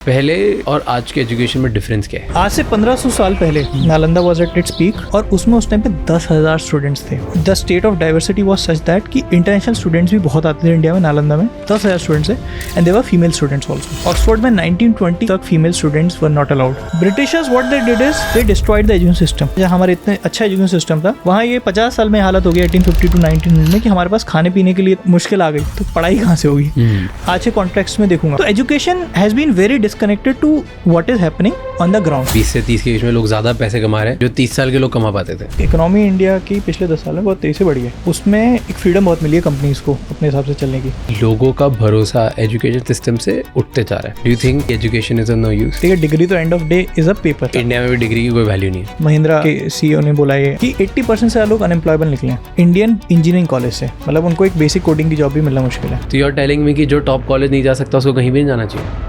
पहले और आज के एजुकेशन में डिफरेंस क्या है? आज से 1500 साल पहले Nalanda was at its peak और उसमें उस टाइम पे 10,000 स्टूडेंट्स थे। The state of diversity was such that कि इंटरनेशनल स्टूडेंट्स भी बहुत आते थे इंडिया में। नालंदा में 10,000 स्टूडेंट्स है and they were female students also. Oxford में 1920 तक female students were not allowed. Britishers what they did is they destroyed the education system. जहाँ हमारे इतने अच्छा एजुकेशन सिस्टम था वहाँ ये 50 साल में हालत हो गई 1850 टू 1900 में कि हमारे पास खाने पीने के लिए मुश्किल आ गई, तो पढ़ाई कहाँ से होगी। आज के कॉन्टेक्स्ट में देखूंगा तो education has been very disconnected to what is happening on the ground। 20 से 30 के बीच में लोग ज्यादा पैसे कमा रहे हैं जो 30 साल के लोग कमा पाते थे। इकोनॉमी इंडिया की पिछले 10 साल में बहुत तेजी से बढ़ी है। उसमें एक फ्रीडम बहुत मिली है कंपनीज को अपने हिसाब से चलने की। लोगों का भरोसा एजुकेशन सिस्टम से उठते जा रहा है। Do you think education is of no use? ठीक है, डिग्री तो end of day is a paper. India में भी डिग्री की कोई वैल्यू नहीं है। महिंद्रा के सीईओ ने बोला है कि 80% से लोग अनएम्प्लॉयबल निकले हैं इंडियन इंजीनियरिंग कॉलेज से। मतलब उनको एक बेसिक कोडिंग की जॉब भी मिलना मुश्किल है। तो यू आर टेलिंग मी कि जो टॉप कॉलेज नहीं जा सकता उसको कहीं भी नहीं जाना चाहिए।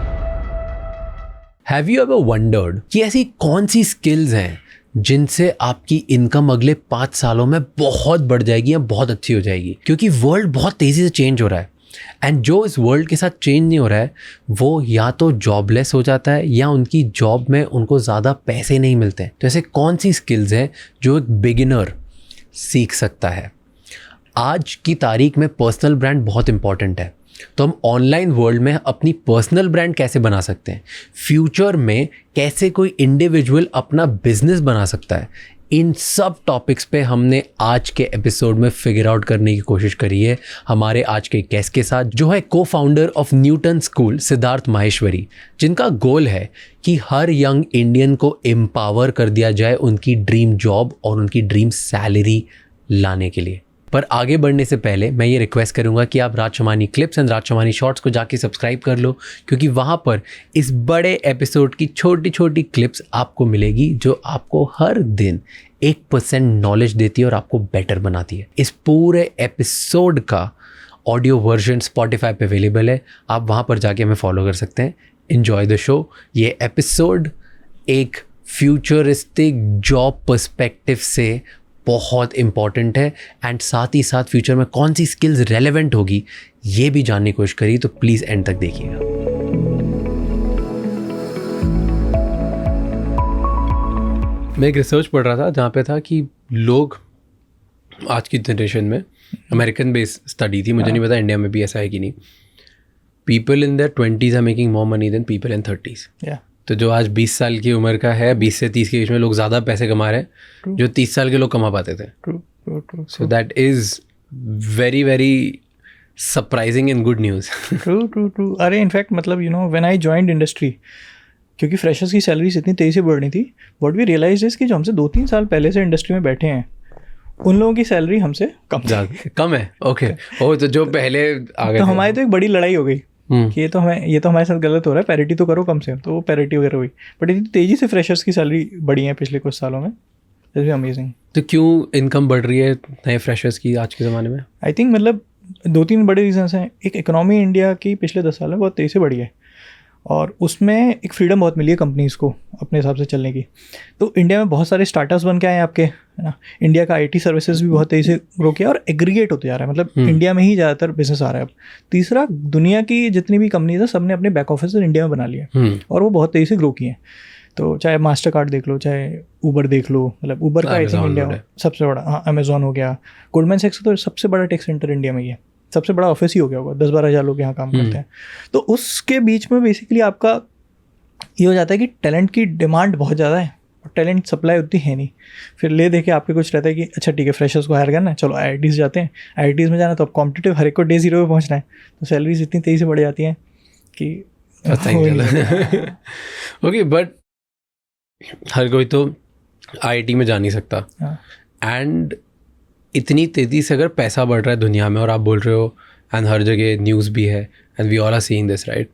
Have you ever wondered कि ऐसी कौन सी स्किल्स हैं जिनसे आपकी इनकम अगले 5 सालों में बहुत बढ़ जाएगी या बहुत अच्छी हो जाएगी? क्योंकि वर्ल्ड बहुत तेज़ी से चेंज हो रहा है एंड जो इस वर्ल्ड के साथ चेंज नहीं हो रहा है वो या तो जॉबलेस हो जाता है या उनकी जॉब में उनको ज़्यादा पैसे नहीं मिलते हैं। तो ऐसे कौन सी स्किल्स हैं जो एक बिगिनर सीख सकता है? आज की तारीख में पर्सनल ब्रांड बहुत इंपॉर्टेंट है। तो हम ऑनलाइन वर्ल्ड में अपनी पर्सनल ब्रांड कैसे बना सकते हैं? फ्यूचर में कैसे कोई इंडिविजुअल अपना बिजनेस बना सकता है? इन सब टॉपिक्स पे हमने आज के एपिसोड में फिगर आउट करने की कोशिश करी है हमारे आज के गेस्ट के साथ, जो है को founder of Newton school Siddharth Maheshwari, जिनका गोल है कि हर यंग इंडियन को एम्पावर कर दिया जाए उनकी ड्रीम जॉब और उनकी ड्रीम सैलरी लाने के लिए। पर आगे बढ़ने से पहले मैं ये रिक्वेस्ट करूंगा कि आप Raj Shamani clips and Raj Shamani shorts को जाके सब्सक्राइब कर लो, क्योंकि वहाँ पर इस बड़े एपिसोड की छोटी छोटी क्लिप्स आपको मिलेगी जो आपको हर दिन 1% नॉलेज देती है और आपको बेटर बनाती है। इस पूरे एपिसोड का ऑडियो वर्जन स्पॉटिफाई पे अवेलेबल है, आप वहाँ पर जाके हमें फॉलो कर सकते हैं। Enjoy the show. ये एपिसोड एक फ्यूचरिस्टिक जॉब पर्सपेक्टिव से बहुत इम्पॉर्टेंट है एंड साथ ही साथ फ्यूचर में कौन सी स्किल्स रेलेवेंट होगी ये भी जानने की कोशिश करिए, तो प्लीज़ एंड तक देखिएगा। मैं एक रिसर्च पढ़ रहा था जहाँ पे था कि लोग आज की जनरेशन में, अमेरिकन बेस्ड स्टडी थी, मुझे नहीं पता इंडिया में भी ऐसा है कि नहीं, people in their 20s are making more money than people in 30s। तो जो आज 20 साल की उम्र का है, 20 से 30 के बीच में लोग ज़्यादा पैसे कमा रहे हैं जो 30 साल के लोग कमा पाते थे। So that is very very surprising and good news. True. अरे इनफैक्ट मतलब you know when I joined industry, क्योंकि फ्रेशर्स की सैलरीज इतनी तेज़ी से बढ़ रही थी, व्हाट वी रियलाइज इज कि जो हमसे 2-3 साल पहले से इंडस्ट्री में बैठे हैं उन लोगों की सैलरी हमसे कम है। ओके ओ, तो जो पहले आ गए तो हमारी तो एक बड़ी लड़ाई हो गई कि ये तो हमारे साथ गलत हो रहा है, पैरिटी तो करो कम से कम। तो वो पैरिटी वगैरह हुई, बट इतनी तेज़ी से फ्रेशर्स की सैलरी बढ़ी है पिछले कुछ सालों में। It's amazing. तो क्यों इनकम बढ़ रही है नए फ्रेशर्स की आज के ज़माने में? आई थिंक मतलब 2-3 बड़े रीजंस हैं। एक, इकोनॉमी इंडिया की पिछले 10 साल में बहुत तेज़ी से बढ़ी है और उसमें एक फ्रीडम बहुत मिली है कंपनीज़ को अपने हिसाब से चलने की। तो इंडिया में बहुत सारे स्टार्टअप्स बन के आए हैं आपके, है ना। इंडिया का IT सर्विसेज भी बहुत तेज़ी से ग्रो किया और एग्रीगेट होते जा रहा है। मतलब इंडिया में ही ज़्यादातर बिजनेस आ रहा है अब। तीसरा, दुनिया की जितनी भी कंपनीज है सब ने अपने बैक ऑफिस इंडिया में बना लिए और वो बहुत तेज़ी से ग्रो किए हैं। तो चाहे मास्टर कार्ड देख लो, चाहे ऊबर देख लो, मतलब ऊबर का आई थिंक इंडिया में सबसे बड़ा, हाँ अमेजोन हो गया, गोल्डमैन सैक्स तो सबसे बड़ा टेक सेंटर इंडिया में ही है, सबसे बड़ा ऑफिस ही हो गया होगा, 10-12 हज़ार लोग यहाँ काम करते हैं। तो उसके बीच में बेसिकली आपका ये हो जाता है कि टैलेंट की डिमांड बहुत ज़्यादा है और टैलेंट सप्लाई उतनी है नहीं। फिर ले दे के आपके कुछ रहता है कि अच्छा ठीक है फ्रेशर्स को हायर करना है, चलो IITs जाते हैं। IITs में जाना तो अब कॉम्पिटिटिव, हर एक को Day 0 पे पहुँचना है, तो सैलरीज इतनी तेज़ी से बढ़ जाती हैं कि ओके, बट हर कोई तो IIT में जा नहीं सकता एंड इतनी तेज़ी से अगर पैसा बढ़ रहा है दुनिया में और आप बोल रहे हो एंड हर जगह न्यूज़ भी है and we all are seeing this right,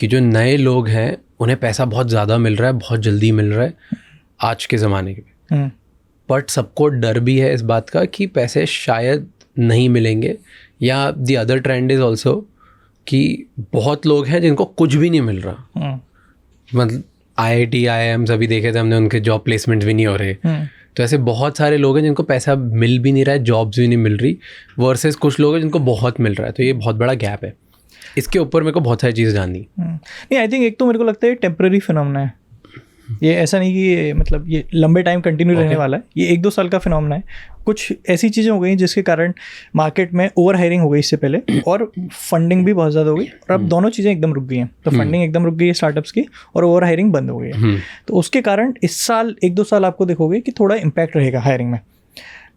कि जो नए लोग हैं उन्हें पैसा बहुत ज़्यादा मिल रहा है, बहुत जल्दी मिल रहा है आज के ज़माने के। बट सबको डर भी है इस बात का कि पैसे शायद नहीं मिलेंगे, या the other trend is also कि बहुत लोग हैं जिनको कुछ भी नहीं मिल रहा। मतलब IIT IIMs अभी देखे थे हमने, उनके जॉब प्लेसमेंट भी नहीं हो रहे। तो ऐसे बहुत सारे लोग हैं जिनको पैसा मिल भी नहीं रहा है, जॉब्स भी नहीं मिल रही, वर्सेस कुछ लोग हैं जिनको बहुत मिल रहा है। तो ये बहुत बड़ा गैप है। इसके ऊपर मेरे को बहुत सारी चीज़ें जाननी। नहीं, आई थिंक एक तो मेरे को लगता है टेम्पररी फिनोमेना है, ये ऐसा नहीं कि ये मतलब ये लंबे टाइम कंटिन्यू रहने वाला है, ये 1-2 साल का फिनोमेना है। कुछ ऐसी चीज़ें हो गई जिसके कारण मार्केट में ओवर हायरिंग हो गई इससे पहले, और फंडिंग भी बहुत ज़्यादा हो गई, और अब दोनों चीज़ें एकदम रुक गई हैं। तो फंडिंग एकदम रुक गई है स्टार्टअप्स की, और ओवर हायरिंग बंद हो गई है। तो उसके कारण इस साल 1-2 साल आपको देखोगे कि थोड़ा इम्पैक्ट रहेगा हायरिंग में,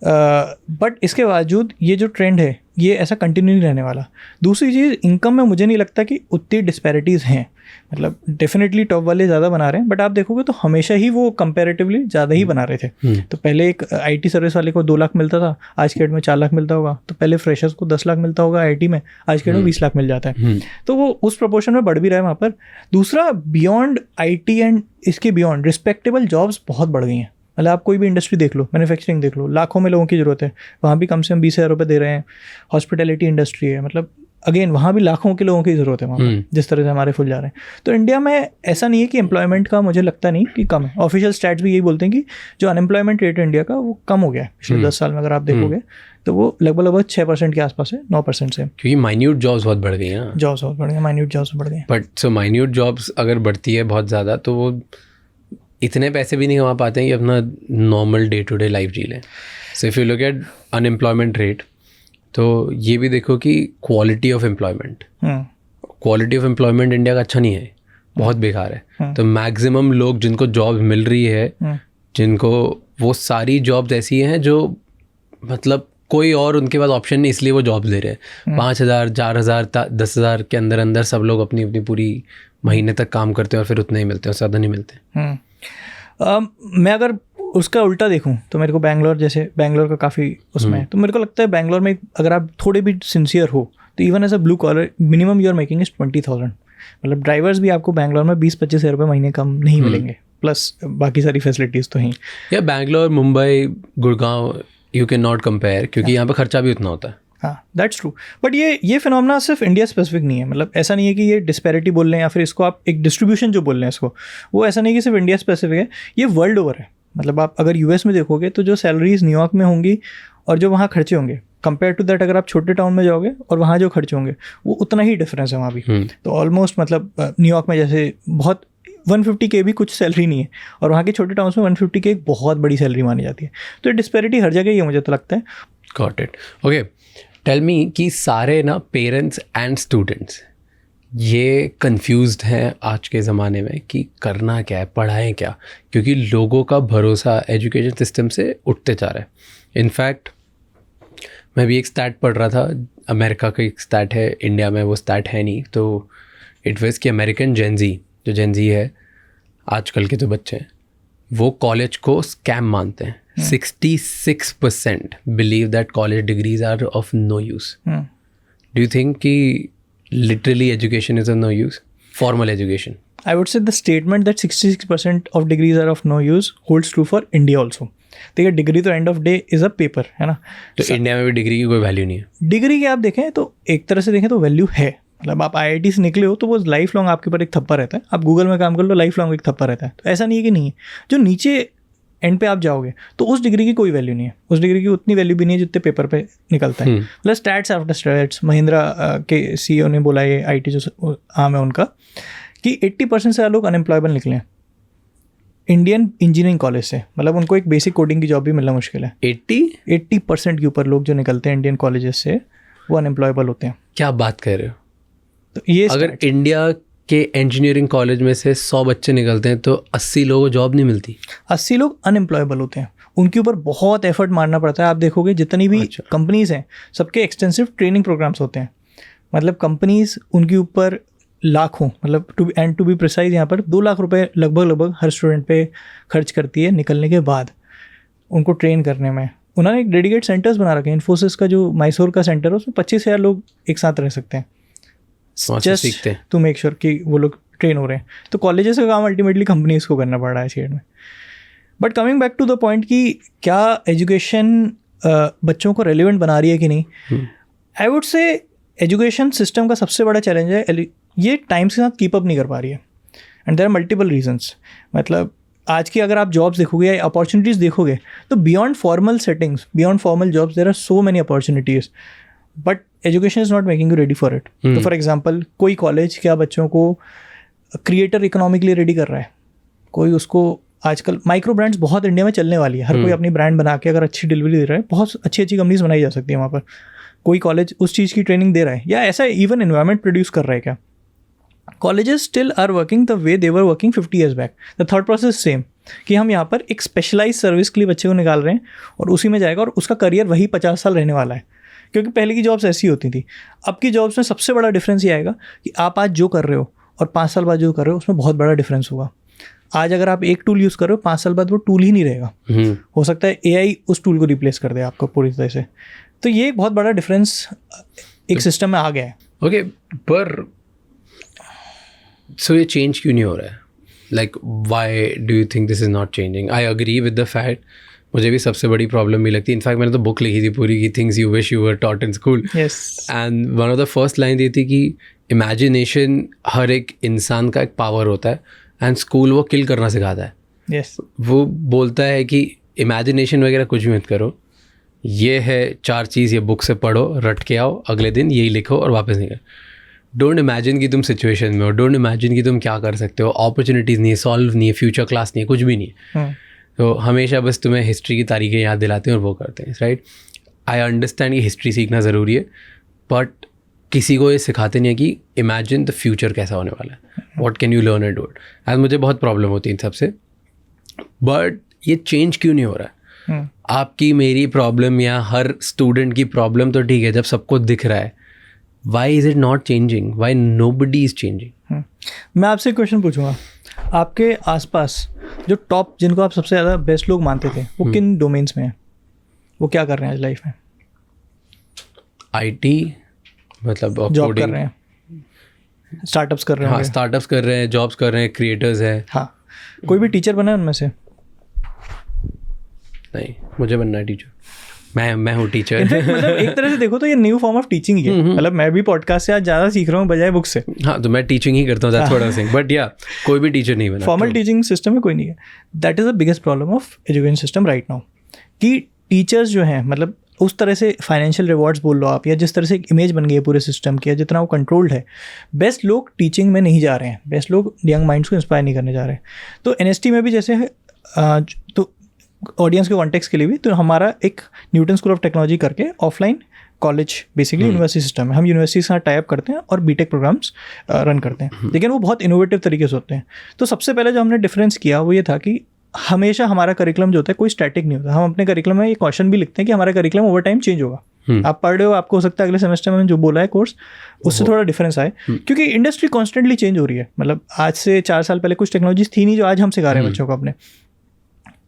बट इसके बावजूद ये जो ट्रेंड है ये ऐसा कंटिन्यू नहीं रहने वाला। दूसरी चीज़, इनकम में मुझे नहीं लगता कि उतनी डिस्पैरिटीज़ हैं, मतलब डेफिनेटली टॉप वाले ज़्यादा बना रहे हैं, बट आप देखोगे तो हमेशा ही वो कंपैरेटिवली ज़्यादा ही बना रहे थे। तो पहले एक आईटी सर्विस वाले को 2 लाख मिलता था, आज के डेट में 4 लाख मिलता होगा। तो पहले फ्रेशर्स को 10 लाख मिलता होगा आईटी में, आज के डेट में 20 लाख मिल जाता है। तो वो उस प्रोपोर्शन में बढ़ भी रहा है वहाँ पर। दूसरा, बियॉन्ड आईटी एंड इसके बियॉन्ड रिस्पेक्टेबल जॉब्स बहुत बढ़ गई हैं। मतलब आप कोई भी इंडस्ट्री देख लो, मैन्युफैक्चरिंग देख लो, लाखों में लोगों की ज़रूरत है, वहाँ भी कम से कम 20,000 रुपये दे रहे हैं। हॉस्पिटैलिटी इंडस्ट्री है, मतलब अगेन वहाँ भी लाखों के लोगों की ज़रूरत है वहाँ पर, जिस तरह से हमारे फुल जा रहे हैं। तो इंडिया में ऐसा नहीं है कि एम्प्लॉयमेंट का मुझे लगता नहीं कि कम है। ऑफिशियल स्टैट्स भी यही बोलते हैं कि जो अनएम्प्लॉयमेंट रेट है इंडिया का वो कम हो गया है पिछले 10 साल में। अगर आप देखोगे तो वो लगभग 6% के आसपास है, 9% से, क्योंकि माइन्यूट जॉब्स बहुत बढ़ गई हैं। जॉब्स बहुत बढ़ गए, माइन्यूट जॉब्स बढ़ गए। बट सो माइन्यूट जॉब्स अगर बढ़ती है बहुत ज़्यादा तो वो इतने पैसे भी नहीं कमा पाते हैं कि अपना normal day to day life जी लें। So if you look at unemployment rate, तो ये भी देखो कि क्वालिटी ऑफ एम्प्लॉयमेंट इंडिया का अच्छा नहीं है, बहुत बेकार है। तो मैक्सिमम लोग जिनको जॉब मिल रही है, जिनको वो सारी जॉब्स ऐसी हैं जो मतलब कोई और उनके पास ऑप्शन नहीं, इसलिए वो जॉब्स ले रहे हैं। 5,000, 4,000, 10,000 के अंदर अंदर सब लोग अपनी अपनी पूरी महीने तक काम करते हैं और फिर उतने ही मिलते हैं, उससे ज़्यादा नहीं मिलते। मैं अगर उसका उल्टा देखूं तो मेरे को बैंगलोर का काफ़ी उसमें है। तो मेरे को लगता है बैंगलोर में अगर आप थोड़े भी सिंसियर हो तो even as a blue collar minimum you are making is 20,000। मतलब ड्राइवर्स भी आपको बैंगलोर में 20-25 हज़ार रुपये महीने कम नहीं मिलेंगे, प्लस बाकी सारी फैसिलिटीज़ तो हैं। या Bangalore, Mumbai, Gurgaon you can not compare, क्योंकि यहाँ पर खर्चा भी उतना होता है। हाँ, दैट्स ट्रू। बट ये फिनोमेना सिर्फ इंडिया स्पेसिफिक नहीं है। मतलब ऐसा नहीं है कि ये डिस्पैरिटी बोल रहे हैं या फिर इसको आप एक डिस्ट्रीब्यूशन जो बोल रहे हैं इसको, वो ऐसा नहीं कि सिर्फ इंडिया स्पेसिफिक है, ये वर्ल्ड ओवर है। मतलब आप अगर यूएस में देखोगे तो जो सैलरीज न्यूयॉर्क में होंगी और जो वहाँ खर्चे होंगे, कंपेयर टू दैट अगर आप छोटे टाउन में जाओगे और वहाँ जो खर्चे होंगे वो उतना ही डिफरेंस है वहाँ भी। तो ऑलमोस्ट मतलब न्यूयॉर्क में जैसे बहुत 150K भी कुछ सैलरी नहीं है, और वहाँ के छोटे टाउन्स में 150K एक बहुत बड़ी सैलरी मानी जाती है। तो डिस्पैरिटी हर जगह ही है, मुझे तो लगता है। Got it. Okay, tell me कि सारे ना पेरेंट्स एंड स्टूडेंट्स ये कंफ्यूज्ड हैं आज के ज़माने में कि करना क्या है, पढ़ाएं क्या, क्योंकि लोगों का भरोसा एजुकेशन सिस्टम से उठते जा रहा है। इनफैक्ट मैं भी एक स्टैट पढ़ रहा था, अमेरिका का एक स्टैट है, इंडिया में वो स्टैट है नहीं, तो इट वाज कि अमेरिकन जेनजी है आजकल के जो बच्चे हैं, वो कॉलेज को स्कैम मानते हैं। 66% believe that college degrees are of no use. Do you think कि literally education is of no use? Formal education, I would say the statement that 66% of degrees are of no use holds true for India also. देखिए, degree तो end of day is a paper, है ना। तो India में भी degree की कोई value नहीं है। डिग्री की आप देखें तो एक तरह से देखें तो वैल्यू है। मतलब आप IIT से निकले हो तो वो लाइफ लॉन्ग आपके ऊपर एक थप्पा रहता है। आप गूगल में काम कर लो, लाइफ लॉन्ग एक थप्पा रहता है। तो ऐसा नहीं है कि नहीं है। जो नीचे एंड पे आप जाओगे तो उस डिग्री की कोई वैल्यू नहीं है, उस डिग्री की उतनी वैल्यू भी नहीं है जितने पेपर पे निकलता है। मतलब स्टैट्स आफ्टर स्टैट्स, महिंद्रा के CEO ने बोला, ये IT जो आम है उनका, कि 80% से ज़्यादा लोग अनएम्प्लॉयबल निकले हैं इंडियन इंजीनियरिंग कॉलेज से। मतलब उनको एक बेसिक कोडिंग की जॉब भी मिलना मुश्किल है। 80% के ऊपर लोग जो निकलते हैं इंडियन कॉलेजेस से वो अनएम्प्लॉयबल होते हैं। क्या बात कर रहे हो? तो ये अगर इंडिया के इंजीनियरिंग कॉलेज में से 100 बच्चे निकलते हैं तो 80 लोगों को जॉब नहीं मिलती। 80 लोग अनएम्प्लॉयबल होते हैं। उनके ऊपर बहुत एफर्ट मारना पड़ता है। आप देखोगे जितनी भी कंपनीज हैं सबके एक्सटेंसिव ट्रेनिंग प्रोग्राम्स होते हैं। मतलब कंपनीज उनके ऊपर लाखों, मतलब टू बी प्रिसाइज यहाँ पर 2 लाख रुपए लगभग हर स्टूडेंट पे खर्च करती है निकलने के बाद उनको ट्रेन करने में। उन्होंने एक डेडिकेट सेंटर्स बना रखे हैं। इन्फोसिस का जो मैसूर का सेंटर है उसमें 25,000 लोग एक साथ रह सकते हैं, जस्ट टू मेक श्योर कि वो लोग ट्रेन हो रहे हैं। तो कॉलेजेस का काम अल्टीमेटली कंपनीज को करना पड़ रहा है इस में। But coming back to the point कि क्या एजुकेशन बच्चों को रेलिवेंट बना रही है कि नहीं, आई वुड से एजुकेशन सिस्टम का सबसे बड़ा चैलेंज है ये टाइम्स के साथ कीप अप नहीं कर पा रही है। And there are multiple reasons. मतलब आज की अगर आप जॉब्स देखोगे या अपॉर्चुनिटीज़ देखोगे तो beyond formal settings, beyond formal jobs there are so many opportunities, but education is not making you ready for it. तो फॉर एग्जांपल कोई कॉलेज क्या बच्चों को क्रिएटर इकोनॉमी के लिए रेडी कर रहा है, कोई उसको आजकल माइक्रो ब्रांड्स बहुत इंडिया में चलने वाली है. हर कोई अपनी ब्रांड बना के अगर अच्छी डिलीवरी दे रहा है, बहुत अच्छी अच्छी कंपनीज बनाई जा सकती है वहाँ पर. कोई कॉलेज उस चीज़ की ट्रेनिंग दे रहा है, या ऐसा इवन एनवायरनमेंट प्रोड्यूस कर रहा है क्या? Colleges still are working the way they were working 50 years back. The third process same, कि हम यहाँ पर एक स्पेशलाइज सर्विस के लिए बच्चे को निकाल रहे हैं और उसी में जाएगा और उसका करियर वही 50 साल रहने वाला है. क्योंकि पहले की जॉब्स ऐसी होती थी. अब की जॉब्स में सबसे बड़ा डिफरेंस ये आएगा कि आप आज जो कर रहे हो और 5 साल बाद जो कर रहे हो उसमें बहुत बड़ा डिफरेंस होगा. आज अगर आप एक टूल यूज़ कर रहे हो, 5 साल बाद वो टूल ही नहीं रहेगा. हो सकता है AI उस टूल को रिप्लेस कर दे आपको पूरी तरह से. तो ये एक बहुत बड़ा डिफरेंस एक सिस्टम में आ गया है. ओके, पर सो ये चेंज क्यों नहीं हो रहा है? Like why do you think this is not changing? I agree with the fact, मुझे भी सबसे बड़ी प्रॉब्लम भी लगती है. इनफैक्ट मैंने तो बुक लिखी थी पूरी की things you wish you were taught in school. And one of the first line ये थी कि इमेजिनेशन हर एक इंसान का एक पावर होता है एंड स्कूल वो किल करना सिखाता है. Yes. वो बोलता है कि इमेजिनेशन वगैरह कुछ भी मत करो, ये है 4 चीज़, ये बुक से पढ़ो, रट के आओ, अगले दिन यही लिखो और वापस निकल. डोंट इमेजिन कि तुम सिचुएशन में हो, डोंट इमेजिन कि तुम क्या कर सकते हो. अपॉर्चुनिटीज़ नहीं है, सॉल्व नहीं है, फ्यूचर क्लास नहीं है, कुछ भी नहीं है. तो हमेशा बस तुम्हें हिस्ट्री की तारीखें याद दिलाते हैं और वो करते हैं. राइट, आई अंडरस्टैंड कि हिस्ट्री सीखना ज़रूरी है, बट किसी को ये सिखाते नहीं है कि इमेजिन द फ्यूचर कैसा होने वाला है, what can you learn and do it. And मुझे बहुत प्रॉब्लम होती है इन सबसे. बट ये चेंज क्यों नहीं हो रहा है? आपकी मेरी प्रॉब्लम या हर स्टूडेंट की प्रॉब्लम तो ठीक है जब सबको दिख रहा है. Why is it not changing? Why nobody is changing? मैं आपसे एक क्वेश्चन पूछूंगा. आपके आसपास जो टॉप, जिनको आप सबसे ज़्यादा बेस्ट लोग मानते थे, वो किन डोमेन्स में हैं? वो क्या कर रहे हैं आज लाइफ में? IT, मतलब जॉब कर रहे हैं, स्टार्टअप्स कर रहे हैं. हाँ, स्टार्टअप्स कर रहे हैं, जॉब्स कर रहे हैं, क्रिएटर्स हैं. हाँ, कोई भी टीचर बना है उनमें से? नहीं, मुझे बनना है टीचर. मैं हूँ टीचर. मतलब एक तरह से देखो तो ये न्यू फॉर्म ऑफ टीचिंग ही है. मतलब मैं भी पॉडकास्ट से आज ज़्यादा सीख रहा हूँ बजाय बुक से. हाँ, तो मैं टीचिंग ही करता हूँ थोड़ा सा, बट या कोई भी टीचर नहीं बना. फॉर्मल टीचिंग सिस्टम में कोई नहीं है. That is the biggest problem of education system right now, कि टीचर्स जो हैं, मतलब उस तरह से फाइनेंशियल रिवॉर्ड्स बोल लो आप, या जिस तरह से एक इमेज बन गई है पूरे सिस्टम की, या जितना वो कंट्रोल्ड है, बेस्ट लोग टीचिंग में नहीं जा रहे हैं. बेस्ट लोग यंग माइंड्स को इंस्पायर नहीं करने जा रहे हैं. तो NST में भी जैसे है, तो ऑडियंस के कॉन्टेक्स्ट के लिए भी, तो हमारा एक न्यूटन स्कूल ऑफ टेक्नोलॉजी करके offline college, basically university system है. हम यूनिवर्सिटी के साथ टाइप करते हैं और बीटेक प्रोग्राम्स रन करते हैं, लेकिन वो बहुत इनोवेटिव तरीके से होते हैं. तो सबसे पहले जो हमने डिफरेंस किया वो ये था कि हमेशा हमारा करिकुलम जो होता है कोई स्टैटिक नहीं होता. हम अपने करिकुलम में ये क्वेश्चन भी लिखते हैं कि हमारा करिकुलम ओवर टाइम चेंज होगा. आप पढ़ रहे हो, आपको हो सकता है अगले सेमेस्टर में जो बोला है कोर्स उससे थोड़ा डिफरेंस आए, क्योंकि इंडस्ट्री कॉन्स्टेंटली चेंज हो रही है. मतलब आज से 4 साल पहले कुछ टेक्नोलॉजीज थी नहीं जो आज हम सिखा रहे हैं बच्चों को अपने.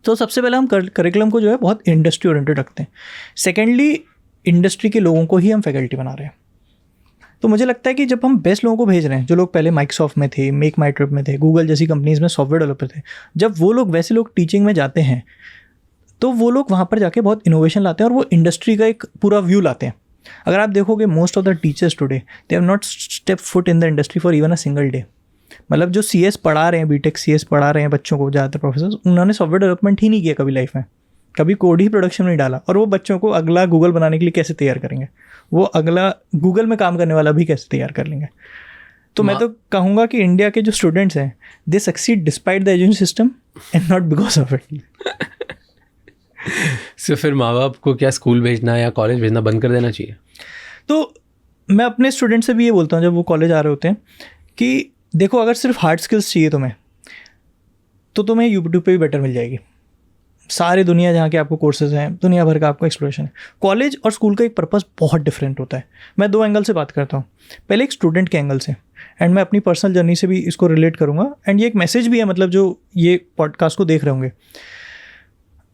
तो सबसे पहले हम करिकुलम को जो है बहुत इंडस्ट्री ओरिएंटेड रखते हैं. सेकेंडली, इंडस्ट्री के लोगों को ही हम फैकल्टी बना रहे हैं. तो मुझे लगता है कि जब हम बेस्ट लोगों को भेज रहे हैं, जो लोग पहले माइक्रोसॉफ्ट में थे, मेक माई ट्रिप में थे, गूगल जैसी कंपनीज में सॉफ्टवेयर डेवलपर थे, जब वो लोग वैसे लोग टीचिंग में जाते हैं तो वो लोग वहाँ पर जाके बहुत इनोवेशन लाते हैं और वो इंडस्ट्री का एक पूरा व्यू लाते हैं. अगर आप देखोगे most of the teachers today they have not step foot in the industry for even a single day. मतलब जो CS पढ़ा रहे हैं, बीटेक CS पढ़ा रहे हैं बच्चों को, ज़्यादातर प्रोफेसर, उन्होंने सॉफ्टवेयर डेवलपमेंट ही नहीं किया कभी लाइफ में, कभी कोड ही प्रोडक्शन में नहीं डाला. और वो बच्चों को अगला गूगल बनाने के लिए कैसे तैयार करेंगे, वो अगला गूगल में काम करने वाला भी कैसे तैयार कर लेंगे. तो मैं तो कहूँगा कि इंडिया के जो स्टूडेंट्स हैं, they succeed despite the education system and not because of it. So फिर माँ बाप को क्या स्कूल भेजना या कॉलेज भेजना बंद कर देना चाहिए? तो मैं अपने स्टूडेंट से भी ये बोलता हूँ जब वो कॉलेज आ रहे होते हैं कि देखो, अगर सिर्फ हार्ड स्किल्स चाहिए तुम्हें, तो तुम्हें यूट्यूब पे भी बेटर मिल जाएगी. सारी दुनिया जहाँ के आपको कोर्सेज हैं, दुनिया भर का आपको एक्सप्लोरेशन है. कॉलेज और स्कूल का एक पर्पस बहुत डिफरेंट होता है. मैं 2 एंगल से बात करता हूँ. पहले एक स्टूडेंट के एंगल से, एंड मैं अपनी पर्सनल जर्नी से भी इसको रिलेट करूँगा. एंड ये एक मैसेज भी है, मतलब जो ये पॉडकास्ट को देख रहे होंगे,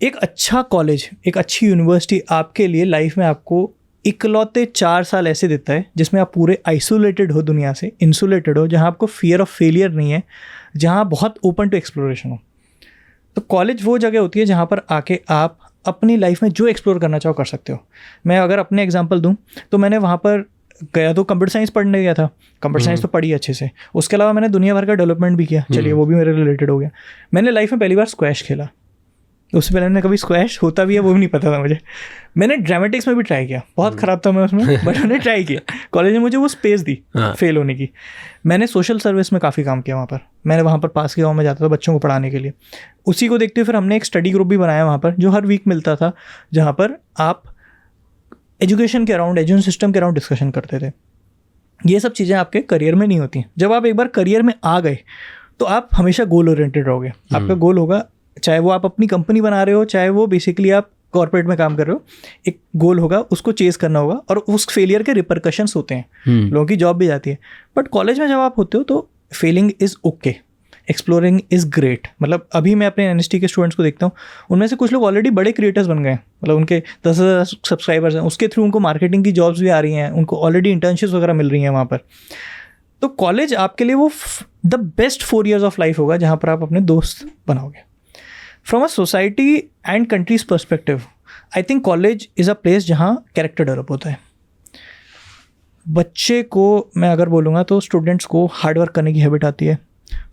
एक अच्छा कॉलेज, एक अच्छी यूनिवर्सिटी आपके लिए लाइफ में आपको इकलौते 4 साल ऐसे देता है जिसमें आप पूरे आइसोलेटेड हो दुनिया से, इंसुलेटेड हो, जहाँ आपको फियर ऑफ फेलियर नहीं है, जहाँ बहुत ओपन टू एक्सप्लोरेशन हो. तो कॉलेज वो जगह होती है जहाँ पर आके आप अपनी लाइफ में जो एक्सप्लोर करना चाहो कर सकते हो. मैं अगर अपने एग्जांपल दूँ तो मैंने वहाँ पर गया तो कंप्यूटर साइंस पढ़ने गया था. कंप्यूटर साइंस तो पढ़ी अच्छे से. उसके अलावा मैंने दुनिया भर का डेवलपमेंट भी किया. चलिए वो भी मेरे रिलेटेड हो गया. मैंने लाइफ में पहली बार स्क्वैश खेला. उससे पहले मैंने कभी स्क्वैश होता भी है वो भी नहीं पता था मुझे। मैंने ड्रामेटिक्स में भी ट्राई किया, बहुत ख़राब था मैं उसमें, बट मैंने ट्राई किया। कॉलेज ने मुझे वो स्पेस दी फेल होने की। मैंने सोशल सर्विस में काफ़ी काम किया वहाँ पर। मैंने वहाँ पर पास के गाँव में जाता था बच्चों को पढ़ाने के लिए। उसी को देखते हुए फिर हमने एक स्टडी ग्रुप भी बनाया वहाँ पर, जो हर वीक मिलता था, जहाँ पर आप एजुकेशन के अराउंड, एजुकेशन सिस्टम के अराउंड डिस्कशन करते थे। ये सब चीज़ें आपके करियर में नहीं होती। जब आप एक बार करियर में आ गए तो आप हमेशा गोल ओरिएंटेड रहोगे। आपका गोल होगा, चाहे वो आप अपनी कंपनी बना रहे हो, चाहे वो बेसिकली आप कॉर्पोरेट में काम कर रहे हो, एक गोल होगा, उसको चेस करना होगा, और उस फेलियर के रिपरकशंस होते हैं। लोगों की जॉब भी जाती है। बट कॉलेज में जब आप होते हो तो failing is okay, exploring is great. मतलब अभी मैं अपने एनएसटी के स्टूडेंट्स को देखता हूँ, उनमें से कुछ लोग ऑलरेडी बड़े क्रिएटर्स बन गए हैं। मतलब उनके 10,000 सब्सक्राइबर्स हैं, उसके थ्रू उनको मार्केटिंग की जॉब्स भी आ रही हैं, उनको ऑलरेडी इंटर्नशिप्स वगैरह मिल रही हैं वहाँ पर। तो कॉलेज आपके लिए वो the best 4 years of life होगा, जहाँ पर आप अपने दोस्त बनाओगे। From a society and countries perspective, I think college is a place जहाँ कैरेक्टर डेवलप होता है। बच्चे को मैं अगर बोलूँगा तो स्टूडेंट्स को हार्डवर्क करने की हैबिट आती है।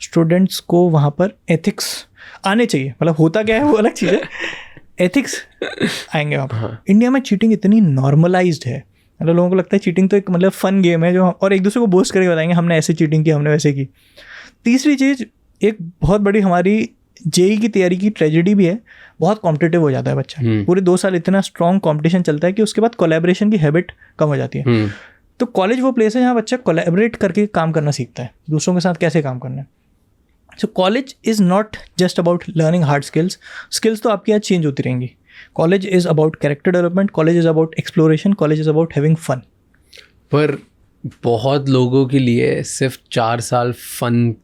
स्टूडेंट्स को वहाँ पर एथिक्स आने चाहिए। मतलब होता क्या है वो अलग चीज़ है, एथिक्स आएंगे वहाँ पर। इंडिया में चीटिंग इतनी नॉर्मलाइज्ड है, मतलब लोगों को लगता है चीटिंग तो एक मतलब फ़न गेम है जो, और एक दूसरे को बोस्ट करके बताएंगे हमने ऐसे चीटिंग की, हमने वैसे की। तीसरी चीज़, एक बहुत बड़ी हमारी जेई की तैयारी की ट्रेजेडी भी है, बहुत कॉम्पिटिटिव हो जाता है बच्चा। पूरे 2 साल इतना स्ट्रॉन्ग कॉम्पिटिशन चलता है कि उसके बाद कोलैबोरेशन की हैबिट कम हो जाती है। तो कॉलेज वो प्लेस है जहाँ बच्चा कोलैबोरेट करके काम करना सीखता है, दूसरों के साथ कैसे काम करना है। So college is not just about learning hard skills तो आपकी आज चेंज होती रहेंगी। College is about character development, college is about exploration, college is about having fun. पर बहुत लोगों के लिए सिर्फ 4 साल फन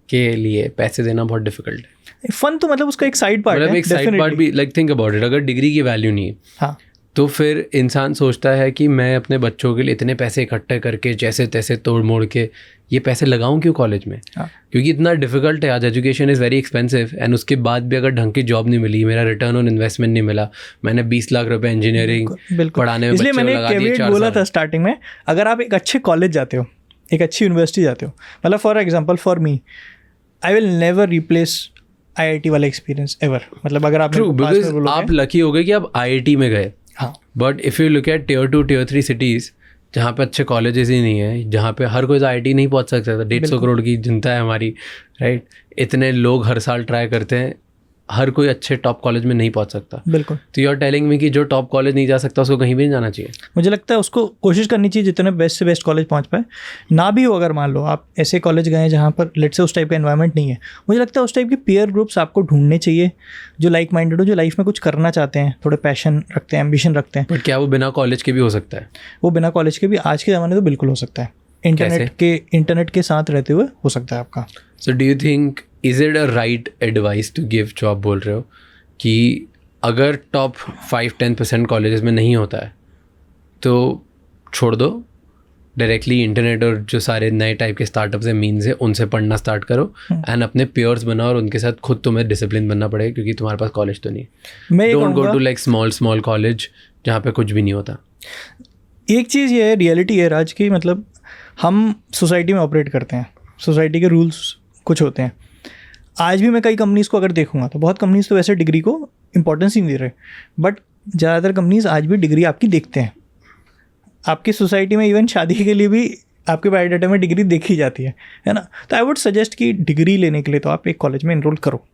के लिए पैसे देना बहुत डिफिकल्ट है। फन तो मतलब उसका एक साइड पार्ट है, मतलब एक साइड पार्ट भी, लाइक थिंक अबाउट इट, अगर डिग्री की वैल्यू नहीं है, हाँ, तो फिर इंसान सोचता है कि मैं अपने बच्चों के लिए इतने पैसे इकट्ठे करके जैसे तैसे तोड़ मोड़ के ये पैसे लगाऊं क्यों कॉलेज में? क्योंकि इतना डिफिकल्ट है आज, education is very expensive, and उसके बाद भी अगर ढंग की जॉब नहीं मिली, मेरा रिटर्न ऑन इन्वेस्टमेंट नहीं मिला, मैंने 20 लाख रुपए इंजीनियरिंग पढ़ाने में इसलिए मैंने लगा दिए, कैवेट बोला था स्टार्टिंग में, अगर आप एक अच्छे कॉलेज जाते हो, एक अच्छी यूनिवर्सिटी जाते हो, मतलब for example for me, I will never replace IIT वाला एक्सपीरियंस एवर। मतलब अगर आप लकी हो गए कि आप IIT में गए, हाँ, but if you look eight Tier 2 Tier 3 cities जहाँ पे अच्छे कॉलेजेस ही नहीं है, जहाँ पे हर कोई IIT नहीं पहुँच सकता था, 150 करोड़ की जनता है हमारी, राइट? इतने लोग हर साल ट्राई करते हैं, हर कोई अच्छे टॉप कॉलेज में नहीं पहुंच सकता। बिल्कुल। तो यू आर टेलिंग मी कि जो टॉप कॉलेज नहीं जा सकता उसको कहीं भी नहीं जाना चाहिए? मुझे लगता है उसको कोशिश करनी चाहिए जितने बेस्ट से बेस्ट कॉलेज पहुंच पाए। ना भी हो, अगर मान लो आप ऐसे कॉलेज गए जहाँ पर लेट से उस टाइप का एनवायरनमेंट नहीं है, मुझे लगता है उस टाइप के पीयर ग्रुप्स आपको ढूंढने चाहिए जो लाइक माइंडेड हो, जो लाइफ में कुछ करना चाहते हैं, थोड़े पैशन रखते हैं, एम्बिशन रखते हैं। बट क्या वो बिना कॉलेज के भी हो सकता है? वो बिना कॉलेज के भी आज के ज़माने तो बिल्कुल हो सकता है। इंटरनेट के साथ रहते हुए हो सकता है आपका। So do you think is it a right advice to give, जो आप बोल रहे हो कि अगर टॉप 5-10% कॉलेजेस में नहीं होता है तो छोड़ दो, डायरेक्टली इंटरनेट और जो सारे नए टाइप के स्टार्टअप्स हैं, मीन्स है, उनसे पढ़ना स्टार्ट करो एंड अपने पेयर्स बनाओ और उनके साथ खुद तुम्हें डिसिप्लिन बनना पड़ेगा क्योंकि तुम्हारे पास कॉलेज तो नहीं। Don't go to like small college जहाँ पे कुछ भी नहीं होता। एक चीज़ ये है, रियलिटी है राज की, मतलब हम सोसाइटी में ऑपरेट करते हैं, सोसाइटी के रूल्स कुछ होते हैं। आज भी मैं कई कंपनीज़ को अगर देखूंगा तो बहुत कंपनीज़ तो वैसे डिग्री को इंपॉर्टेंस ही नहीं दे रहे, बट ज़्यादातर कंपनीज़ आज भी डिग्री आपकी देखते हैं। आपकी सोसाइटी में इवन शादी के लिए भी आपके बायोडाटा में डिग्री देखी जाती है ना। तो आई वुड सजेस्ट कि डिग्री लेने के लिए तो आप एक कॉलेज में इनरोल करो।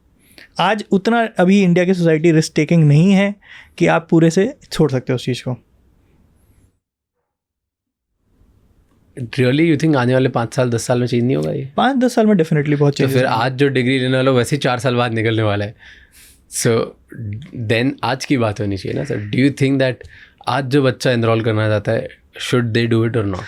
आज उतना अभी इंडिया की सोसाइटी रिस्क टेकिंग नहीं है कि आप पूरे से छोड़ सकते हो उस चीज़ को। रियली यू थिंक आने वाले 5 साल 10 साल में चेंज नहीं होगा ये? 5-10 साल में डेफिनेटली बहुत चेंज। तो फिर आज जो डिग्री लेने वाला वैसे 4 साल बाद निकलने वाला है, सो देन आज की बात होनी चाहिए ना sir. Do you think that आज जो बच्चा एनरोल करना चाहता है, शुड दे डू इट और नॉट?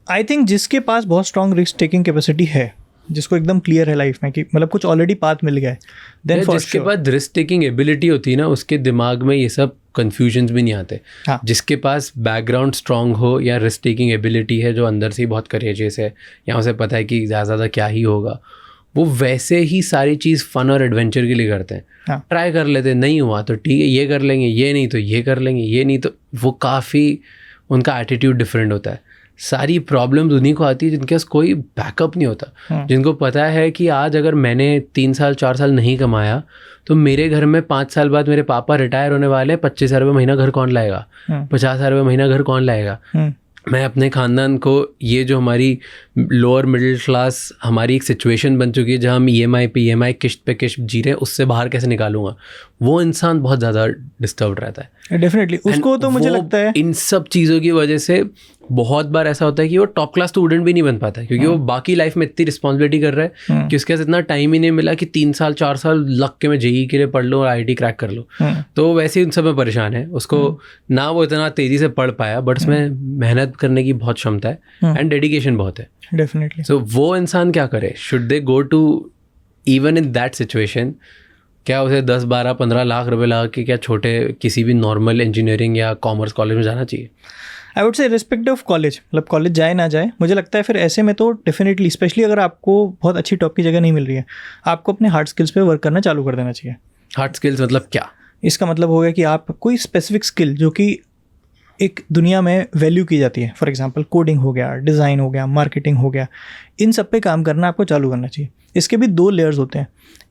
आई थिंक जिसके पास बहुत स्ट्रॉन्ग रिस्क टेकिंग कैपेसिटी है, जिसको एकदम क्लियर है लाइफ में कि मतलब कुछ ऑलरेडी पाथ मिल गया है, देन फॉर जिसके पास रिस्क टेकिंग एबिलिटी होती है ना, उसके दिमाग में ये सब कन्फ्यूजन्स भी नहीं आते। हाँ। जिसके पास बैकग्राउंड स्ट्रांग हो या रिस्क टेकिंग एबिलिटी है, जो अंदर से ही बहुत करेजियस है या उसे पता है कि ज़्यादा क्या ही होगा, वो वैसे ही सारी चीज़ फन और एडवेंचर के लिए करते हैं। हाँ। ट्राई कर लेते हैं, नहीं हुआ तो ठीक है ये कर लेंगे, ये नहीं तो ये कर लेंगे, ये नहीं तो वो, काफ़ी उनका एटीट्यूड डिफरेंट होता है। सारी प्रॉब्लम्स उन्हीं को आती है जिनके पास कोई बैकअप नहीं होता, जिनको पता है कि आज अगर मैंने 3 साल 4 साल नहीं कमाया तो मेरे घर में 5 साल बाद मेरे पापा रिटायर होने वाले, 25,000 रुपये महीना घर कौन लाएगा, 50,000 रुपये महीना घर कौन लाएगा। मैं अपने ख़ानदान को, ये जो हमारी लोअर मिडिल क्लास हमारी एक सिचुएशन बन चुकी है जहाँ हम EMI पे EMI किश्त पे किश्त जी रहे हैं, उससे बाहर कैसे निकालूंगा, वो इंसान बहुत ज़्यादा डिस्टर्ब रहता है। डेफिनेटली उसको तो मुझे लगता है इन सब चीज़ों की वजह से बहुत बार ऐसा होता है कि वो टॉप क्लास स्टूडेंट भी नहीं बन पाता, क्योंकि वो बाकी लाइफ में इतनी रिस्पॉन्सिबिलिटी कर रहा है कि उसके पास इतना टाइम ही नहीं मिला कि 3 साल 4 साल लग के मैं JEE के लिए पढ़ लूँ और IIT क्रैक कर लूँ। तो वैसे ही उन सब में परेशान है, उसको ना वो इतना तेज़ी से पढ़ पाया, बट उसमें मेहनत करने की बहुत क्षमता है एंड डेडिकेशन बहुत है। डेफिनेटली। सो वो इंसान क्या करे, should they go to even in that situation, क्या उसे 10 12 15 लाख रुपए लगा के क्या छोटे किसी भी नॉर्मल इंजीनियरिंग या कॉमर्स कॉलेज में जाना चाहिए? आई वुड से रिस्पेक्ट ऑफ कॉलेज, मतलब कॉलेज जाए ना जाए, मुझे लगता है फिर ऐसे में तो डेफिनेटली, स्पेशली अगर आपको बहुत अच्छी टॉप की जगह नहीं मिल रही है, आपको अपने हार्ड स्किल्स पे वर्क करना चालू कर देना चाहिए। हार्ड स्किल्स मतलब क्या? इसका मतलब हो गया कि आप कोई स्पेसिफिक स्किल जो कि एक दुनिया में वैल्यू की जाती है, फॉर एग्जांपल कोडिंग हो गया, डिज़ाइन हो गया, मार्केटिंग हो गया, इन सब पे काम करना आपको चालू करना चाहिए। इसके भी 2 लेयर्स होते हैं।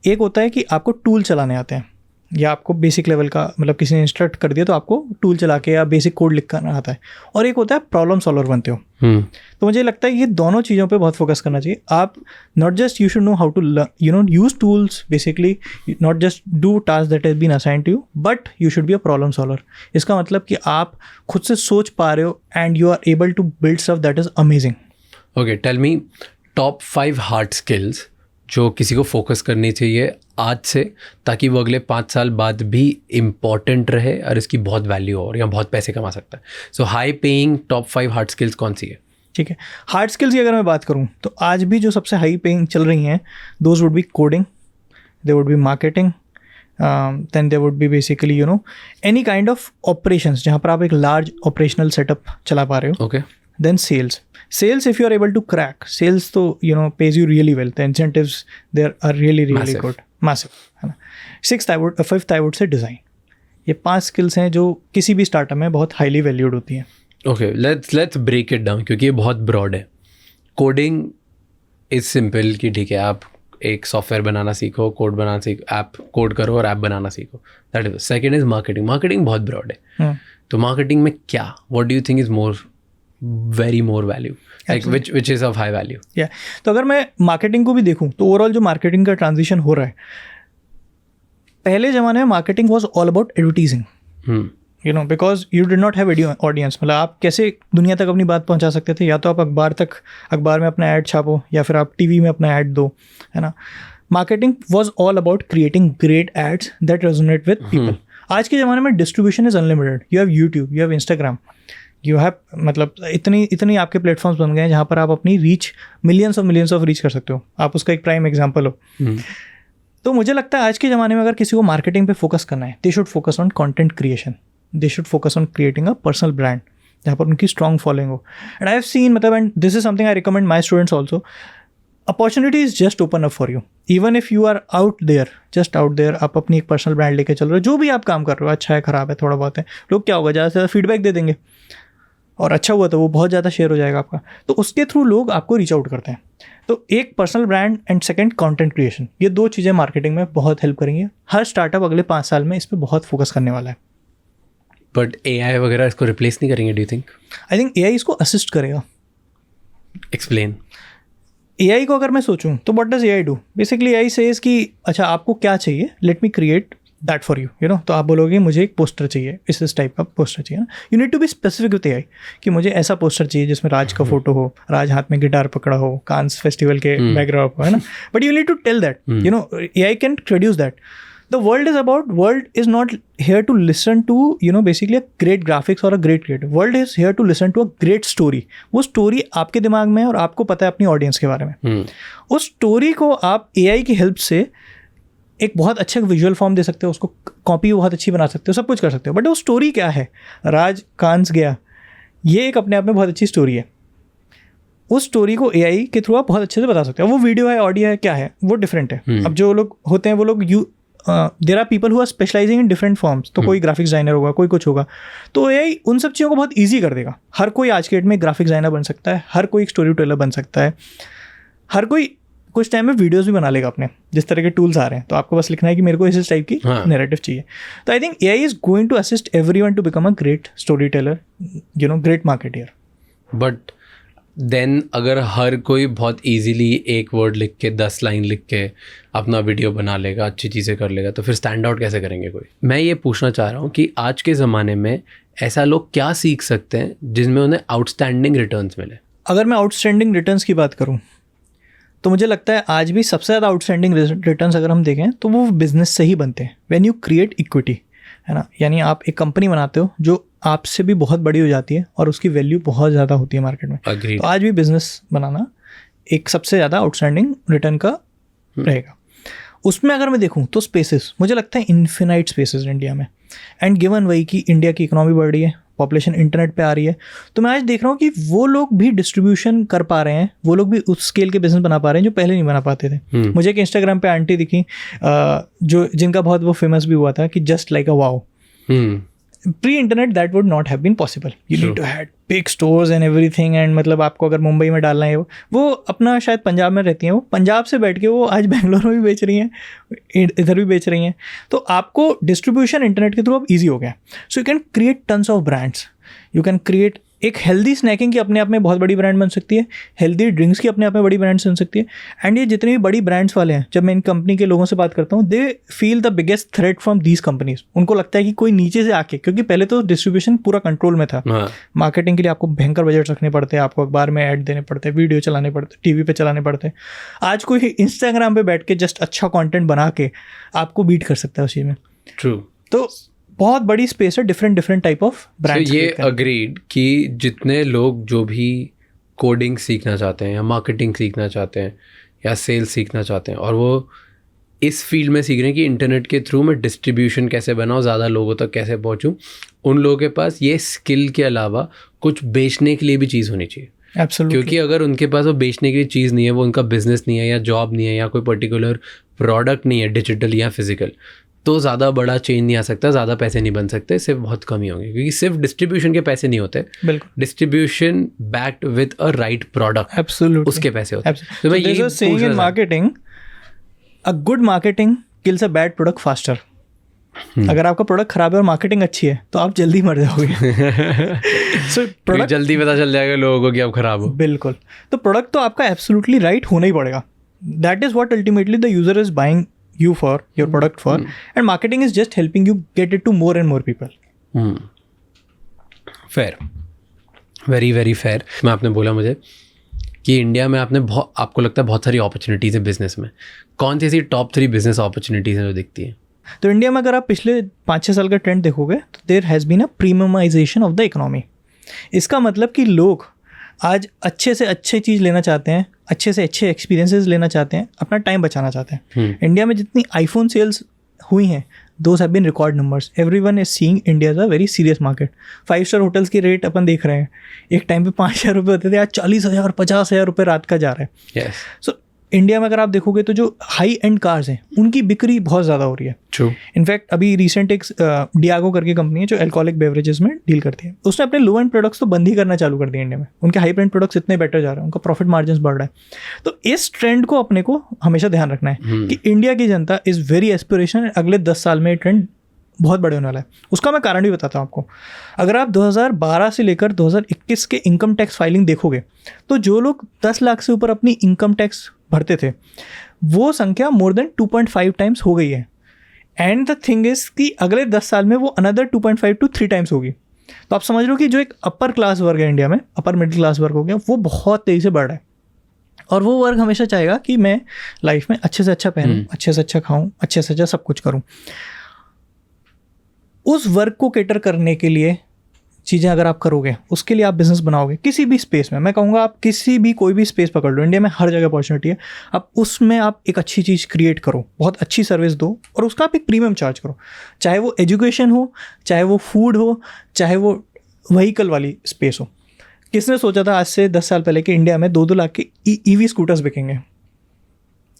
एक होता है कि आपको टूल चलाने आते हैं, या आपको बेसिक लेवल का, मतलब किसी ने इंस्ट्रक्ट कर दिया तो आपको टूल चला के या बेसिक कोड लिख करना आता है, और एक होता है प्रॉब्लम सॉल्वर बनते हो। तो मुझे लगता है ये दोनों चीज़ों पे बहुत फोकस करना चाहिए। आप not just you should know how to use tools, basically not just do task that has been assigned to you, but you should be a problem solver. इसका मतलब कि आप खुद से सोच पा रहे हो and you are able to build stuff that is amazing. Okay, tell me top 5 hard skills जो किसी को फोकस करनी चाहिए आज से, ताकि वो अगले 5 साल बाद भी इम्पॉर्टेंट रहे और इसकी बहुत वैल्यू हो और या बहुत पैसे कमा सकता है। So high paying top 5 hard skills कौन सी है? ठीक है, हार्ड स्किल्स की अगर मैं बात करूँ तो आज भी जो सबसे हाई पेइंग चल रही हैं, those would be coding, they would be marketing, then they would be basically any kind of operations जहाँ पर आप एक लार्ज ऑपरेशनल सेटअप चला पा रहे हो। Okay. Then sales if you are able to crack sales, तो pays you really well, the incentives there are really good, massive, है ना। 5th I would say design। ये 5 स्किल्स हैं जो किसी भी स्टार्टअप में बहुत हाईली वैल्यूड होती हैं। Okay, let's break it down, क्योंकि ये बहुत ब्रॉड है। कोडिंग इज सिंपल कि ठीक है, आप एक सॉफ्टवेयर बनाना सीखो, कोड बनाना सीखो, ऐप कोड करो और ऐप बनाना सीखो, that is. Second is marketing. Marketing बहुत ब्रॉड है, तो मार्केटिंग में क्या, what do you think is very more value, like which is of high value? Yeah, तो अगर मैं मार्केटिंग को भी देखूं तो ओवरऑल जो मार्केटिंग का ट्रांजिशन हो रहा है, पहले ज़माने में marketing was all about advertising, because you did not have audience. मतलब आप कैसे दुनिया तक अपनी बात पहुंचा सकते थे, या तो आप अखबार में अपना ऐड छापो, या फिर आप TV में अपना ऐड दो, है ना। Marketing was all about creating great ads that resonate with people. आज के ज़माने में distribution is unlimited. You have YouTube, you have Instagram, you have, मतलब इतनी आपके प्लेटफॉर्म्स बन गए हैं जहाँ पर आप अपनी रीच मिलियंस ऑफ रीच कर सकते हो। आप उसका एक प्राइम एग्जांपल हो। तो मुझे लगता है आज के ज़माने में अगर किसी को मार्केटिंग पे फोकस करना है, they should focus on content creation, they should focus on creating a personal brand जहाँ पर उनकी स्ट्रॉन्ग फॉलोइंग हो। एंड आई हैव सीन, मतलब, and this is something I recommend my students also, opportunities just open up for you, even if you are out there, आप अपनी एक personal brand लेके चल रहे हो, जो भी आप काम कर रहे हो, अच्छा है ख़राब है थोड़ा बहुत है, लोग क्या होगा, ज़्यादा से ज़्यादा फीडबैक दे देंगे, और अच्छा हुआ तो वो बहुत ज़्यादा शेयर हो जाएगा आपका, तो उसके थ्रू लोग आपको रीच आउट करते हैं। तो एक personal brand and second content creation, ये 2 चीज़ें मार्केटिंग में बहुत हेल्प करेंगी। हर स्टार्टअप अगले 5 साल में इस पर बहुत फोकस करने वाला है। बट AI वगैरह इसको रिप्लेस नहीं करेंगे, do you think? I think AI इसको असिस्ट करेगा। एक्सप्लेन। AI को अगर मैं सोचूं तो what does AI do? Basically AI says कि अच्छा आपको क्या चाहिए, let me create that for you, तो आप बोलोगे मुझे एक पोस्टर चाहिए, इस टाइप का पोस्टर चाहिए ना। You need to be specific with AI कि मुझे ऐसा पोस्टर चाहिए जिसमें राज का फोटो हो, राज हाथ में गिटार पकड़ा हो, कांस फेस्टिवल के बैकग्राउंड हो, है ना। But you need to tell that, AI can produce that. The world is not here to listen to, basically a great graphics or a great creative. World is here to listen to a great story. वो story आपके दिमाग में है और आपको पता है अपनी audience के बारे में। उस story को आप AI की help से एक बहुत अच्छा विजुअल फॉर्म दे सकते हो, उसको कॉपी बहुत अच्छी बना सकते हो, सब कुछ कर सकते हो। बट वो स्टोरी क्या है, राज कांस गया, ये एक अपने आप में बहुत अच्छी स्टोरी है। उस स्टोरी को AI के थ्रू आप बहुत अच्छे से बता सकते हो। वो वीडियो है, ऑडियो है, क्या है, वो डिफरेंट है। अब जो लोग होते हैं वो लोग there are people who are specializing in different forms. तो कोई ग्राफिक्स डिजाइनर होगा, कोई कुछ होगा. तो AI उन सब चीज़ों को बहुत ईजी कर देगा. हर कोई आज के डेट में ग्राफिक्स डिजाइनर बन सकता है, हर कोई एक स्टोरी टेलर बन सकता है, हर कोई कुछ टाइम में वीडियोस भी बना लेगा अपने, जिस तरह के टूल्स आ रहे हैं. तो आपको बस लिखना है कि मेरे को इस टाइप की नैरेटिव चाहिए. तो I think AI is going to assist everyone to become a great story teller, great marketer. But then अगर हर कोई बहुत इजीली एक वर्ड लिख के 10 लाइन लिख के अपना वीडियो बना लेगा, अच्छी चीज़ें कर लेगा, तो फिर स्टैंड आउट कैसे करेंगे कोई? मैं ये पूछना चाह रहा हूँ कि आज के ज़माने में ऐसा लोग क्या सीख सकते हैं जिसमें उन्हें आउटस्टैंडिंग रिटर्न्स मिले? अगर मैं आउटस्टैंडिंग रिटर्न्स की बात करूँ तो मुझे लगता है आज भी सबसे ज़्यादा आउटस्टैंडिंग रिटर्न्स अगर हम देखें तो वो बिजनेस से ही बनते हैं. व्हेन यू क्रिएट इक्विटी, है ना, यानी आप एक कंपनी बनाते हो जो आपसे भी बहुत बड़ी हो जाती है और उसकी वैल्यू बहुत ज़्यादा होती है मार्केट में. Agreed. तो आज भी बिजनेस बनाना एक सबसे ज़्यादा आउटस्टैंडिंग रिटर्न का रहेगा. उसमें अगर मैं देखूँ तो स्पेसेस, मुझे लगता है इन्फिनाइट स्पेसेस इंडिया में. एंड गिवन वही कि इंडिया की इकोनॉमी बढ़ रही है, पॉपुलेशन इंटरनेट पे आ रही है, तो मैं आज देख रहा हूँ कि वो लोग भी डिस्ट्रीब्यूशन कर पा रहे हैं, वो लोग भी उस स्केल के बिजनेस बना पा रहे हैं जो पहले नहीं बना पाते थे. मुझे एक इंस्टाग्राम पे आंटी दिखी जो जिनका बहुत वो फेमस भी हुआ था कि just like a wow. Pre-internet that would not have been possible. You need to have big stores and everything. And मतलब आपको अगर मुंबई में डालना है, वो अपना शायद पंजाब में रहती हैं, वो पंजाब से बैठ के वो आज बेंगलोर में भी बेच रही हैं, इधर भी बेच रही हैं. तो आपको डिस्ट्रीब्यूशन इंटरनेट के थ्रू अब ईजी हो गया. So you can create tons of brands. You can create एक हेल्दी स्नैकिंग की अपने आप में बहुत बड़ी ब्रांड बन सकती है, हेल्दी ड्रिंक्स की अपने आप में बड़ी ब्रांड बन सकती है. एंड ये जितने भी बड़ी ब्रांड्स वाले हैं, जब मैं इन कंपनी के लोगों से बात करता हूँ, they feel the biggest threat from these companies. उनको लगता है कि कोई नीचे से आके, क्योंकि पहले तो डिस्ट्रीब्यूशन पूरा कंट्रोल में था. मार्केटिंग के लिए आपको भयंकर बजट रखने पड़ते हैं, आपको अखबार में ऐड देने पड़ते हैं, वीडियो चलाने पड़ते हैं, टीवी पे चलाने पड़ते हैं. आज कोई इंस्टाग्राम पे बैठ के जस्ट अच्छा कॉन्टेंट बना के आपको बीट कर सकता है उसी में. ट्रू. तो बहुत बड़ी स्पेस है डिफरेंट टाइप ऑफ ब्रांड्स. ये अग्रीड कि जितने लोग जो भी कोडिंग सीखना चाहते हैं या मार्केटिंग सीखना चाहते हैं या सेल्स सीखना चाहते हैं और वो इस फील्ड में सीख रहे हैं कि इंटरनेट के थ्रू मैं डिस्ट्रीब्यूशन कैसे बनाऊँ, ज़्यादा लोगों तक कैसे पहुँचूँ, उन लोगों के पास ये स्किल के अलावा कुछ बेचने के लिए भी चीज़ होनी चाहिए. Absolutely. क्योंकि अगर उनके पास वो बेचने के लिए चीज़ नहीं है, वो उनका बिजनेस नहीं है या जॉब नहीं है या कोई पर्टिकुलर प्रोडक्ट नहीं है डिजिटल या फिजिकल, तो ज़्यादा बड़ा चेंज नहीं आ सकता, ज़्यादा पैसे नहीं बन सकते, सिर्फ बहुत कम ही होंगे. क्योंकि सिर्फ डिस्ट्रीब्यूशन के पैसे नहीं होते, बिल्कुल distribution backed with a right product, absolutely उसके पैसे होते हैं. तो मैं यही saying in marketing, a good marketing kills a bad product faster. अगर आपका प्रोडक्ट खराब है और मार्केटिंग अच्छी है तो आप जल्दी मर जाओगे. सो प्रोडक्ट जल्दी पता चल जाएगा लोगों को कि आप खराब हो. बिल्कुल. तो प्रोडक्ट तो आपका एब्सोल्युटली राइट होना ही पड़ेगा. That is what ultimately the user is buying you for your product for, and marketing is just helping you get it to more and more people. Fair, very very fair. मैं आपने बोला मुझे कि India में आपको लगता है बहुत सारी अपॉर्चुनिटीज़ है बिजनेस में. कौन सी ऐसी टॉप 3 बिजनेस अपॉर्चुनिटीज़ हैं जो दिखती हैं? तो इंडिया में अगर आप पिछले 5-6 साल का ट्रेंड देखोगे तो there has been a premiumization of the economy. इसका मतलब कि लोग आज अच्छे से अच्छी चीज़ लेना चाहते हैं, अच्छे से अच्छे एक्सपीरियंसेस लेना चाहते हैं, अपना टाइम बचाना चाहते हैं. इंडिया में जितनी आईफोन सेल्स हुई हैं, those have been record numbers. Everyone is seeing India is a very serious market. 5-स्टार होटल्स की रेट अपन देख रहे हैं, एक टाइम पे 5,000 रुपये होते थे, आज 40,000 50,000 रुपये रात का जा रहा है. सो इंडिया में अगर आप देखोगे तो जो हाई एंड कार्स हैं उनकी बिक्री बहुत ज़्यादा हो रही है. ट्रू. इनफैक्ट अभी रिसेंट एक डियागो करके कंपनी है जो अल्कोहलिक बेवरेजेस में डील करती है, उसने अपने लो एंड प्रोडक्ट्स तो बंद ही करना चालू कर दिए इंडिया में. उनके हाई एंड प्रोडक्ट्स इतने बेटर जा रहे हैं, उनका प्रॉफिट मार्जिन बढ़ रहा है. तो इस ट्रेंड को अपने को हमेशा ध्यान रखना है कि इंडिया की जनता इज़ वेरी एस्पिरेशनल. अगले 10 साल में ये ट्रेंड बहुत बड़े होने वाला है. उसका मैं कारण भी बताता हूँ आपको. अगर आप 2012 से लेकर 2021 के इनकम टैक्स फाइलिंग देखोगे तो जो लोग 10 लाख से ऊपर अपनी इनकम टैक्स भरते थे वो संख्या मोर देन 2.5 टाइम्स हो गई है. एंड द थिंग इज कि अगले 10 साल में वो अनदर 2.5 to 3 टाइम्स होगी. तो आप समझ लो कि जो एक अपर क्लास वर्ग है इंडिया में, अपर मिडिल क्लास वर्ग हो गया, वो बहुत तेज़ी से बढ़ रहा है. और वो वर्ग हमेशा चाहेगा कि मैं लाइफ में अच्छे से अच्छा पहनूँ, अच्छे से अच्छा खाऊँ, अच्छे से अच्छा सब कुछ करूँ. उस वर्ग को कैटर करने के लिए चीज़ें अगर आप करोगे, उसके लिए आप बिजनेस बनाओगे किसी भी स्पेस में, मैं कहूँगा आप किसी भी कोई भी स्पेस पकड़ लो, इंडिया में हर जगह अपॉर्चुनिटी है. आप उसमें आप एक अच्छी चीज़ क्रिएट करो, बहुत अच्छी सर्विस दो और उसका आप एक प्रीमियम चार्ज करो. चाहे वो एजुकेशन हो, चाहे वो फूड हो, चाहे वो व्हीकल वाली स्पेस हो. किसने सोचा था आज से 10 साल पहले कि इंडिया में 2-2 लाख के EV स्कूटर्स बिकेंगे?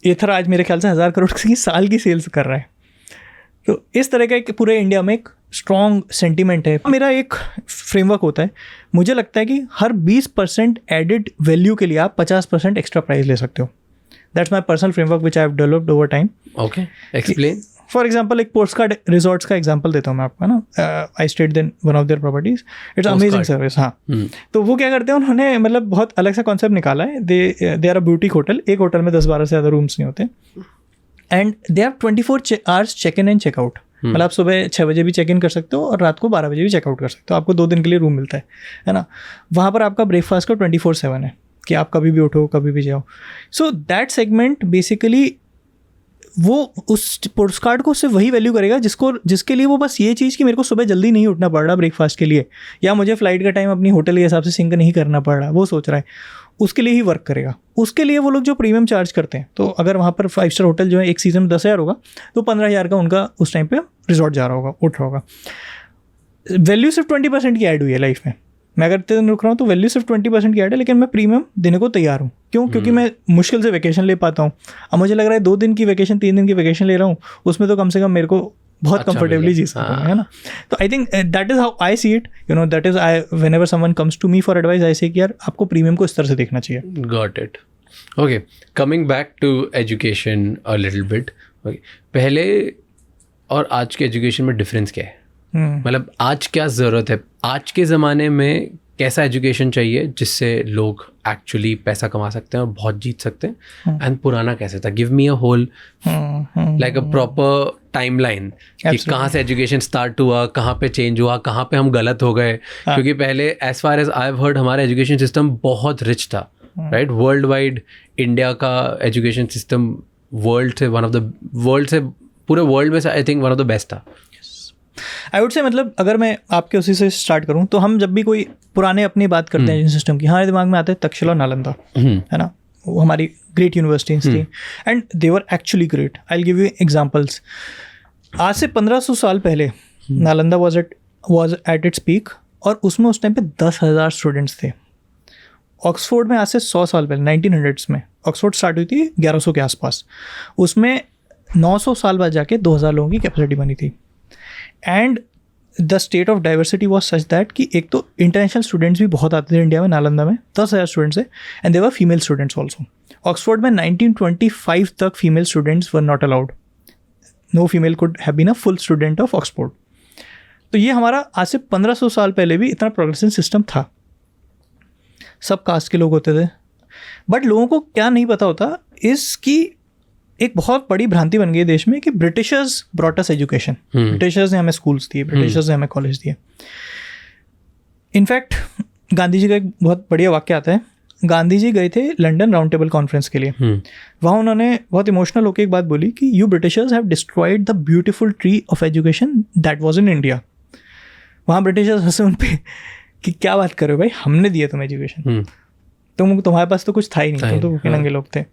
एथर आज मेरे ख्याल से 1,000 करोड़ की साल की सेल्स कर रहा है. तो इस तरह का एक पूरे इंडिया में एक स्ट्रॉन्ग सेंटीमेंट है. मेरा एक फ्रेमवर्क होता है, मुझे लगता है कि हर 20% एडिड वैल्यू के लिए आप 50% एक्स्ट्रा प्राइस ले सकते हो. That's my personal framework which I have developed over time. Okay, explain. For example एक पोस्टकार्ड रिजॉर्ट्स का एग्जाम्पल देता हूँ मैं आपको, ना. I stayed then one of their properties, it's amazing service. हाँ, तो वो क्या करते हैं, उन्होंने मतलब बहुत अलग सा कॉन्सेप्ट निकाला है. They are a boutique hotel. एक होटल में 10-12 से ज़्यादा रूम्स नहीं होते, and they have 24 hours check in and checkout. मतलब आप सुबह 6 बजे भी चेक इन कर सकते हो और रात को 12 बजे भी चेकआउट कर सकते हो. आपको 2 दिन के लिए रूम मिलता है ना. वहाँ पर आपका ब्रेकफास्ट का 24/7 है कि आप कभी भी उठो कभी भी जाओ. सो दैट सेगमेंट बेसिकली वो उस पोस्टकार्ड को सिर्फ वही वैल्यू करेगा जिसके लिए वो बस ये चीज़ कि मेरे को सुबह जल्दी नहीं उठना पड़ रहा ब्रेकफास्ट के लिए, या मुझे फ्लाइट का टाइम अपनी होटल के हिसाब से सिंक नहीं करना पड़ रहा, वो सोच रहा है, उसके लिए ही वर्क करेगा. उसके लिए वो लोग जो प्रीमियम चार्ज करते हैं, तो अगर वहाँ पर 5 स्टार होटल जो है एक सीज़न में 10,000 होगा, तो 15,000 का उनका उस टाइम पे रिजॉर्ट जा रहा होगा, उठ रहा होगा. वैल्यू सिर्फ 20% की ऐड हुई है लाइफ में. मैं अगर इतने दिन रुक रहा हूँ तो वैल्यू सिर्फ 20% की ऐड है, लेकिन मैं प्रीमियम देने को तैयार हूँ. क्यों? क्योंकि मैं मुश्किल से वैकेशन ले पाता हूँ. अब मुझे लग रहा है 2 दिन की वैकेशन 3 दिन की वैकेशन ले रहा हूँ, उसमें तो कम से कम मेरे को बहुत कंफर्टेबली जी सकता हूँ, है ना. तो I think that is how I see it, you know. That is I whenever someone comes to me for advice, I say कि यार आपको प्रीमियम को इस तरह से देखना चाहिए. Got it. Okay, coming back to education a little bit. Okay, पहले और आज के एजुकेशन में डिफरेंस क्या है? मतलब आज क्या ज़रूरत है, आज के ज़माने में कैसा एजुकेशन चाहिए जिससे लोग एक्चुअली पैसा कमा सकते हैं और बहुत जीत सकते हैं, एंड पुराना कैसे था? Give me a whole like a proper timeline कि कहाँ से एजुकेशन स्टार्ट हुआ, कहाँ पे चेंज हुआ, कहाँ पे हम गलत हो गए. क्योंकि पहले as far as I have heard हमारा एजुकेशन सिस्टम बहुत रिच था, राइट. वर्ल्ड वाइड इंडिया का एजुकेशन सिस्टम वर्ल्ड से पूरे वर्ल्ड में से I think one of the best था. आई वुड से, मतलब अगर मैं आपके उसी से स्टार्ट करूं तो हम जब भी कोई पुराने अपनी बात करते हैं एजुकेशन सिस्टम की, हमारे दिमाग में आते हैं तक्षशिला और नालंदा, है ना. वो हमारी ग्रेट यूनिवर्सिटीज थी and they were actually great. I will give you examples. आज से 1500 साल पहले Nalanda was at its peak, और उसमें उस टाइम पे 10,000 स्टूडेंट्स थे. ऑक्सफोर्ड में आज से 100 साल पहले 1900s में ऑक्सफोर्ड स्टार्ट हुई थी 1100 के आसपास. उसमें 900 साल बाद जाके 2,000 लोगों की कैपेसिटी बनी थी. And the state of diversity was such that कि एक तो इंटरनेशनल स्टूडेंट्स भी बहुत आते थे इंडिया में. नालंदा में 10,000 स्टूडेंट्स है, and they were female students also. Oxford में 1925 तक female students were not allowed. No female could have been a full student of Oxford. तो ये हमारा आज से 1500 साल पहले भी इतना प्रोग्रेसिव सिस्टम था. सब कास्ट के लोग होते थे, बट लोगों को क्या नहीं पता होता इसकी एक बहुत बड़ी भ्रांति बन गई देश में कि ब्रिटिशर्स ब्रॉट अस एजुकेशन. ब्रिटिशर्स ने हमें स्कूल्स दिए, ब्रिटिशर्स ने हमें कॉलेज दिए. इनफैक्ट गांधी जी का एक बहुत बढ़िया वाक्य आता है. गांधी जी गए थे लंदन राउंड टेबल कॉन्फ्रेंस के लिए. वहाँ उन्होंने बहुत इमोशनल होकर एक बात बोली कि you Britishers have destroyed the beautiful tree of education that was in India. वहाँ ब्रिटिशर्स हंसे उन पे कि क्या बात कर रहे हो भाई, हमने दिया तुम्हें एजुकेशन, तुम्हारे पास तो कुछ था ही नहीं, तुम तो भूखे नंगे लोग थे.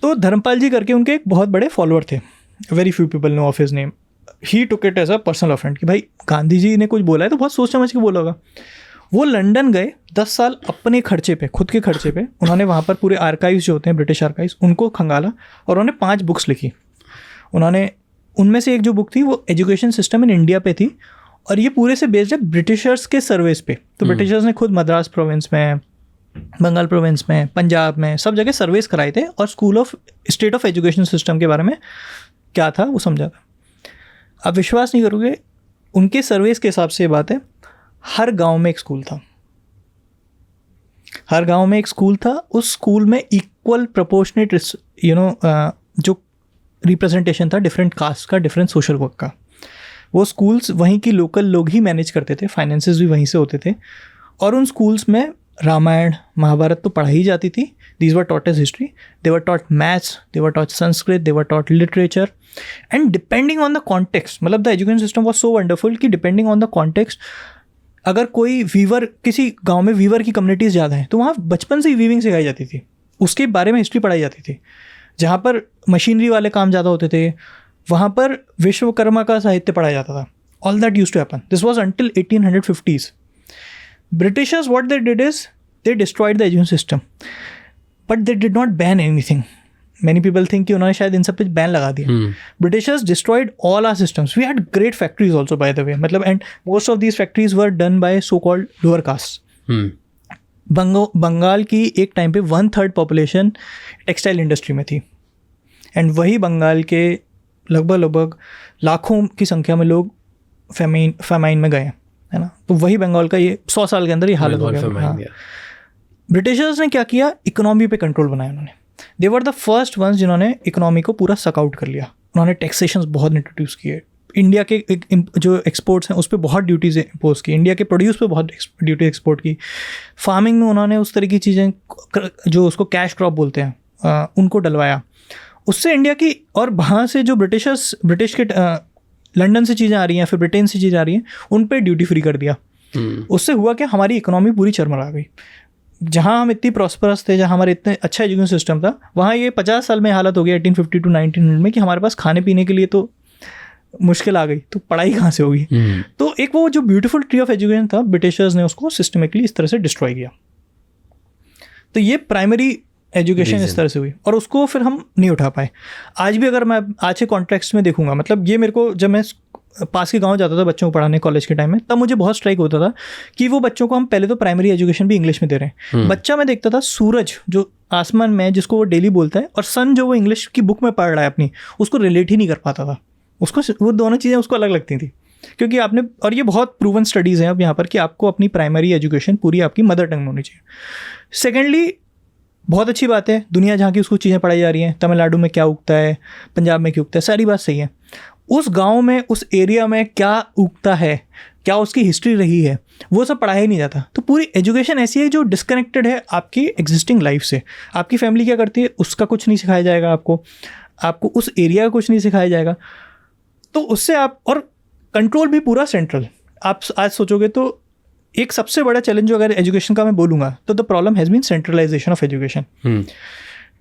तो धर्मपाल जी करके उनके एक बहुत बड़े फॉलोअर थे. Very few people know of his name. He took it as a personal offend कि भाई गांधी जी ने कुछ बोला है तो बहुत सोच समझ के बोला होगा. वो लंदन गए 10 साल अपने खर्चे पे, खुद के खर्चे पे. उन्होंने वहाँ पर पूरे आर्काइव्स जो होते हैं ब्रिटिश आर्काइव्स, उनको खंगाला और उन्होंने 5 बुक्स लिखी. उन्होंने उनमें से एक जो बुक थी वो एजुकेशन सिस्टम इन इंडिया पे थी, और ये पूरे से बेस्ड है ब्रिटिशर्स के सर्वेस पे. तो ब्रिटिशर्स ने खुद मद्रास प्रोविंस में, बंगाल प्रोविंस में, पंजाब में, सब जगह सर्वेस कराए थे और स्टेट ऑफ एजुकेशन सिस्टम के बारे में क्या था वो समझा था. आप विश्वास नहीं करोगे, उनके सर्वेस के हिसाब से ये बात है, हर गांव में एक स्कूल था. हर गांव में एक स्कूल था. उस स्कूल में इक्वल प्रोपोर्शनेट जो रिप्रेजेंटेशन था डिफरेंट कास्ट का, डिफरेंट सोशल वर्क का. वो स्कूल्स वहीं की लोकल लोग ही मैनेज करते थे, फाइनेंसेस भी वहीं से होते थे. और उन स्कूल्स में रामायण महाभारत तो पढ़ाई जाती थी. These were taught as history, they were taught maths, they were taught Sanskrit, they were taught literature. And depending on the context, मतलब the education system was so wonderful कि डिपेंडिंग ऑन द कॉन्टेक्स्ट, अगर कोई Weaver, किसी गांव में Weaver की communities ज़्यादा हैं तो वहाँ बचपन से ही वीविंग सिखाई जाती थी, उसके बारे में हिस्ट्री पढ़ाई जाती थी. जहाँ पर मशीनरी वाले काम ज़्यादा होते थे वहाँ पर विश्वकर्मा का साहित्य पढ़ाया जाता था. All that used to happen. This was until 1850s. Britishers, what they did is they destroyed the education system, but they did not ban anything. Many people think कि उन्होंने शायद इन सब पे बैन लगा दिया. Britishers destroyed all our systems. We had great factories also by the way, मतलब and most of these factories were done by so called lower caste. Bengal की एक टाइम पे 1/3 पॉपुलेशन टेक्सटाइल इंडस्ट्री में थी, एंड वही बंगाल के लगभग लाखों की संख्या में लोग फेमाइन में गए, है ना. तो वही बंगाल का ये 100 साल के अंदर ये हालत हो गया. ब्रिटिशर्स ने क्या किया, इकोनॉमी पे कंट्रोल बनाया उन्होंने. दे वर द फर्स्ट वंस जिन्होंने इकोनॉमी को पूरा सक आउट कर लिया. उन्होंने टैक्सेशंस बहुत इंट्रोड्यूस किए. इंडिया के जो एक्सपोर्ट्स हैं उस पर बहुत ड्यूटीज़ इम्पोज की. इंडिया के प्रोड्यूस पे बहुत ड्यूटी एक्सपोर्ट की. फार्मिंग में उन्होंने उस तरह की चीज़ें जो उसको कैश क्रॉप बोलते हैं उनको डलवाया. उससे इंडिया की, और वहाँ से जो ब्रिटिश के लंदन से चीज़ें आ रही हैं, फिर ब्रिटेन से चीज़ें आ रही हैं, उन पर ड्यूटी फ्री कर दिया. उससे हुआ क्या, हमारी इकोनॉमी पूरी चरमरा गई. जहाँ हम इतनी प्रॉस्परस थे, जहाँ हमारे इतने अच्छा एजुकेशन सिस्टम था, वहाँ ये 50 साल में हालत हो गई 1850 to 1900 में कि हमारे पास खाने पीने के लिए तो मुश्किल आ गई, तो पढ़ाई कहाँ से होगी. तो एक वो जो ब्यूटीफुल ट्री ऑफ एजुकेशन था, ब्रिटिशर्स ने उसको सिस्टमेटिकली इस तरह से डिस्ट्रॉय किया. तो ये प्राइमरी एजुकेशन इस तरह से हुई, और उसको फिर हम नहीं उठा पाए. आज भी अगर मैं आज के कॉन्टेक्स्ट में देखूंगा, मतलब ये मेरे को, जब मैं पास के गांव जाता था बच्चों को पढ़ाने कॉलेज के टाइम में, तब मुझे बहुत स्ट्राइक होता था कि वो बच्चों को हम पहले तो प्राइमरी एजुकेशन भी इंग्लिश में दे रहे हैं. बच्चा मैं देखता था सूरज जो आसमान में जिसको वो डेली बोलता है, और सन जो वो इंग्लिश की बुक में पढ़ रहा है अपनी, उसको रिलेट ही नहीं कर पाता था. उसको वो दोनों चीज़ें उसको अलग लगती थी, क्योंकि आपने, और ये बहुत प्रूवन स्टडीज़ हैं अब यहाँ पर, कि आपको अपनी प्राइमरी एजुकेशन पूरी आपकी मदर टंग में होनी चाहिए. सेकेंडली, बहुत अच्छी बात है, दुनिया जहाँ की उसको चीज़ें पढ़ाई जा रही हैं. तमिलनाडु में क्या उगता है, पंजाब में क्या उगता है, सारी बात सही है. उस गांव में, उस एरिया में क्या उगता है, क्या उसकी हिस्ट्री रही है, वो सब पढ़ाया ही नहीं जाता. तो पूरी एजुकेशन ऐसी है जो डिस्कनेक्टेड है आपकी एग्जिस्टिंग लाइफ से. आपकी फैमिली क्या करती है उसका कुछ नहीं सिखाया जाएगा आपको उस एरिया का कुछ नहीं सिखाया जाएगा. तो उससे आप, और कंट्रोल भी पूरा सेंट्रल. आप आज सोचोगे तो एक सबसे बड़ा चैलेंज जो अगर एजुकेशन का मैं बोलूँगा, तो the problem has been centralization of education.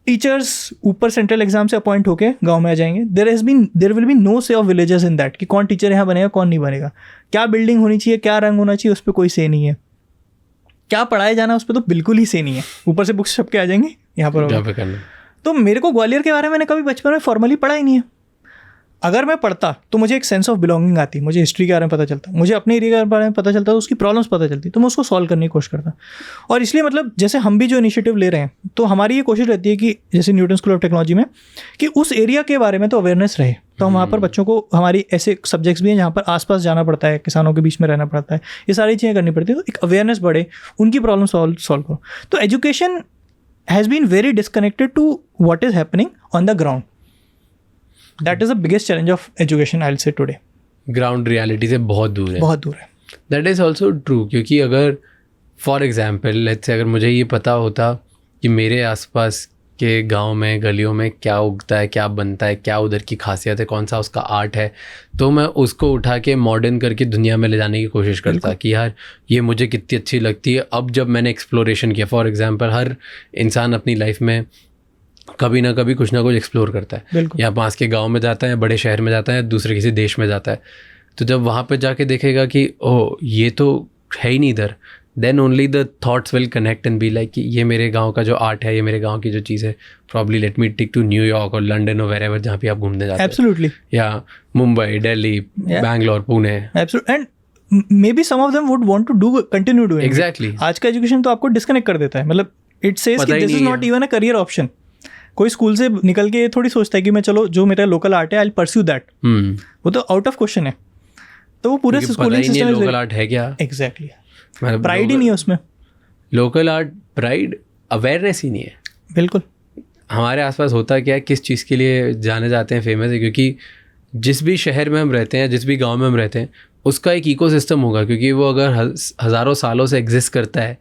Teachers ऊपर सेंट्रल एग्जाम से अपॉइंट होके गांव में आ जाएंगे. There will be no say of villages in that, कि कौन टीचर यहाँ बनेगा, कौन नहीं बनेगा, क्या बिल्डिंग होनी चाहिए, क्या रंग होना चाहिए, उस पर कोई से नहीं है. क्या पढ़ाया जाना उस पर तो बिल्कुल ही से नहीं है. ऊपर से बुक्स छप के आ जाएंगे यहाँ पर. तो मेरे को ग्वालियर के बारे में मैंने कभी बचपन में फॉर्मली पढ़ा ही नहीं है. अगर मैं पढ़ता तो मुझे एक सेंस ऑफ बिलोंगिंग आती, मुझे हिस्ट्री के बारे में पता चलता, मुझे अपने एरिया के बारे में पता चलता, उसकी प्रॉब्लम्स पता चलती, तो मैं उसको सॉल्व करने की कोशिश करता. और इसलिए मतलब जैसे हम भी जो इनिशिएटिव ले रहे हैं, तो हमारी ये कोशिश रहती है कि जैसे न्यूटन स्कूल ऑफ टेक्नोलॉजी में, कि उस एरिया के बारे में तो अवेयरनेस रहे. तो हम वहाँ पर बच्चों को, हमारी ऐसे सब्जेक्ट्स भी हैं जहाँ पर आसपास जाना पड़ता है, किसानों के बीच में रहना पड़ता है, ये सारी चीज़ें करनी पड़ती है. तो एक अवेयरनेस बढ़े, उनकी प्रॉब्लम सॉल्व करो. तो education has been very disconnected to what is happening on the ground. That is the biggest challenge of education, I'll say today. Ground reality से बहुत दूर है. बहुत दूर है. That is also true, क्योंकि अगर फॉर एग्जाम्पल लेट्स से अगर मुझे ये पता होता कि मेरे आसपास के गांव में, गलियों में क्या उगता है, क्या बनता है, क्या उधर की खासियत है, कौन सा उसका आर्ट है, तो मैं उसको उठा के मॉडर्न करके दुनिया में ले जाने की कोशिश करता कि यार ये मुझे कितनी अच्छी लगती है. अब जब मैंने एक्सप्लोरेशन किया, फॉर एग्जाम्पल हर इंसान अपनी लाइफ में कभी ना कभी कुछ ना कुछ एक्सप्लोर करता है. या पास के गांव में जाता है, बड़े शहर में जाता है, दूसरे किसी देश में जाता है. तो जब वहाँ पे जाके देखेगा कि ओह ये तो है ही नहीं इधर, then only the thoughts will connect and be like कि ये मेरे गांव का जो आर्ट है, ये मेरे गांव की जो चीज़ है, probably let me tick to New York और लंदन और वेरेवर जहाँ पे आप घूमने जाते हैं. एब्सोल्युटली. या Mumbai, Delhi, Bangalore, Pune. Absolutely. And maybe some of them would want to do continue doing. Exactly. आज का एजुकेशन तो आपको डिस्कनेक्ट कर देता है. मतलब इट सेज कि this is not even a career option. कोई स्कूल से निकल के ये थोड़ी सोचता है कि मैं चलो जो मेरा लोकल आर्ट है आई विल परस्यू दैट. वो तो आउट ऑफ क्वेश्चन है. तो वो पूरे स्कूलिंग सिस्टम में लोकल आर्ट है क्या. एग्जैक्टली. प्राइड ही नहीं है उसमें. लोकल आर्ट प्राइड अवेयरनेस ही नहीं है. बिल्कुल. हमारे आसपास होता क्या है, किस चीज़ के लिए जाने जाते हैं, फेमस है, क्योंकि जिस भी शहर में हम रहते हैं, जिस भी गांव में हम रहते हैं, उसका एक इकोसिस्टम होगा, क्योंकि वो अगर हज़ारों सालों से एग्जिस्ट करता है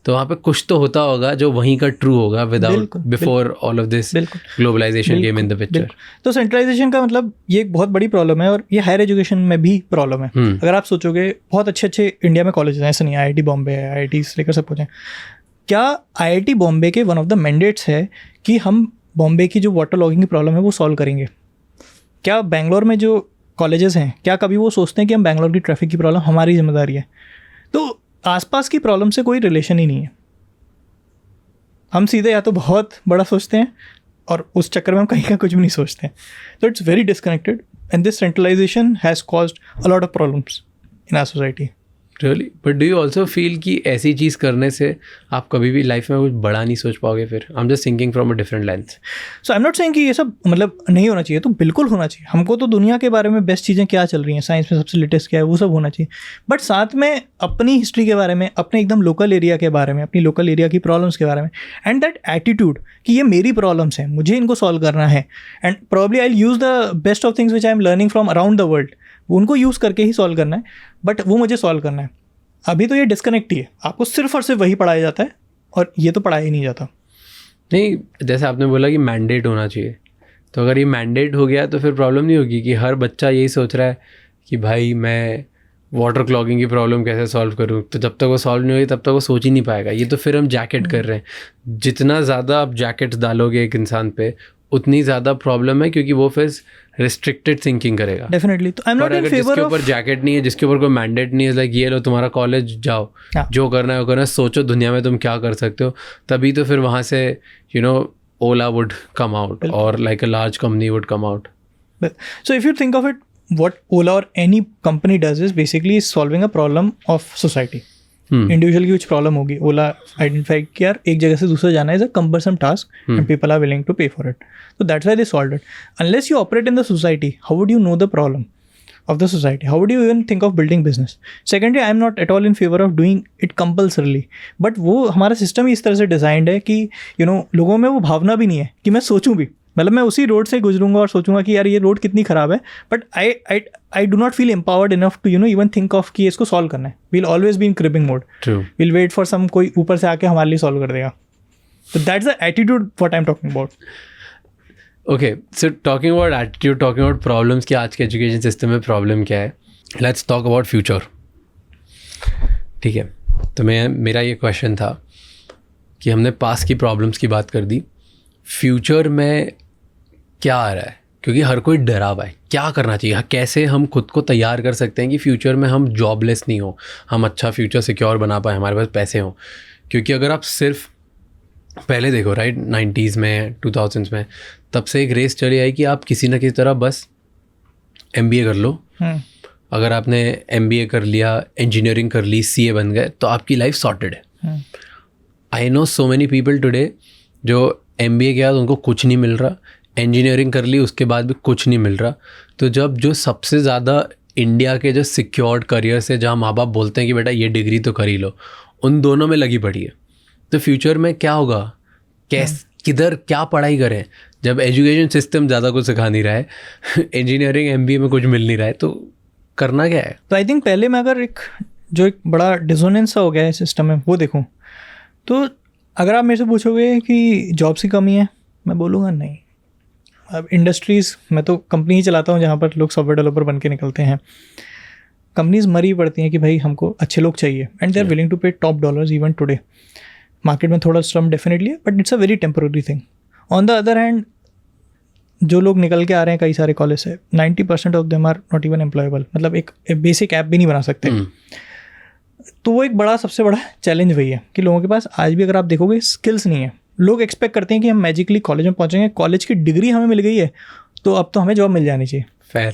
तो वहाँ पे कुछ तो होता होगा जो वहीं का ट्रू होगा without before all of this globalization came in the picture. तो सेंट्रलाइजेशन का मतलब ये एक बहुत बड़ी प्रॉब्लम है, और ये हायर एजुकेशन में भी प्रॉब्लम है. अगर आप सोचोगे बहुत अच्छे अच्छे इंडिया में कॉलेजेस हैं, ऐसा नहीं IIT बॉम्बे है, IIT लेकर सब कुछ है. क्या IIT बॉम्बे के वन ऑफ द मैंडेट्स है कि हम बॉम्बे की जो वाटर लॉगिंग की प्रॉब्लम है वो सॉल्व करेंगे? क्या बेंगलोर में जो कॉलेजेस हैं, क्या कभी वो सोचते हैं कि हम बेंगलोर की ट्रैफिक की प्रॉब्लम हमारी जिम्मेदारी है? तो आसपास की प्रॉब्लम से कोई रिलेशन ही नहीं है. हम सीधे या तो बहुत बड़ा सोचते हैं और उस चक्कर में हम कहीं का कुछ भी नहीं सोचते हैं. So it's very disconnected and this centralization has caused a lot of problems in our society. Really. But do you also feel कि ऐसी चीज़ करने से आप कभी भी लाइफ में कुछ बड़ा नहीं सोच पाओगे फिर? I am just thinking from a different length. So I am not saying कि ये सब मतलब नहीं होना चाहिए, तो बिल्कुल होना चाहिए. हमको तो दुनिया के बारे में बेस्ट चीज़ें क्या चल रही हैं, साइंस में सबसे लेटेस्ट क्या है, वो सब होना चाहिए. बट साथ में अपनी हिस्ट्री के बारे में, अपने एकदम लोकल एरिया के बारे में, अपनी लोकल एरिया की प्रॉब्लम्स के बारे में, एंड दैट एटीट्यूड कि ये मेरी प्रॉब्लम्स हैं, मुझे इनको सॉल्व करना है, and probably I will use the best of things which I am learning from around the world, उनको यूज़ करके ही सॉल्व करना है. बट वो मुझे सॉल्व करना है. अभी तो ये डिस्कनेक्ट ही है, आपको सिर्फ और सिर्फ वही पढ़ाया जाता है और ये तो पढ़ाया ही नहीं जाता. नहीं, जैसे आपने बोला कि मैंडेट होना चाहिए, तो अगर ये मैंडेट हो गया तो फिर प्रॉब्लम नहीं होगी कि हर बच्चा यही सोच रहा है कि भाई मैं वाटर क्लॉगिंग की प्रॉब्लम कैसे सॉल्व करूँ. तो जब तक वो सॉल्व नहीं होगी तब तक वो सोच ही नहीं पाएगा. ये तो फिर हम जैकेट कर रहे हैं. जितना ज़्यादा आप जैकेट्स डालोगे एक इंसान पे उतनी ज़्यादा प्रॉब्लम है, क्योंकि वो फिर रिस्ट्रिक्टेड थिंकिंग करेगा. डेफिनेटली. तो I am not in favour जिसके ऑफ ऊपर जैकेट नहीं है, जिसके ऊपर कोई मैंडेट नहीं है, लाइक ये लो तुम्हारा कॉलेज जाओ, जो करना है वो करना है, सोचो दुनिया में तुम क्या कर सकते हो, तभी तो फिर वहाँ से ओला वुड कम आउट और like a large company would come out. So if you think of it, what Ola or any company does is basically solving a problem of society. Individual की कुछ प्रॉब्लम होगी, ओला identify कि यार एक जगह से दूसरे जाना is a cumbersome task and people are willing to pay for it. So that's why they solved it. Unless you operate in the society, how would you know the problem of the society? How would you even think of building business? Secondly, I am not at all in favor of doing it compulsorily. But वो हमारा system ही इस तरह से designed है कि लोगों में वो भावना भी नहीं है कि मैं सोचूं भी. मतलब मैं उसी रोड से गुजरूंगा और सोचूंगा कि यार ये रोड कितनी ख़राब है, but I do not feel empowered enough to even think of कि इसको सॉल्व करना है. We'll always be in creeping mode. We'll wait for some कोई ऊपर से आके हमारे लिए सॉल्व कर देगा. तो that's the attitude what I am talking about. Okay, so talking about attitude, talking about problems कि आज के एजुकेशन सिस्टम में प्रॉब्लम क्या है, लेट्स टॉक अबाउट फ्यूचर. ठीक है, तो मेरा ये क्वेश्चन था कि हमने पास की प्रॉब्लम्स की बात कर दी, फ्यूचर में क्या आ रहा है? क्योंकि हर कोई डरा हुआ है, क्या करना चाहिए, कैसे हम खुद को तैयार कर सकते हैं कि फ्यूचर में हम जॉबलेस नहीं हो, हम अच्छा फ्यूचर सिक्योर बना पाए, हमारे पास पैसे हों. क्योंकि अगर आप सिर्फ पहले देखो राइट 90s में 2000s में, तब से एक रेस चली आई कि आप किसी ना किसी तरह बस MBA कर लो. अगर आपने MBA कर लिया, इंजीनियरिंग कर ली, CA बन गए, तो आपकी लाइफ सॉर्टेड है. I know so many people today जो MBA के बाद उनको कुछ नहीं मिल रहा, इंजीनियरिंग कर ली उसके बाद भी कुछ नहीं मिल रहा. तो जब जो सबसे ज़्यादा इंडिया के जो सिक्योर्ड करियर से जहाँ माँ बाप बोलते हैं कि बेटा ये डिग्री तो कर ही लो, उन दोनों में लगी पड़ी है. तो फ्यूचर में क्या होगा, किधर क्या पढ़ाई करें जब एजुकेशन सिस्टम ज़्यादा कुछ सिखा नहीं रहा है, इंजीनियरिंग MBA में कुछ मिल नहीं रहा है, तो करना क्या है? तो आई थिंक पहले मैं अगर एक बड़ा डिसोनेंस सा हो गया है सिस्टम में वो देखूँ, तो अगर आप मेरे से पूछोगे कि जॉब्स की कमी है, मैं बोलूँगा नहीं. अब इंडस्ट्रीज़, मैं तो कंपनी ही चलाता हूँ जहाँ पर लोग सॉफ्टवेयर डेवलपर बन के निकलते हैं. कंपनीज मरी पड़ती हैं कि भाई हमको अच्छे लोग चाहिए, and they are willing to pay top dollars even today. Market में थोड़ा स्ट्रम डेफिनेटली है, but it's a very temporary thing. On the other hand, जो लोग निकल के आ रहे हैं कई सारे कॉलेज से, 90% of them are not even employable. मतलब एक बेसिक ऐप भी नहीं बना सकते. तो वो एक सबसे बड़ा चैलेंज वही है कि लोगों के पास आज भी अगर आप देखोगे स्किल्स नहीं है. लोग एक्सपेक्ट करते हैं कि हम मैजिकली कॉलेज में पहुंचेंगे, कॉलेज की डिग्री हमें मिल गई है तो अब तो हमें जॉब मिल जानी चाहिए.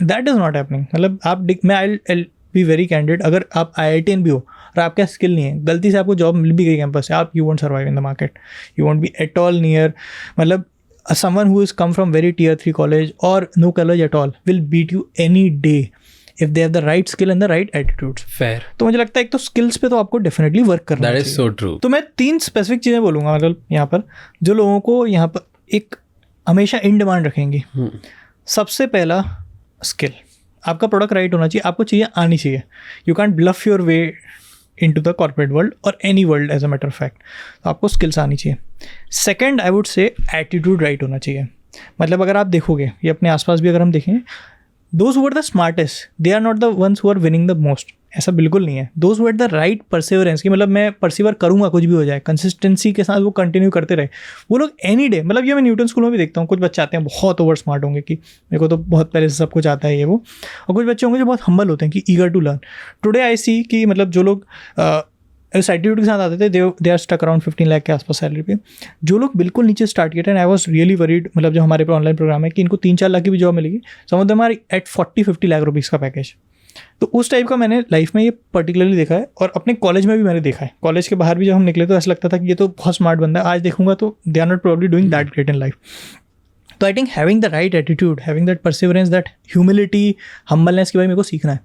That is not happening. मतलब मैं आई बी वेरी कैंडिड, अगर आप IITian भी हो और आपका स्किल नहीं है, गलती से आपको जॉब मिल भी गई कैंपस से, आप you won't survive in the market, you won't be at all near. मतलब someone who is come from very tier 3 college और no college at all will beat you any day if they have the right skill and the right attitudes. Fair. तो मुझे लगता है एक तो skills पे तो आपको डेफिनेटली वर्क करना चाहिए. That is so true. तो मैं 3 स्पेसिफिक चीज़ें बोलूँगा मतलब यहाँ पर जो लोगों को यहाँ पर एक हमेशा इन डिमांड रखेंगी. सबसे पहला स्किल, आपका प्रोडक्ट राइट होना चाहिए, आपको चीज़ें आनी चाहिए. You can't bluff your way into the corporate world और any world as a matter of fact. तो आपको स्किल्स आनी चाहिए. Second, I would say attitude right होना चाहिए. मतलब अगर आप देखोगे, ये अपने आसपास भी अगर हम देखें, those who are the smartest, they are not the ones who are winning the most. ऐसा बिल्कुल नहीं है. those who had the right perseverance, कि मतलब मैं परसिवर करूँगा कुछ भी हो जाए, कंसिस्टेंसी के साथ वो कंटिन्यू करते रहे, वो लोग एनी डे. मतलब ये मैं न्यूटन स्कूल में भी देखता हूँ, कुछ बच्चे आते हैं बहुत ओवर स्मार्ट होंगे कि मेरे को तो बहुत पहले से सब कुछ आता है ये वो, और कुछ बच्चे होंगे जो बहुत हम्बल होते हैं कि eager to learn. Today I see कि मतलब जो लोग इस एटीट्यूड के साथ आते थे, they are stuck around 15 lakh के आसपास सैलरी पे। जो लोग बिल्कुल नीचे स्टार्ट किए थे, आई वॉज रियली वरीड, मतलब जो हमारे पे ऑनलाइन प्रोग्राम है कि इनको 3-4 लाख की भी जॉब मिलेगी, some of them are at 40-50 lakh rupees का पैकेज। तो उस टाइप का मैंने लाइफ में ये पर्टिकुलरली देखा है, और अपने कॉलेज में भी मैंने देखा है। कॉलेज के बाहर भी जब हम निकले तो ऐसा लगता था कि ये तो बहुत स्मार्ट बंदा है, आज देखूंगा तो they are not probably doing that great in life. तो I think having the right attitude, having that perseverance, that humility, humbleness के बारे में मेरे को सीखना है।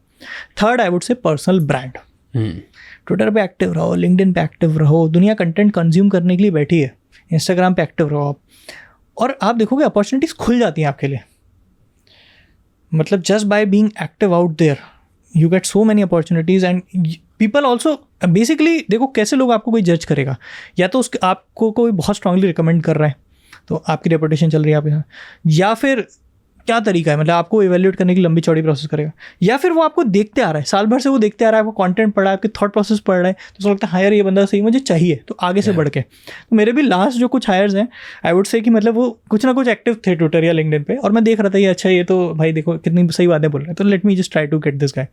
Third I would say personal brand. Twitter पे एक्टिव रहो, लिंक्डइन पे एक्टिव रहो, दुनिया कंटेंट कंज्यूम करने के लिए बैठी है, इंस्टाग्राम पे एक्टिव रहो आप, और आप देखोगे अपॉर्चुनिटीज़ खुल जाती हैं आपके लिए। मतलब just by being active out there you get so many opportunities, and people also basically, देखो कैसे लोग आपको कोई जज करेगा, या तो उसके आपको कोई बहुत स्ट्रांगली रिकमेंड कर रहा है तो आपकी रेपुटेशन चल रही है आपके साथ, या फिर क्या तरीका है, मतलब आपको इवेल्यूएट करने की लंबी चौड़ी प्रोसेस करेगा, या फिर वो आपको देखते आ रहा है, साल भर से वो देखते आ रहा है, आपको कंटेंट पढ़ा है, आपके थॉट प्रोसेस पढ़ रहा है, तो उसको लगता है हाँ यार ये बंदा सही मुझे चाहिए, तो आगे से बढ़ के। तो मेरे भी लास्ट जो कुछ हायर्स हैं, आई वुड से कि मतलब वो कुछ ना कुछ एक्टिव थे ट्विटर या लिंक्डइन पे, और मैं देख रहा था ये अच्छा, ये तो भाई देखो कितनी सही बातें बोल रहे हैं, तो let me just try to get this guy.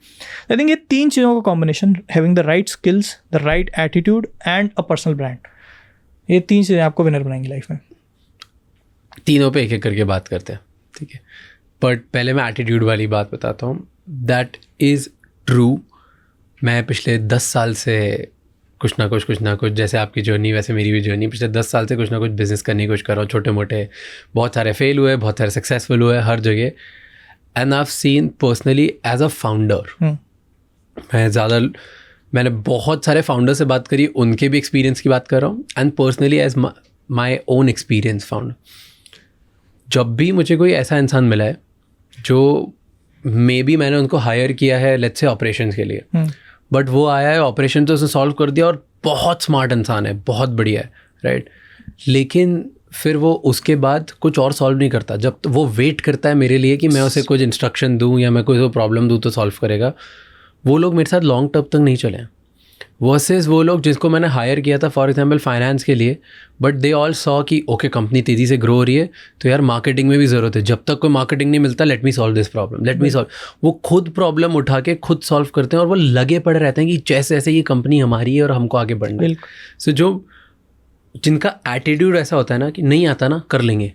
I think ये 3 चीज़ों का combination, having the right skills, the right attitude and a personal brand, ये 3 चीज़ें आपको विनर बनाएंगी लाइफ में। तीनों पे एक-एक करके बात करते हैं, ठीक है। बट पहले मैं एटीट्यूड वाली बात बताता हूँ। That is true. मैं पिछले 10 साल से कुछ ना कुछ, जैसे आपकी जर्नी वैसे मेरी भी जर्नी, पिछले 10 साल से कुछ ना कुछ बिज़नेस करने की कोशिश कर रहा हूँ, छोटे मोटे, बहुत सारे फेल हुए, बहुत सारे सक्सेसफुल हुए हर जगह। And I have seen personally as a founder, मैंने बहुत सारे फाउंडर से बात करी, उनके भी एक्सपीरियंस की बात कर रहा हूँ, and personally as my own experience found. जब भी मुझे कोई ऐसा इंसान मिला है जो मे बी मैंने उनको हायर किया है लेट्स से ऑपरेशंस के लिए, बट वो आया है, ऑपरेशन तो उसने सॉल्व कर दिया और बहुत स्मार्ट इंसान है, बहुत बढ़िया है, राइट, लेकिन फिर वो उसके बाद कुछ और सॉल्व नहीं करता। जब तो वो वेट करता है मेरे लिए कि मैं उसे कुछ इंस्ट्रक्शन दूँ या मैं कोई प्रॉब्लम दूँ तो सॉल्व करेगा, वो लोग मेरे साथ लॉन्ग टर्म तक नहीं चले। वर्सेस वो लोग जिसको मैंने हायर किया था फॉर एग्जांपल फाइनेंस के लिए, बट दे ऑल सॉ कि ओके कंपनी तेज़ी से ग्रो हो रही है तो यार मार्केटिंग में भी ज़रूरत है, जब तक कोई मार्केटिंग नहीं मिलता let me solve this problem, let me solve. वो खुद प्रॉब्लम उठा के खुद सॉल्व करते हैं और वो लगे पड़े रहते हैं कि जैसे जैसे ये कंपनी हमारी है और हमको आगे बढ़ना है। सो जो जिनका एटीट्यूड ऐसा होता है ना कि नहीं आता ना कर लेंगे,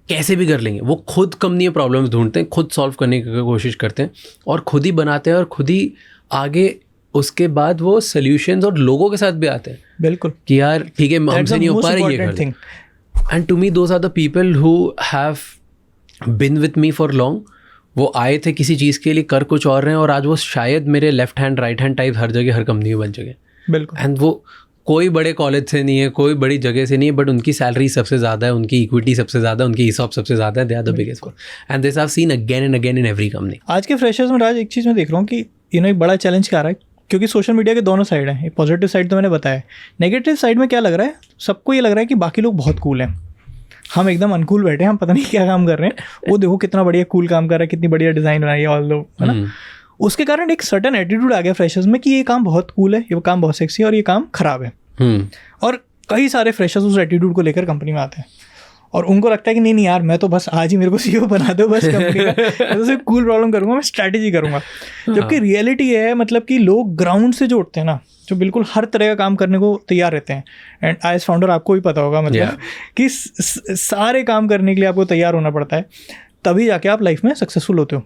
कैसे भी कर लेंगे, वो खुद कंपनी में प्रॉब्लम्स ढूंढते हैं, खुद सॉल्व करने की कोशिश करते हैं और खुद ही बनाते हैं और खुद ही आगे उसके बाद वो सॉल्यूशंस और लोगों के साथ भी आते हैं। बिल्कुल कि यार ठीक है हमसे नहीं हो पा रही है। And to me those are the people who have been with me for long. वो आए थे किसी चीज़ के लिए, कर कुछ और रहे हैं और आज वो शायद मेरे left hand right hand type हर जगह हर कंपनी में बन चुके। बिल्कुल। एंड वो कोई बड़े कॉलेज से नहीं है, कोई बड़ी जगह से नहीं है, बट उनकी सैलरी सबसे ज़्यादा है, उनकी इक्विटी सबसे ज़्यादा है, उनकी ESOP सबसे ज़्यादा है। They are the biggest one and this I have seen again and again in every company. आज के फ्रेशर्स में राज एक चीज़ मैं देख रहा हूँ कि एक बड़ा चैलेंज क्या आ रहा है, क्योंकि सोशल मीडिया के दोनों साइड हैं। एक पॉजिटिव साइड तो मैंने बताया, नेगेटिव साइड में क्या लग रहा है, सबको ये लग रहा है कि बाकी लोग बहुत कूल हैं, हम एकदम अनकूल बैठे हैं, हम पता नहीं क्या काम कर रहे हैं, वो देखो कितना बढ़िया कूल काम कर रहा है, कितनी बढ़िया डिज़ाइन बनाई है ऑल दो, है ना। उसके कारण एक सर्टन एटीट्यूड आ गया फ्रेशर्स में कि ये काम बहुत कूल है, ये काम बहुत सेक्सी है और ये काम खराब है। और कई सारे फ्रेशर्स उस एटीट्यूड को लेकर कंपनी में आते हैं और उनको लगता है कि नहीं यार मैं तो बस आज ही मेरे को CEO बना दो बस कंपनी का, मैं तो सिर्फ कूल प्रॉब्लम करूँगा, मैं स्ट्रैटेजी करूँगा। जबकि रियलिटी है मतलब कि लोग ग्राउंड से जो उठते हैं ना, जो बिल्कुल हर तरह का काम करने को तैयार रहते हैं, एंड एज फाउंडर आपको भी पता होगा मतलब कि सारे काम करने के लिए आपको तैयार होना पड़ता है, तभी जाके आप लाइफ में सक्सेसफुल होते हो।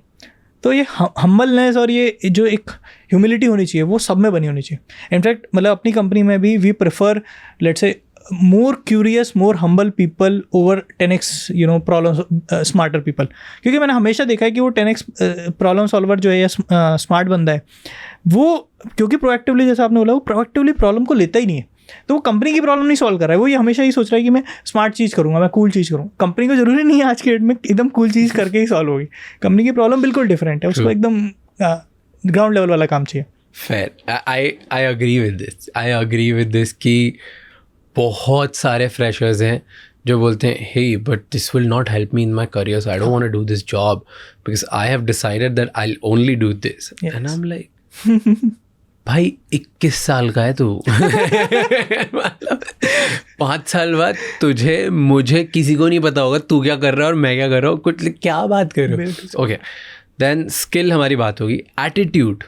तो ये हम्बलनेस और ये जो एक ह्यूमिलिटी होनी चाहिए वो सब में बनी होनी चाहिए। इनफैक्ट मतलब अपनी कंपनी में भी we prefer let's say more curious, more humble people over 10x problem smarter people, क्योंकि मैंने हमेशा देखा है कि वो 10x प्रॉब्लम सॉल्वर जो है या स्मार्ट बंदा है वो, क्योंकि प्रोएक्टिवली जैसा आपने बोला, वो प्रोएक्टिवली प्रॉब्लम को लेता ही नहीं है, तो वो कंपनी की प्रॉब्लम नहीं सॉल्व कर रहा है, वो ये हमेशा ही सोच रहा है कि मैं स्मार्ट चीज़ करूँगा, मैं कूल चीज़ करूँ। कंपनी को जरूरी नहीं है आज के डेट में एकदम कूल चीज़ करके ही सॉल्व होगी, कंपनी की प्रॉब्लम बिल्कुल डिफरेंट है, उसको एकदम ग्राउंड लेवल वाला काम चाहिए। Fair, I agree with this कि बहुत सारे फ्रेशर्स हैं जो बोलते हैं hey but this will not help me in my career, so I don't want to do this job because I have decided that I only do this. And I am like भाई 21 साल का है तू मतलब 5 साल बाद मुझे किसी को नहीं पता होगा तू क्या कर रहा है और मैं क्या कर रहा हूँ, कुछ क्या बात कर रहे हो। ओके देन स्किल हमारी बात होगी। एटीट्यूड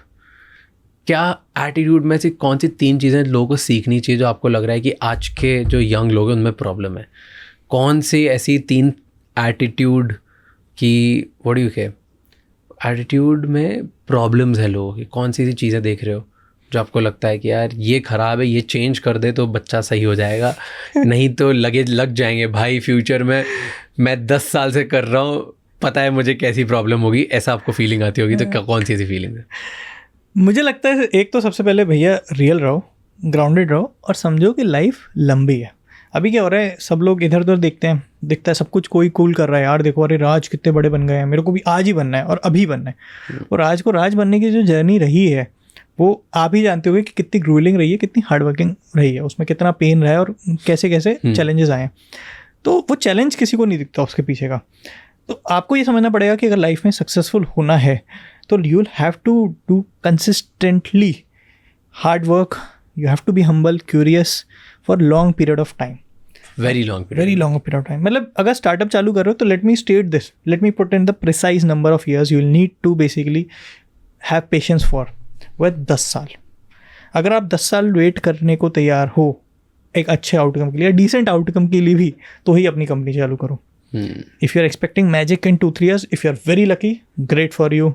क्या एटीट्यूड में से कौन सी 3 चीज़ें लोगों को सीखनी चाहिए जो आपको लग रहा है कि आज के जो यंग लोग हैं उनमें प्रॉब्लम है? कौन सी ऐसी 3 एटीट्यूड की व्हाट डू यू के एटीट्यूड में प्रॉब्लम्स है लोगों की? कौन सी चीज़ें देख रहे हो जो आपको लगता है कि यार ये ख़राब है, ये चेंज कर दे तो बच्चा सही हो जाएगा, नहीं तो लग जाएंगे भाई फ्यूचर में, मैं 10 साल से कर रहा हूँ, पता है मुझे कैसी प्रॉब्लम होगी, ऐसा आपको फीलिंग आती होगी? तो कौन सी ऐसी फीलिंग है? मुझे लगता है एक तो सबसे पहले भैया रियल रहो, ग्राउंडेड रहो और समझो कि लाइफ लंबी है। अभी क्या हो रहा है, सब लोग इधर उधर देखते हैं, दिखता है सब कुछ कोई कूल कर रहा है, यार देखो अरे राज कितने बड़े बन गए हैं, मेरे को भी आज ही बनना है और अभी बनना है। और आज को राज बनने की जो जर्नी रही है वो आप ही जानते होगे कि कितनी ग्रूलिंग रही है, कितनी हार्डवर्किंग रही है, उसमें कितना पेन रहा है और कैसे कैसे चैलेंजेस आए हैं। तो वो चैलेंज किसी को नहीं दिखता उसके पीछे का। तो आपको ये समझना पड़ेगा कि अगर लाइफ में सक्सेसफुल होना है तो you will have to do consistently hard work, you have to be humble, curious for long period of time, very long period of time. मतलब अगर स्टार्टअप चालू कर रहे हो तो let me state this, let me put in the precise number of years you will need to basically have patience for, वह 10 साल। अगर आप 10 साल वेट करने को तैयार हो एक अच्छे आउटकम के लिए, डिसेंट आउटकम के लिए भी, तो ही अपनी कंपनी चालू करो। If you are expecting magic in 2-3 years, if you are very lucky, great for you.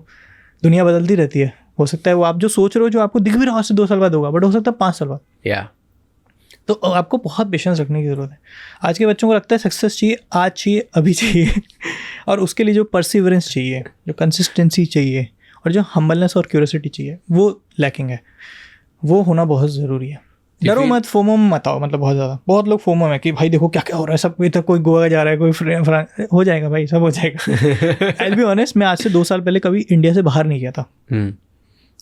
दुनिया बदलती रहती है, हो सकता है वो आप जो सोच रहे हो जो आपको दिख भी रहा हो उससे 2 साल बाद होगा, बट हो सकता है 5 साल बाद। तो आपको बहुत पेशेंस रखने की ज़रूरत है। आज के बच्चों को लगता है सक्सेस चाहिए, आज चाहिए, अभी चाहिए और उसके लिए जो परसिवरेंस चाहिए, जो कंसिस्टेंसी चाहिए और जो हम्बलनेस और क्यूरियोसिटी चाहिए वो लैकिंग है। वो होना बहुत ज़रूरी है। डरो मत, फोमो मत आओ, मतलब बहुत ज़्यादा। बहुत लोग फोमो में कि भाई देखो क्या क्या हो रहा है, सब इधर कोई गोवा जा रहा है, कोई हो जाएगा भाई, सब हो जाएगा। आई विल बी ऑनेस्ट, मैं आज से 2 साल पहले कभी इंडिया से बाहर नहीं गया था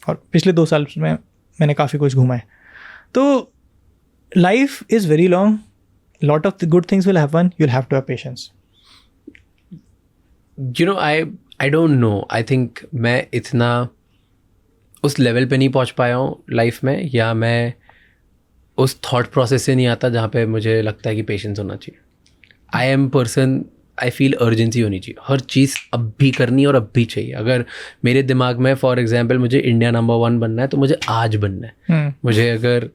और पिछले 2 साल में मैंने काफ़ी कुछ घूमा है। तो life is very long, lot of good things will happen, you will have to have patience. You know I don't know, I think मैं इतना उस लेवल पे नहीं पहुंच पाया हूँ लाइफ में, या मैं उस थॉट प्रोसेस से नहीं आता जहाँ पे मुझे लगता है कि पेशेंस होना चाहिए। I am person, I feel urgency होनी चाहिए, हर चीज़ अब भी करनी और अब भी चाहिए। अगर मेरे दिमाग में फॉर एग्जांपल मुझे इंडिया नंबर 1 बनना है तो मुझे आज बनना है, मुझे अगर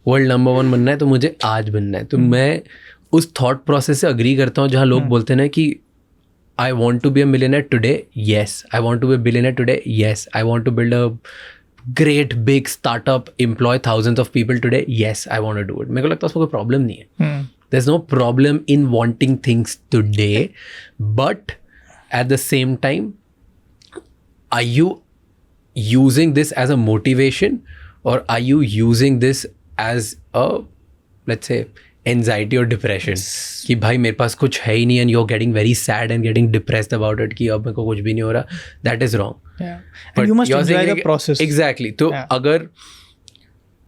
वर्ल्ड नंबर 1 बनना है तो मुझे आज बनना है। तो मैं उस थॉट प्रोसेस से अग्री करता हूँ जहाँ लोग बोलते हैं ना कि I want to be a millionaire today, yes. I want to be a billionaire today, yes. I want to build a great big startup, employ thousands of people today, yes, I want to do it. मेरे को लगता है उसमें कोई problem नहीं है। There's no problem in wanting things today, but at the same time, are you using this as a motivation or are you using this as a, let's say, anxiety or depression? कि भाई मेरे पास कुछ है ही नहीं and you're getting very sad and getting depressed about it कि अब मेरे को कुछ भी नहीं हो रहा, that is wrong. And you must enjoy the process. Exactly. तो अगर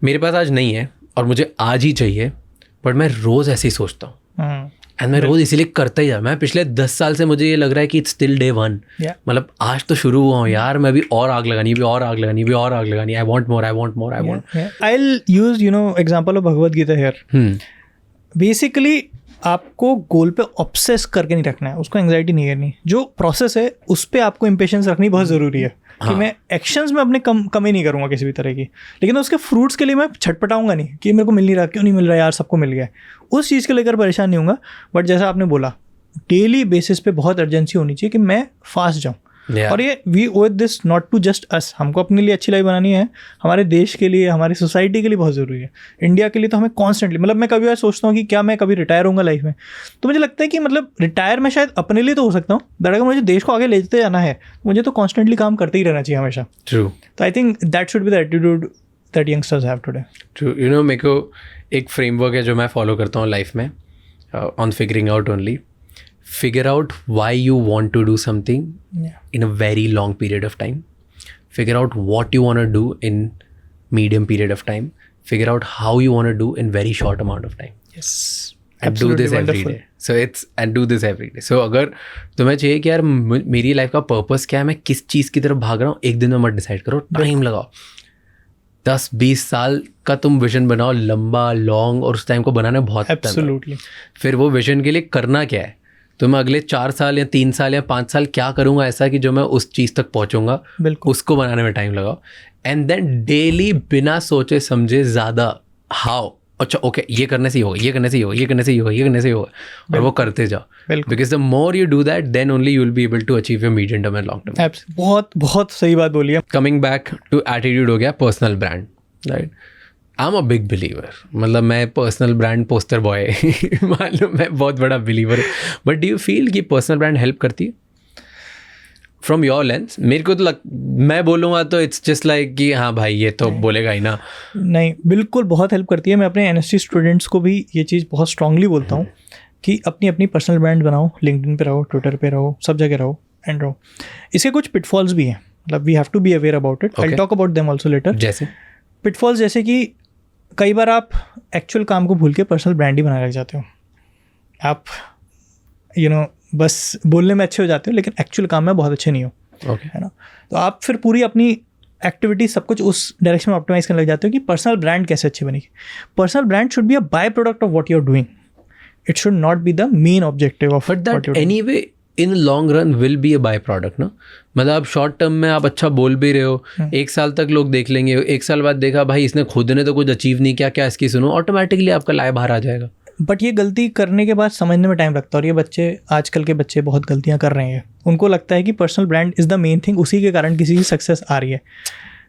मेरे पास आज नहीं है और मुझे आज ही चाहिए, बट मैं रोज़ ऐसे ही सोचता हूँ एंड मैं रोज़ इसीलिए करता ही जा। मैं पिछले 10 साल से मुझे ये लग रहा है कि इट्स स्टिल day 1. मतलब आज तो शुरू हुआ हूँ यार, मैं भी और आग लगानी, भी और आग लगानी, भी और आग लगानी। I want more, I want more, I want. I will use example of Bhagavad Gita here. Basically आपको गोल पे ऑब्सेस करके नहीं रखना है, उसको एंग्जाइटी नहीं करनी। जो प्रोसेस है उस पर आपको इम्पेशेंस रखनी बहुत ज़रूरी है। कि मैं एक्शंस में अपने कमी नहीं करूँगा किसी भी तरह की, लेकिन उसके फ्रूट्स के लिए मैं छटपटाऊंगा नहीं कि मेरे को मिल नहीं रहा, क्यों नहीं मिल रहा यार, सबको मिल गया है। उस चीज़ के लेकर परेशान नहीं होऊंगा। बट जैसा आपने बोला, डेली बेसिस पे बहुत अर्जेंसी होनी चाहिए कि मैं फास्ट जाऊँ। और ये we owe this not to just us, हमको अपने लिए अच्छी लाइफ बनानी है, हमारे देश के लिए, हमारी सोसाइटी के लिए बहुत ज़रूरी है। इंडिया के लिए तो हमें कॉन्स्टेंटली, मतलब मैं कभी बार सोचता हूँ कि क्या मैं कभी रिटायर होऊंगा लाइफ में, तो मुझे लगता है कि मतलब रिटायर मैं शायद अपने लिए तो हो सकता हूँ, बट अगर मुझे देश को आगे लेते जाना है तो मुझे तो कॉन्स्टेंटली काम करते ही रहना चाहिए हमेशा। ट्रू। तो I think that should be the attitude that youngsters have today. True. You know, मेरे को एक फ्रेमवर्क है जो मैं फॉलो करता हूँ लाइफ में, on figuring out only. Figure out why you want to do something in a very long period of time. Figure out what you want to do in medium period of time. Figure out how you want to do in very short amount of time. Yes. And do this every day. And do this every day. So अगर तुम्हें चाहिए कि यार मेरी life का purpose क्या है, मैं किस चीज़ की तरफ भाग रहा हूँ, एक दिन में मत डिसाइड करो, टाइम लगाओ। 10-20 साल का तुम विजन बनाओ, लंबा, लॉन्ग, और उस टाइम को बनाने बहुत टाइम। Absolutely. फिर वो विजन के लिए करना क्या है, तो मैं अगले 4 साल या 3 साल या 5 साल क्या करूँगा ऐसा कि जो मैं उस चीज़ तक पहुँचूंगा, बिल्कुल उसको बनाने में टाइम लगाओ. एंड देन डेली बिना सोचे समझे ज़्यादा हाउ, अच्छा ओके ये करने से ही होगा, ये करने से ही होगा, ये करने से ही होगा, ये करने से ही होगा, और वो करते जाओ. Because the more you do that then only you will be able to achieve your medium term and long term. बहुत बहुत सही बात बोली है. कमिंग बैक टू एटीट्यूड हो गया personal brand, right. I am a big believer, मतलब मैं पर्सनल ब्रांड पोस्टर बॉय मालूम, मैं बहुत बड़ा believer. But do you feel कि पर्सनल ब्रांड हेल्प करती है फ्रॉम योर लेंस? मेरे को तो मैं बोलूँगा तो इट्स जस्ट लाइक कि हाँ भाई ये तो बोलेगा ही ना. नहीं, बिल्कुल बहुत हेल्प करती है. मैं अपने NST स्टूडेंट्स को भी ये चीज़ बहुत स्ट्रांगली बोलता हूँ कि अपनी अपनी पर्सनल ब्रांड बनाओ, लिंक्डइन पे रहो, ट्विटर पे रहो, सब जगह रहो एंड रहो. इसके कुछ पिटफॉल्स भी हैं, मतलब we have to be aware about it. I will talk about them also later. जैसे पिटफॉल्स जैसे कि कई बार आप एक्चुअल काम को भूल के पर्सनल ब्रांड ही बनाने लग जाते हो. आप बस बोलने में अच्छे हो जाते हो लेकिन एक्चुअल काम में बहुत अच्छे नहीं हो. है ना. तो आप फिर पूरी अपनी एक्टिविटी सब कुछ उस डायरेक्शन में ऑप्टिमाइज करने लग जाते हो कि पर्सनल ब्रांड कैसे अच्छी बनेगी. Personal brand should be a by product of what you are doing. It should not be the main objective of but that anyway in long run will be a by product ना. मतलब आप short term में आप अच्छा बोल भी रहे हो, 1 साल तक लोग देख लेंगे, 1 साल बाद देखा भाई इसने खुद ने तो कुछ अचीव नहीं किया, क्या इसकी सुनो, ऑटोमेटिकली आपका लाए बाहर आ जाएगा. बट ये गलती करने के बाद समझने में टाइम लगता है. और ये बच्चे, आजकल के बच्चे बहुत गलतियां कर रहे हैं. उनको लगता है कि personal brand is the main thing, उसी के कारण किसी की सक्सेस आ रही है.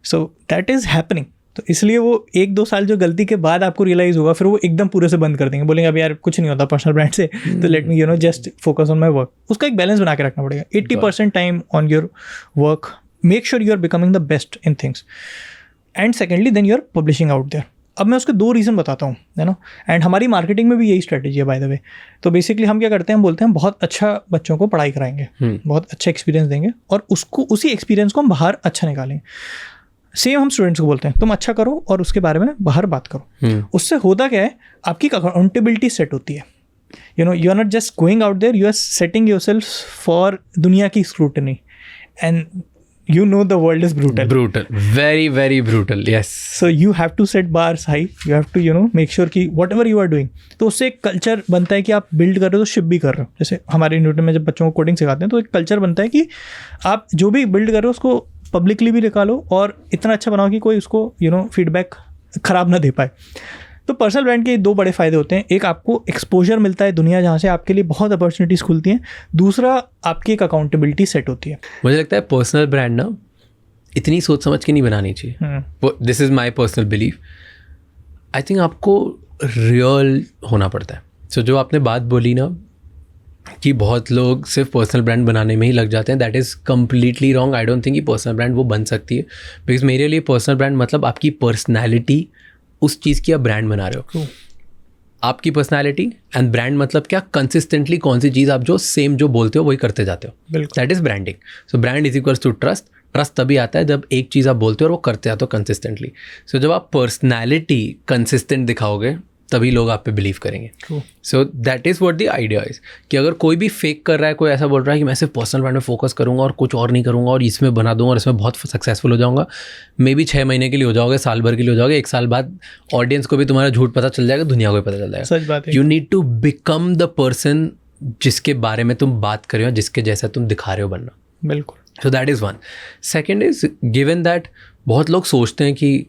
So that is happening. तो इसलिए वो 1-2 साल जो गलती के बाद आपको रियलाइज़ होगा, फिर वो एकदम पूरे से बंद कर देंगे, बोलेंगे अब यार कुछ नहीं होता पर्सनल ब्रांड से, तो let me just focus on my work. उसका एक बैलेंस बना के रखना पड़ेगा. 80% time on your work, make sure you are becoming the best in things. And secondly then you are publishing out there. अब मैं उसके 2 रीज़न बताता हूँ, है ना. एंड हमारी मार्केटिंग में भी यही स्ट्रेटेजी है बाय द वे. तो बेसिकली हम क्या करते हैं, हम बोलते हैं बहुत अच्छा बच्चों को पढ़ाई कराएंगे, बहुत अच्छा एक्सपीरियंस देंगे और उसको उसी एक्सपीरियंस को हम बाहर अच्छा निकालेंगे. सेम हम स्टूडेंट्स को बोलते हैं तुम अच्छा करो और उसके बारे में बाहर बात करो. उससे होता क्या है, आपकी अकाउंटेबिलिटी सेट होती है. You are not just going out there, you are setting yourself for दुनिया की scrutiny. And the world is brutal, very very brutal. Yes, so you have to set bars high. You have to make sure कि whatever you are doing, तो उससे एक culture बनता है कि आप बिल्ड कर रहे हो तो शिप भी कर रहे हो. जैसे हमारे यूनिवर्सिटी में जब बच्चों को कोडिंग सिखाते हैं तो एक कल्चर बनता है कि आप जो भी बिल्ड कर रहे हो उसको पब्लिकली भी निकालो और इतना अच्छा बनाओ कि कोई उसको फीडबैक खराब ना दे पाए. तो पर्सनल ब्रांड के 2 बड़े फ़ायदे होते हैं. एक, आपको एक्सपोजर मिलता है दुनिया जहाँ से आपके लिए बहुत अपॉर्चुनिटीज़ खुलती हैं. दूसरा, आपकी एक अकाउंटेबिलिटी सेट होती है. मुझे लगता है पर्सनल ब्रांड ना इतनी सोच समझ के नहीं बनानी चाहिए. This is my personal belief. I think आपको रियल होना पड़ता है. सो जो आपने बात बोली ना कि बहुत लोग सिर्फ पर्सनल ब्रांड बनाने में ही लग जाते हैं, that is completely wrong. I don't think कि पर्सनल ब्रांड वो बन सकती है. बिकॉज मेरे लिए पर्सनल ब्रांड मतलब आपकी पर्सनैलिटी, उस चीज़ की आप ब्रांड बना रहे हो. आपकी पर्सनैलिटी एंड ब्रांड मतलब क्या, कंसिस्टेंटली कौन सी चीज़ आप जो सेम जो बोलते हो वही करते जाते हो. That is branding. So brand is equals to trust. Trust तभी आता है जब एक चीज़ आप बोलते हो और वो करते जाते हो कंसिस्टेंटली. सो जब आप पर्सनैलिटी कंसिस्टेंट दिखाओगे तभी लोग आप पे बिलीव करेंगे. So that is what the idea is कि अगर कोई भी फेक कर रहा है, कोई ऐसा बोल रहा है कि मैं सिर्फ पर्सनल ब्रांड में फोकस करूंगा और कुछ और नहीं करूंगा और इसमें बना दूंगा और इसमें बहुत सक्सेसफुल हो जाऊंगा, मे बी 6 महीने के लिए हो जाओगे, साल भर के लिए हो जाओगे, 1 साल बाद ऑडियंस को भी तुम्हारा झूठ पता चल जाएगा, दुनिया को भी पता चल जाएगा. सच बात है. You need to become the person जिसके बारे में तुम बात कर रहे हो, जिसके जैसा तुम दिखा रहे हो बनना. बिल्कुल. So that is one. Second is given that बहुत लोग सोचते हैं कि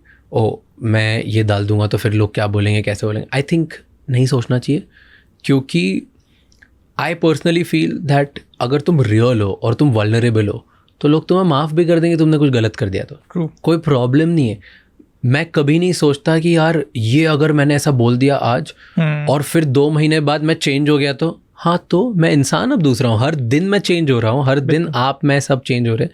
मैं ये डाल दूंगा तो फिर लोग क्या बोलेंगे, कैसे बोलेंगे. आई थिंक नहीं सोचना चाहिए, क्योंकि आई पर्सनली फील दैट अगर तुम रियल हो और तुम वल्नरेबल हो तो लोग तुम्हें माफ़ भी कर देंगे तुमने कुछ गलत कर दिया तो. True. कोई प्रॉब्लम नहीं है. मैं कभी नहीं सोचता कि यार ये अगर मैंने ऐसा बोल दिया आज और फिर 2 महीने बाद मैं चेंज हो गया तो हाँ, तो मैं इंसान अब दूसरा हूँ. हर दिन मैं चेंज हो रहा हूँ, हर दिन आप मैं सब चेंज हो रहे हैं.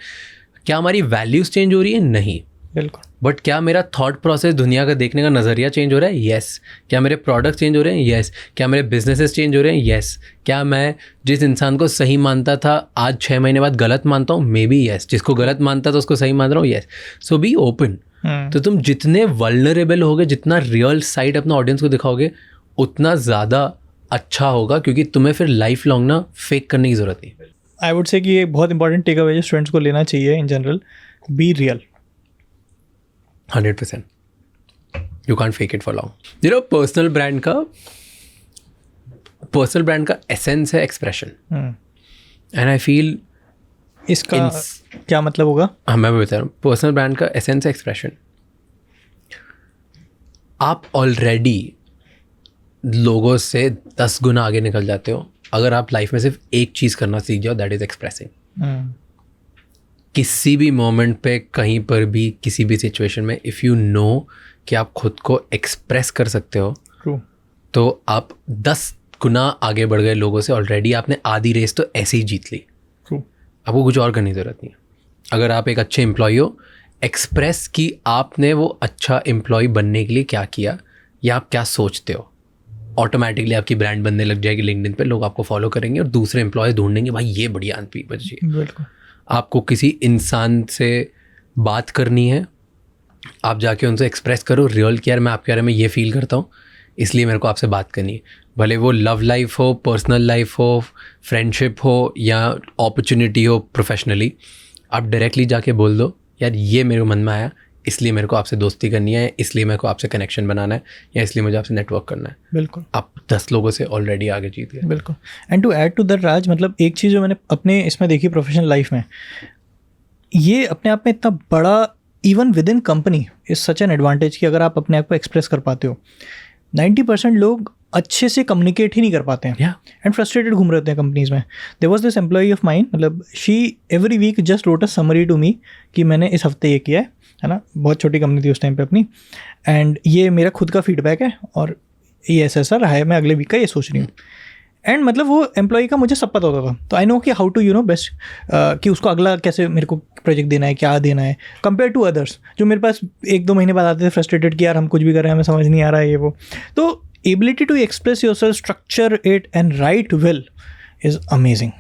क्या हमारी वैल्यूज़ चेंज हो रही है? नहीं. बिल्कुल. बट क्या मेरा थॉट प्रोसेस, दुनिया का देखने का नज़रिया चेंज हो रहा है? येस. क्या मेरे प्रोडक्ट चेंज हो रहे हैं? येस. क्या मेरे बिजनेसेस चेंज हो रहे हैं? येस. क्या मैं जिस इंसान को सही मानता था आज 6 महीने बाद गलत मानता हूँ? May be yes. जिसको गलत मानता था उसको सही मान रहा हूँ? येस. So be open. तो तुम जितने वल्नरेबल होगे, जितना रियल साइड अपना ऑडियंस को दिखाओगे, उतना ज़्यादा अच्छा होगा, क्योंकि तुम्हें फिर लाइफ लॉन्ग ना फेक करने की ज़रूरत नहीं. आई वुड से कि ये बहुत इंपॉर्टेंट टेक अवे स्टूडेंट्स को लेना चाहिए in general. Be real. 100%. You can't fake it for long. Personal brand का पर्सनल ब्रांड का एसेंस है एक्सप्रेशन, एंड आई फील इसका क्या मतलब होगा? हाँ, मैं भी बता रहा हूँ, पर्सनल ब्रांड का एसेंस है एक्सप्रेशन। आप ऑलरेडी लोगों से 10 गुना आगे निकल जाते हो अगर आप लाइफ में सिर्फ एक चीज़ करना सीख जाओ, दैट इज़ एक्सप्रेसिंग। किसी भी मोमेंट पे, कहीं पर भी, किसी भी सिचुएशन में, इफ़ यू नो कि आप खुद को एक्सप्रेस कर सकते हो, तो आप 10 गुना आगे बढ़ गए लोगों से। ऑलरेडी आपने आधी रेस तो ऐसे ही जीत ली, आपको कुछ और करने की ज़रूरत नहीं है। अगर आप एक अच्छे एम्प्लॉय हो, एक्सप्रेस कि आपने वो अच्छा एम्प्लॉय बनने के लिए क्या किया या आप क्या सोचते हो, ऑटोमेटिकली आपकी ब्रांड बनने लग जाएगी लिंक्डइन पे, लोग आपको फॉलो करेंगे और दूसरे एम्प्लॉय ढूंढेंगे, भाई ये बढ़िया आदमी बचिए। बिल्कुल। आपको किसी इंसान से बात करनी है, आप जाके उनसे एक्सप्रेस करो रियल कि यार मैं आपके बारे में ये फील करता हूँ, इसलिए मेरे को आपसे बात करनी है। भले वो लव लाइफ हो, पर्सनल लाइफ हो, फ्रेंडशिप हो या अपॉर्चुनिटी हो प्रोफेशनली, आप डायरेक्टली जाके बोल दो यार ये मेरे मन में आया, इसलिए मेरे को आपसे दोस्ती करनी है, इसलिए मेरे को आपसे कनेक्शन बनाना है, या इसलिए मुझे आपसे नेटवर्क करना है। बिल्कुल। आप 10 लोगों से ऑलरेडी आगे जीत गए। बिल्कुल। And to add to that Raj, मतलब एक चीज़ जो मैंने अपने इसमें देखी प्रोफेशनल लाइफ में, ये अपने आप में इतना बड़ा, even with in company is such an advantage कि अगर आप अपने आप को एक्सप्रेस कर पाते हो। 90% लोग अच्छे से कम्युनिकेट ही नहीं कर पाते हैं एंड फ्रस्ट्रेटेड घूम रहे होते हैं कंपनीज में। There was this employee of mine, मतलब she every week just wrote a summary to me कि मैंने इस हफ्ते ये किया है ना। बहुत छोटी कंपनी थी उस टाइम पे अपनी, एंड ये मेरा खुद का फीडबैक है और ये ऐसा रहा है, मैं अगले वीक का ये सोच रही हूँ। एंड मतलब वो एम्प्लॉई का मुझे सब पता होता था, तो आई नो कि how to you know best कि उसको अगला कैसे मेरे को प्रोजेक्ट देना है, क्या देना है, कंपेयर टू अदर्स जो मेरे पास 1-2 महीने बाद आते थे फ्रस्ट्रेटेड कि यार हम कुछ भी कर रहे हैं, हमें समझ नहीं आ रहा है ये वो। तो ability to express yourself, structure it and write well is amazing.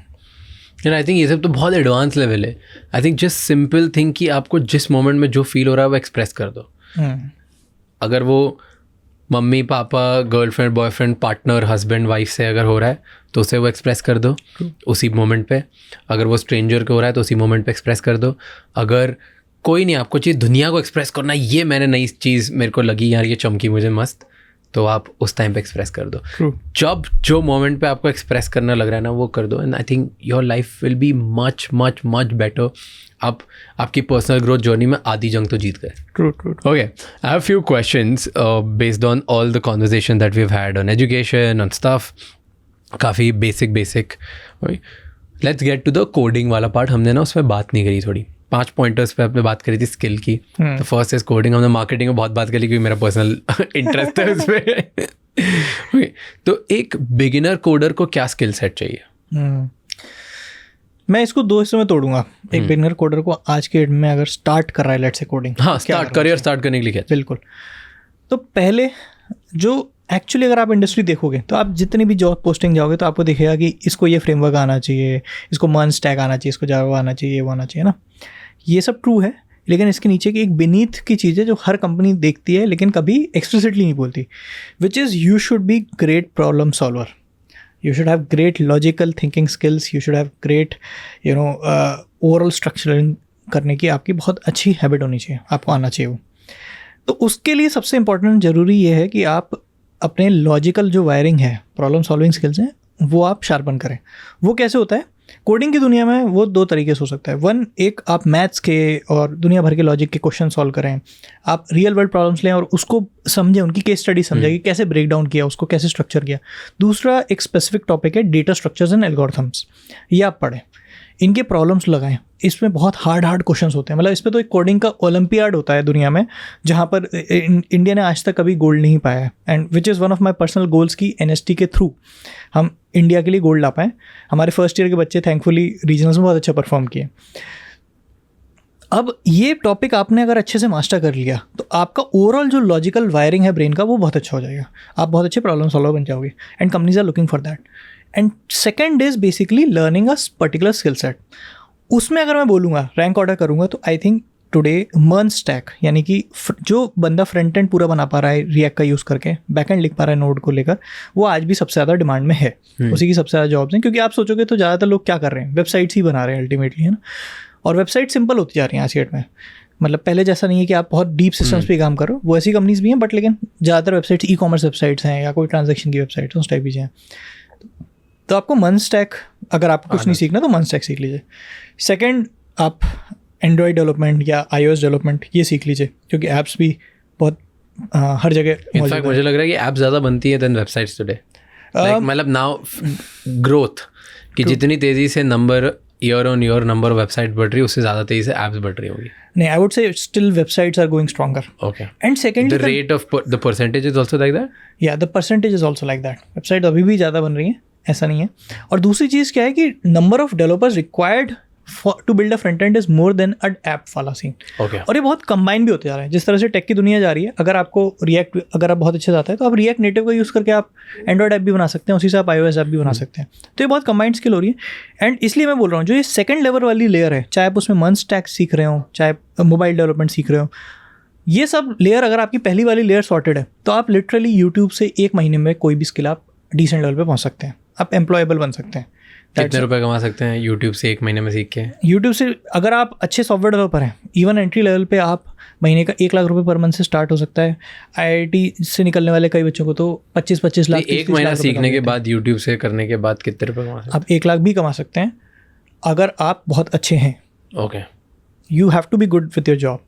And I think ये सब तो बहुत एडवांस लेवल है। I think just simple thing कि आपको जिस मोमेंट में जो फील हो रहा है वो एक्सप्रेस कर दो। अगर वो mummy papa, girlfriend boyfriend, partner, husband wife से अगर हो रहा है तो उसे वो एक्सप्रेस कर दो उसी मोमेंट पे। अगर वो स्ट्रेंजर को हो रहा है तो उसी मोमेंट पे एक्सप्रेस कर दो। अगर कोई नहीं, आपको चीज़ दुनिया को एक्सप्रेस करना, ये मैंने नई चीज़ मेरे को लगी यार, ये चमकी मुझे मस्त, तो आप उस टाइम पे एक्सप्रेस कर दो। जब जो मोमेंट पे आपको एक्सप्रेस करना लग रहा है ना, वो कर दो, and I think your life will be much much much better. आप आपकी पर्सनल ग्रोथ जर्नी में आधी जंग तो जीत गए। True. Okay, I have a few questions based on all the conversation that we've had on education, on stuff. काफ़ी basic. Let's get to the coding वाला part. हमने ना उसमें बात नहीं करी, थोड़ी 5 पॉइंटर्स पे आपने बात करी थी स्किल की। तो फर्स्ट इज कोडिंग। हमने मार्केटिंग में बहुत बात करी क्योंकि मेरा पर्सनल इंटरेस्ट है उसमें। तो एक बिगिनर कोडर को क्या स्किल सेट चाहिए? मैं इसको 2 हिस्सों में तोड़ूंगा। एक बिगिनर कोडर को आज के डेट में अगर स्टार्ट कर रहा है लेट्स से कोडिंग, हाँ, करियर स्टार्ट करने के लिए क्या? बिल्कुल। तो पहले जो एक्चुअली अगर आप इंडस्ट्री देखोगे तो आप जितनी भी जॉब पोस्टिंग जाओगे तो आपको दिखेगा कि इसको ये फ्रेमवर्क आना चाहिए, इसको मर्न स्टैक आना चाहिए, इसको जावा आना चाहिए, ये वो आना चाहिए ना। ये सब ट्रू है, लेकिन इसके नीचे की एक बीनीथ की चीज़ है जो हर कंपनी देखती है लेकिन कभी एक्सप्लिसिटली नहीं बोलती, विच is you should be great problem solver. You should have great logical thinking skills. You should have great, overall structuring करने की आपकी बहुत अच्छी हैबिट होनी चाहिए, आपको आना चाहिए वो। तो उसके लिए सबसे इम्पोर्टेंट ज़रूरी ये है कि आप अपने लॉजिकल जो वायरिंग है, प्रॉब्लम सॉल्विंग स्किल्स हैं, वो आप शार्पन करें। वो कैसे होता है? कोडिंग की दुनिया में वो 2 तरीके से हो सकता है। 1, एक आप मैथ्स के और दुनिया भर के लॉजिक के क्वेश्चन सॉल्व करें, आप रियल वर्ल्ड प्रॉब्लम्स लें और उसको समझें, उनकी केस स्टडी समझें कि कैसे ब्रेक डाउन किया, उसको कैसे स्ट्रक्चर किया। दूसरा एक स्पेसिफिक टॉपिक है डेटा स्ट्रक्चर्स एंड एल्गोरिथम्स, ये आप पढ़ें, इनके प्रॉब्लम्स लगाएं। इसमें बहुत हार्ड क्वेश्चंस होते हैं, मतलब इस पर तो एक कोडिंग का ओलंपियाड होता है दुनिया में, जहाँ पर इंडिया ने आज तक कभी गोल्ड नहीं पाया है, and which is one of my personal goals की NST के थ्रू हम इंडिया के लिए गोल्ड ला पाएँ। हमारे फर्स्ट ईयर के बच्चे थैंकफुली रीजनल्स में बहुत अच्छा परफॉर्म किए। अब ये टॉपिक आपने अगर अच्छे से मास्टर कर लिया तो आपका ओवरऑल जो लॉजिकल वायरिंग है ब्रेन का वो बहुत अच्छा हो जाएगा, आप बहुत अच्छे प्रॉब्लम सॉल्वर बन जाओगे, and companies are looking for that. And second is basically learning a particular skill set. उसमें अगर मैं बोलूँगा रैंक ऑर्डर करूँगा तो I think today MERN stack, यानी कि जो बंदा फ्रंट एंड पूरा बना पा रहा है रिएक्ट का यूज़ करके, बैक एंड लिख पा रहा है नोड को लेकर, वो आज भी सबसे ज़्यादा डिमांड में है। उसी की सबसे ज़्यादा जॉब्स हैं, क्योंकि आप सोचोगे तो ज़्यादातर लोग क्या कर रहे हैं, वेबसाइट्स ही बना रहे हैं अल्टीमेटली, है ना। और वेबसाइट सिंपल होती जा रही हैं आज के डेट में, मतलब पहले जैसा नहीं है कि आप बहुत डीप सिस्टम्स पे काम करो, वो ऐसी कंपनीज भी हैं, बट लेकिन ज़्यादातर वेबसाइट्स ई-कॉमर्स वेबसाइट्स हैं या कोई ट्रांजेक्शन की वेबसाइट्स उस टाइप की हैं। तो आपको मन स्टैक, अगर आपको कुछ नहीं सीखना तो मन स्टैक सीख लीजिए। सेकंड, आप एंड्रॉयड डेवलपमेंट या iOS डेवलपमेंट ये सीख लीजिए, क्योंकि ऐप्स भी बहुत हर जगह इनफैक्ट मुझे लग रहा है कि ऐप ज़्यादा बनती है देन वेबसाइट्स टुडे। मतलब नाउ ग्रोथ कि जितनी तेज़ी से number year on year number website बढ़ रही है, उससे ज़्यादा तेज़ी से ऐप्स बढ़ रही होगी। नहीं, I would say still websites are going stronger. Okay, and secondly the rate of the percentage is also like that. Yeah the percentage is also like that. Website अभी भी ज़्यादा बन रही है, ऐसा नहीं है। और दूसरी चीज़ क्या है कि number of developers required to build a front end is more than a app वाला सीन। ओके, और ये बहुत कंबाइन भी होते जा रहा है। जिस तरह से टेक की दुनिया जा रही है, अगर आपको रिएक्ट, अगर आप बहुत अच्छे से आता है तो आप रिएक्ट नेटिव का यूज़ करके आप एंड्रॉइड ऐप भी बना सकते हैं, उसी से आप iOS ऐप भी बना सकते हैं। तो ये बहुत कंबाइंड स्किल हो रही है। एंड इसलिए मैं बोल रहा हूँ, जो ये सेकंड लेवल वाली लेयर है, चाहे आप उसमें मन स्टैक सीख रहे हो, चाहे मोबाइल डेवलपमेंट सीख रहे हो, ये सब लेयर अगर आपकी पहली वाली लेयर सॉर्टेड है तो आप लिटरली यूट्यूब से 1 महीने में कोई भी स्किल आप डिसेंट लेवल पे पहुंच सकते हैं। आप एम्प्लॉयबल बन सकते हैं। कितने रुपए कमा सकते हैं यूट्यूब से 1 महीने में सीख के? यूट्यूब से अगर आप अच्छे सॉफ्टवेयर डेवलपर हैं, इवन एंट्री लेवल पे आप महीने का 1 लाख रुपए पर मंथ से स्टार्ट हो सकता है। IIT से निकलने वाले कई बच्चों को तो 25-25 लाख, 1 महीना सीखने के बाद यूट्यूब से करने के बाद कितने रुपए कमा सकते हैं? आप 1 लाख भी कमा सकते हैं अगर आप बहुत अच्छे हैं। Okay, you have to be good with your job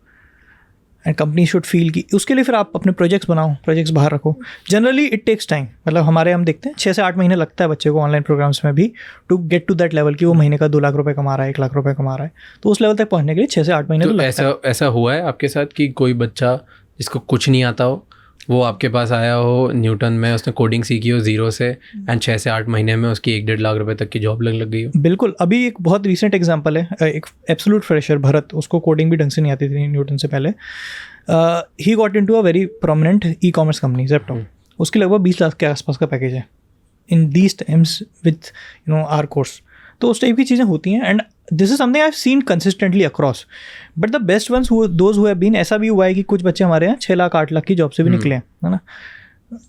and company should feel कि उसके लिए फिर आप अपने प्रोजेक्ट्स बनाओ, प्रोजेक्ट्स बाहर रखो। Generally it takes time. मतलब हमारे हम देखते हैं 6 से 8 महीने लगता है बच्चे को ऑनलाइन प्रोग्राम्स में भी to get to that level कि वो महीने का 2 लाख रुपए कमा रहा है, 1 लाख रुपए कमा रहा है। तो उस लेवल तक पहुंचने के लिए 6 से 8 महीने तो ऐसा हुआ है आपके साथ कि कोई बच्चा जिसको कुछ नहीं आता हो वो आपके पास आया हो न्यूटन में, उसने कोडिंग सीखी हो 0 से एंड 6 से 8 महीने में उसकी 1-1.5 लाख रुपए तक की जॉब लग गई हो? बिल्कुल। अभी एक बहुत रिसेंट एग्जांपल है, एक एब्सोल्यूट फ्रेशर भरत, उसको कोडिंग भी ढंग से नहीं आती थी न्यूटन से पहले। He got into a very prominent e-commerce company Zepto. उसकी लगभग 20 लाख के आसपास का पैकेज है in these times with our course. तो उस टाइप की चीज़ें होती हैं and this is something I have seen consistently across. But the best ones those who have been, ऐसा भी हुआ है कि कुछ बच्चे हमारे यहाँ 6 लाख 8 लाख की जॉब से भी निकले हैं, है ना।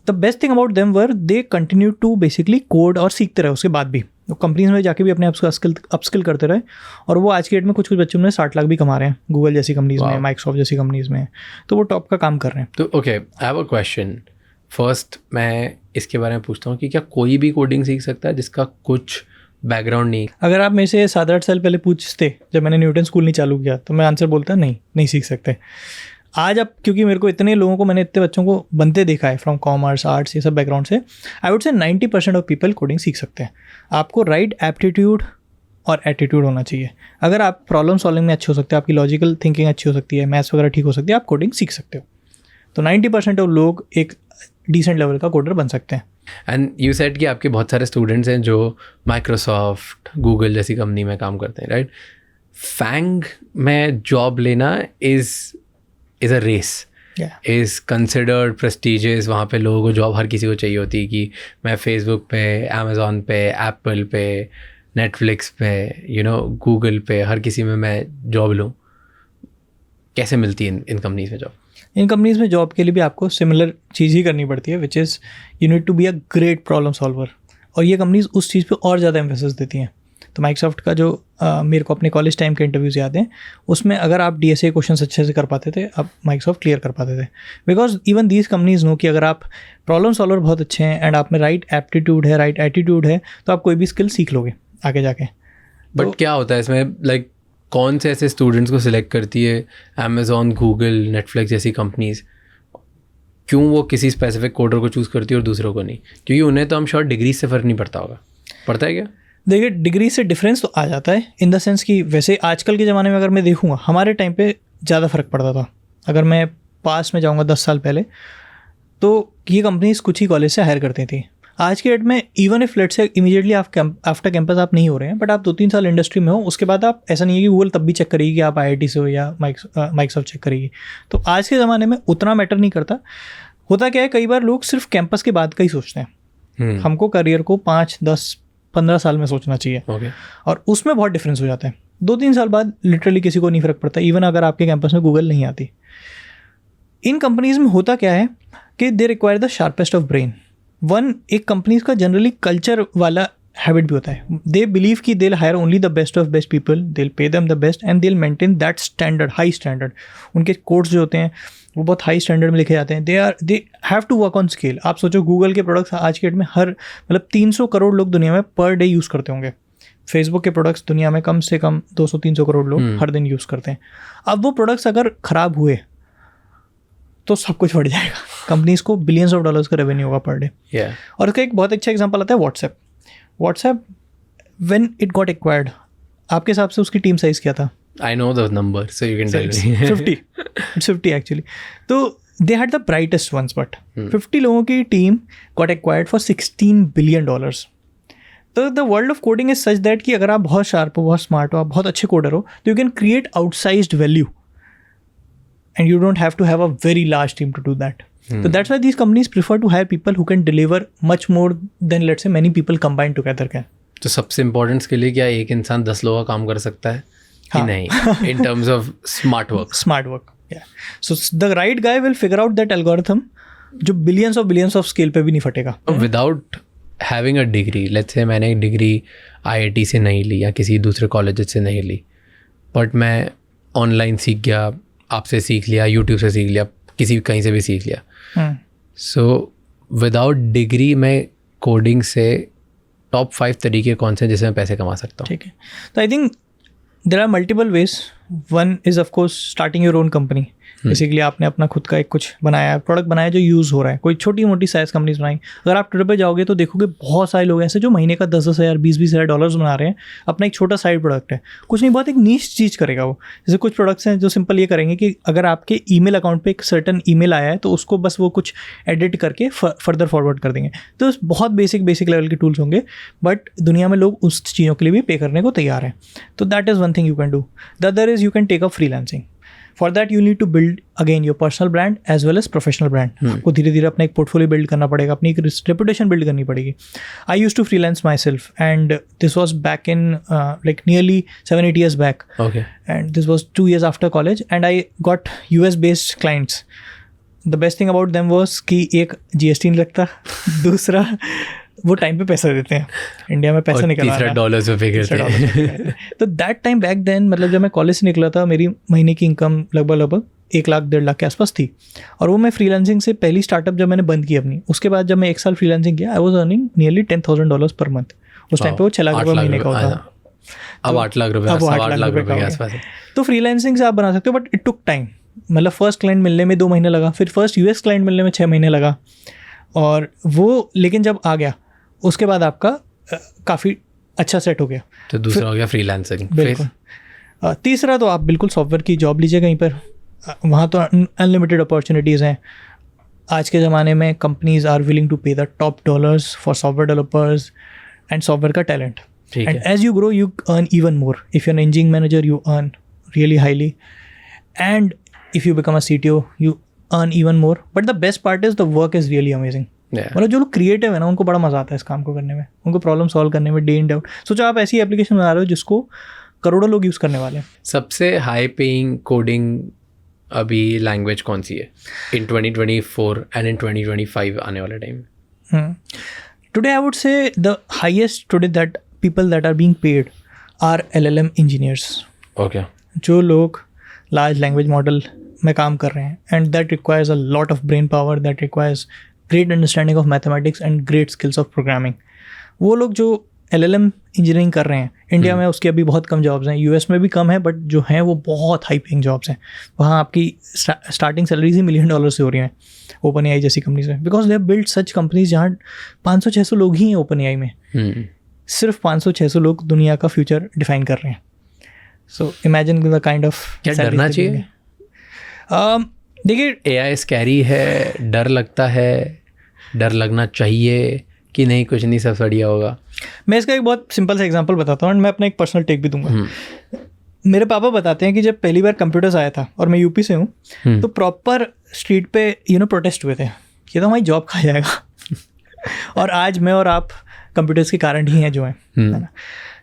The best thing about them were they continue to basically code और सीखते रहे उसके बाद भी। तो कंपनीज में जाके भी अपने आप को अपस्किल करते रहे और वो आज की डेट में कुछ बच्चों में 60 लाख भी कमा रहे हैं, गूगल जैसी कंपनीज में, माइक्रोसॉफ्ट जैसी कंपनीज में। तो वो टॉप का काम कर रहे हैं। तो okay, I have a question. First मैं इसके बारे में पूछता हूँ कि क्या कोई भी कोडिंग सीख सकता है जिसका कुछ बैकग्राउंड नहीं? अगर आप मेरे से 7-8 साल पहले पूछते जब मैंने न्यूटन स्कूल नहीं चालू किया तो मैं आंसर बोलता नहीं सीख सकते। आज अब क्योंकि मेरे को इतने लोगों को, मैंने इतने बच्चों को बनते देखा है फ्रॉम कॉमर्स, आर्ट्स, ये सब बैकग्राउंड से, आई वुड से 90% ऑफ पीपल कोडिंग सीख सकते हैं। आपको राइट एप्टीट्यूड और एटीट्यूड होना चाहिए। अगर आप प्रॉब्लम सॉल्विंग में अच्छे हो सकते हैं, आपकी लॉजिकल थिंकिंग अच्छी हो सकती है, मैथ्स वगैरह ठीक हो सकती है, आप कोडिंग सीख सकते हो। तो 90% ऑफ लोग एक डिसेंट लेवल का कोडर बन सकते हैं। एंड यू सेड कि आपके बहुत सारे स्टूडेंट्स हैं जो माइक्रोसॉफ्ट, गूगल जैसी कंपनी में काम करते हैं, राइट? फैंग में जॉब लेना is a race, is considered prestigious. वहाँ पे लोगों को जॉब हर किसी को चाहिए होती है कि मैं फेसबुक पे, अमेज़ॉन पे, एप्पल पे, नेटफ्लिक्स पे, गूगल पे, हर किसी में मैं जॉब लूँ। कैसे मिलती है इन कंपनीज में जॉब? इन कंपनीज में जॉब के लिए भी आपको सिमिलर चीज़ ही करनी पड़ती है, which is you need to be a great problem solver. और ये कंपनीज उस चीज़ पे और ज़्यादा एम्फेसिस देती हैं। तो माइक्रोसॉफ्ट का जो मेरे को अपने कॉलेज टाइम के इंटरव्यूज़ याद हैं, उसमें अगर आप DSA क्वेश्चन अच्छे से कर पाते थे, आप माइक्रोसॉफ्ट क्लियर कर पाते थे। Because even these companies know कि अगर आप प्रॉब्लम सॉल्वर बहुत अच्छे हैं एंड आप में राइट एप्टीट्यूड है, राइट एटीट्यूड है, तो आप कोई भी स्किल सीख लोगे आगे जाके। बट क्या होता है इसमें, लाइक कौन से ऐसे स्टूडेंट्स को सिलेक्ट करती है अमेज़ॉन, गूगल, नेटफ्लिक्स जैसी कंपनीज? क्यों वो किसी स्पेसिफिक कोडर को चूज़ करती है और दूसरों को नहीं? क्योंकि उन्हें तो हम श्योर डिग्री से फ़र्क नहीं पड़ता होगा। पड़ता है क्या? देखिए, डिग्री से डिफरेंस तो आ जाता है इन द सेंस कि वैसे आजकल के ज़माने में अगर मैं देखूँगा, हमारे टाइम पे ज़्यादा फ़र्क पड़ता था। अगर मैं पास में जाऊँगा 10 साल पहले, तो ये कंपनीज कुछ ही कॉलेज से हायर करती थी। आज के डेट में even if let's say immediately आप आफ्टर कैंपस आप नहीं हो रहे हैं, बट आप 2-3 साल इंडस्ट्री में हो, उसके बाद आप, ऐसा नहीं है कि गूगल तब भी चेक करेगी कि आप IIT से हो या माइक्रोसॉफ्ट चेक करेगी। तो आज के ज़माने में उतना मैटर नहीं करता। होता क्या है, कई बार लोग सिर्फ कैंपस के बाद का ही सोचते हैं। हमको करियर को 5, 10, 15 साल में सोचना चाहिए। और उसमें बहुत डिफरेंस हो जाता है। 2-3 साल बाद लिटरली किसी को नहीं फ़र्क पड़ता, इवन अगर आपके कैंपस में गूगल नहीं आती। इन कंपनीज में होता क्या है कि they require the sharpest of brain. एक कंपनीज का जनरली कल्चर वाला हैबिट भी होता है. दे बिलीव कि they hire only the best of best people, they pay them the best and they maintain that standard, high standard. उनके codes जो होते हैं वो बहुत हाई स्टैंडर्ड में लिखे जाते हैं. They have to work on scale. आप सोचो गूगल के प्रोडक्ट्स आज के डेट में हर मतलब 300 करोड़ लोग दुनिया में पर डे यूज़ करते होंगे. फेसबुक के प्रोडक्ट्स दुनिया में कम से कम 200-300 करोड़ लोग हर दिन यूज़ करते हैं. अब वो प्रोडक्ट्स अगर ख़राब हुए तो सब कुछ बढ़ जाएगा. कंपनीज को बिलियंस ऑफ डॉलर्स का रेवेन्यू होगा पर डे. और इसका एक बहुत अच्छा एग्जांपल आता है WhatsApp. When it got acquired, आपके हिसाब से उसकी टीम साइज़ क्या था? I know the number, so you can tell me. 50. It's 50 actually. तो they had the brightest ones, but 50 लोगों की team got acquired for $16 billion. तो the world of coding is such that कि अगर आप बहुत शार्प हो, बहुत स्मार्ट हो, आप बहुत अच्छे कोडर हो, तो you can create outsized value. And you don't have to have a very large team to do that. So that's why these companies prefer to hire people who can deliver much more than let's say many people combined together can. तो सबसे important skill है क्या एक इंसान 10 लोगों का काम कर सकता है कि नहीं in terms of smart work. Yeah. So the right guy will figure out that algorithm जो billions of scale पे भी नहीं फटेगा. Without having a degree, let's say मैंने एक डिग्री IIT से नहीं ली या किसी दूसरे कॉलेज से नहीं ली, बट मैं ऑनलाइन सीख गया, आपसे सीख लिया, यूट्यूब से सीख लिया, किसी कहीं से भी सीख लिया. सो विदाउट डिग्री मैं कोडिंग से टॉप 5 तरीके कौन से जिससे मैं पैसे कमा सकता हूँ? ठीक है. तो I think there are multiple ways. One is of course starting your own company. Basically आपने अपना खुद का एक कुछ बनाया, प्रोडक्ट बनाया जो यूज़ हो रहा है. कोई छोटी मोटी साइज कंपनीज बनाई. अगर आप ट्विटर पे जाओगे तो देखोगे बहुत सारे लोग ऐसे जो महीने का 10-10 हज़ार, 20-20 हज़ार डॉलर्स बना रहे हैं. अपना एक छोटा साइड प्रोडक्ट है, कुछ नहीं, बहुत एक नीश चीज़ करेगा वो. जैसे कुछ प्रोडक्ट्स हैं जो सिंपल ये करेंगे कि अगर आपके ईमेल अकाउंट पे एक सर्टन ईमेल आया है तो उसको बस वो कुछ एडिट करके फर्दर फॉरवर्ड कर देंगे. तो बहुत बेसिक लेवल के टूल्स होंगे, बट दुनिया में लोग उस चीज़ों के लिए भी पे करने को तैयार हैं. तो that is one thing you can do. The other is you can take up freelancing. For that you need to build again your personal brand as well as professional brand. आपको धीरे धीरे अपना एक पोर्टफोलियो बिल्ड करना पड़ेगा, अपनी एक reputation build करनी पड़ेगी. I used to freelance myself and this was back in like nearly 7-8 years back. Okay. And this was 2 years after college and I got US based clients. The best thing about them was कि एक GST नहीं लगता, दूसरा वो time पे पैसा देते हैं. इंडिया में पैसा निकलना है, $3 पे पे करते हैं. तो दैट टाइम बैक देन, मतलब जब मैं कॉलेज से निकला था, मेरी महीने की इनकम लगभग 1 लाख 1.5 लाख के आसपास थी. और वो मैं फ्रीलांसिंग से पहली स्टार्टअप जब मैंने बंद की अपनी, उसके बाद जब मैं 1 साल फ्रीलांसिंग किया, I was earning nearly $10,000 per month. उस टाइम पे वो 6 लाख रुपये महीने का होता. अब 8 लाख रुपये, 8 लाख रुपये के आसपास. तो फ्रीलांसिंग से आप बना सकते हो, बट इट टुक टाइम. मतलब फर्स्ट क्लाइंट मिलने में 2 महीने लगा, फिर फर्स्ट US क्लाइंट मिलने में 6 महीने लगा. और वो लेकिन जब आ गया उसके बाद आपका काफ़ी अच्छा सेट हो गया. तो दूसरा हो गया फ्रीलांसिंग. बिल्कुल. तीसरा तो आप बिल्कुल सॉफ्टवेयर की जॉब लीजिए कहीं पर. वहाँ तो अनलिमिटेड अपॉर्चुनिटीज़ हैं. आज के ज़माने में companies are willing to pay the top dollars for software developers and software का talent. And as you grow you earn even more. If you an engineering manager you earn really highly, and if you become a CTO you earn even more. But the best part is the work is really amazing. मतलब जो लोग creative है ना, उनको बड़ा मजा आता है इस काम को करने में, उनको प्रॉब्लम सॉल्व करने में, डे इन डे आउट. सोचो आप ऐसी एप्लीकेशन बना रहे हो जिसको करोड़ों लोग यूज़ करने वाले हैं. सबसे हाई पेइंग कोडिंग अभी लैंग्वेज कौन सी है इन 2024 एंड इन 2025 आने वाले time? Today I would say the highest today that people that are being paid are LLM engineers. Okay. जो लोग लार्ज लैंग्वेज मॉडल में काम कर रहे हैं, and that requires a lot of brain power, that requires great understanding of mathematics and great skills of programming. वो लोग जो LLM इंजीनियरिंग कर रहे हैं, इंडिया में उसके अभी बहुत कम जॉब्स हैं, US में भी कम है, बट जो हैं वो बहुत हाई पेइंग जॉब्स हैं. वहाँ आपकी स्टार्टिंग सैलरीज ही $1 मिलियन से हो रही हैं OpenAI जैसी कंपनीज में, because they have build such companies जहाँ 500-600 लोग ही हैं OpenAI में. सिर्फ 500-600 लोग दुनिया का फ्यूचर डिफाइन कर रहे हैं. So imagine the kind of. क्या डरना चाहिए? देखिए AI स्कैरी है, डर लगता है, डर लगना चाहिए कि नहीं कुछ नहीं सब बढ़िया होगा? मैं इसका एक बहुत सिंपल सा एग्जांपल बताता हूँ, और मैं अपना एक पर्सनल टेक भी दूंगा. मेरे पापा बताते हैं कि जब पहली बार कंप्यूटर्स आया था, और मैं यूपी से हूँ, तो प्रॉपर स्ट्रीट पे प्रोटेस्ट हुए थे कि तो हमारी जॉब खा जाएगा. और आज मैं और आप कंप्यूटर्स के कारण ही हैं जो हैं, है ना.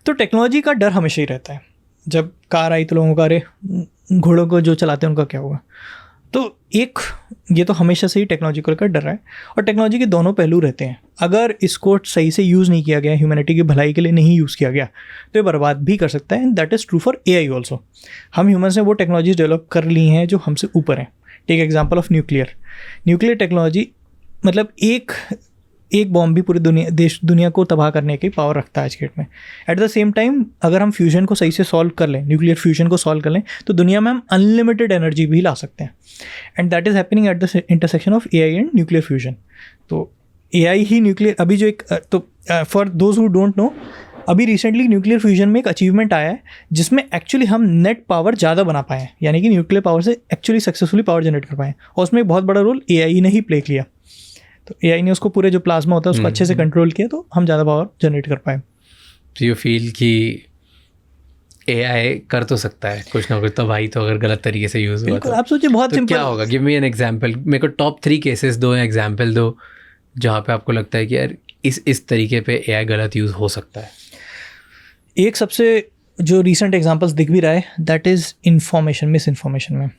तो टेक्नोलॉजी का डर हमेशा ही रहता है. जब कार आई तो लोगों का अरे घोड़ों को जो चलाते हैं उनका क्या होगा. तो एक ये तो हमेशा से ही टेक्नोलॉजी को लेकर डर है, और टेक्नोलॉजी के दोनों पहलू रहते हैं। अगर इसको सही से यूज़ नहीं किया गया, ह्यूमैनिटी की भलाई के लिए नहीं यूज़ किया गया, तो ये बर्बाद भी कर सकता है। And that is true for AI also. हम ह्यूमन्स ने वो टेक्नोलॉजीज डेवलप कर ली हैं जो हमसे ऊपर हैं। Take example of nuclear technology, मतलब एक बॉम्ब भी पूरी दुनिया को तबाह करने की पावर रखता है आज के डेट में। एट द सेम टाइम अगर हम फ्यूजन को सही से सॉल्व कर लें, न्यूक्लियर फ्यूजन को सॉल्व कर लें, तो दुनिया में हम अनलिमिटेड एनर्जी भी ला सकते हैं। And that is happening at the intersection of AI and nuclear fusion. तो AI ही न्यूक्लियर, अभी जो एक तो for those who don't know, अभी रिसेंटली न्यूक्लियर फ्यूजन में एक अचीवमेंट आया है जिसमें एक्चुअली हम नेट पावर ज़्यादा बना पाए हैं, यानी कि न्यूक्लियर पावर से एक्चुअली सक्सेसफुली पावर जनरेट कर पाए हैं। और उसमें एक बहुत बड़ा रोल AI ने ही प्ले किया। तो AI ने उसको पूरे जो प्लाज्मा होता है उसको अच्छे से कंट्रोल किया, तो हम ज़्यादा पावर जनरेट कर पाए। तो यू फील कि AI कर तो सकता है कुछ ना कुछ, तो भाई तो अगर गलत तरीके से यूज़ हुआ बिल्कुल। आप सोचिए बहुत तो सिंपल क्या होगा? Give me an example. मेरे को टॉप 3 केसेस दो या एग्जांपल दो जहाँ पे आपको लगता है कि यार इस तरीके पे AI गलत यूज़ हो सकता है। एक सबसे जो रीसेंट एग्जांपल्स दिख भी रहा है, that is information, miss information में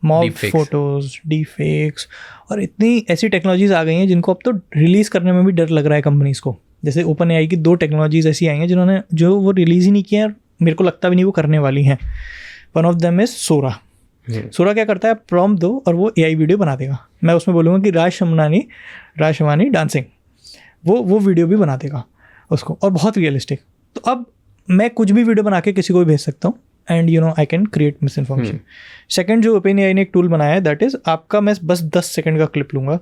मॉब फोटोज़, डीफेक्स, और इतनी ऐसी टेक्नोलॉजीज़ आ गई हैं जिनको अब तो रिलीज़ करने में भी डर लग रहा है कंपनीज़ को। जैसे OpenAI की 2 टेक्नोलॉजीज़ ऐसी आई हैं जो वो रिलीज़ ही नहीं किया, और मेरे को लगता भी नहीं वो करने वाली हैं। वन ऑफ देम इज़ सोरा। सोरा क्या करता है, प्रॉम्प्ट दो और वो AI वीडियो बना देगा। मैं उसमें बोलूँगा कि राज शमानी डांसिंग, वो वीडियो भी बना देगा उसको, और बहुत रियलिस्टिक। तो अब मैं कुछ भी वीडियो बना के किसी को भी भेज सकता हूँ, and I can create miss information. Second जो OpenAI ने एक टूल बनाया है, दैट इज़ आपका मैं बस 10 सेकेंड का क्लिप लूँगा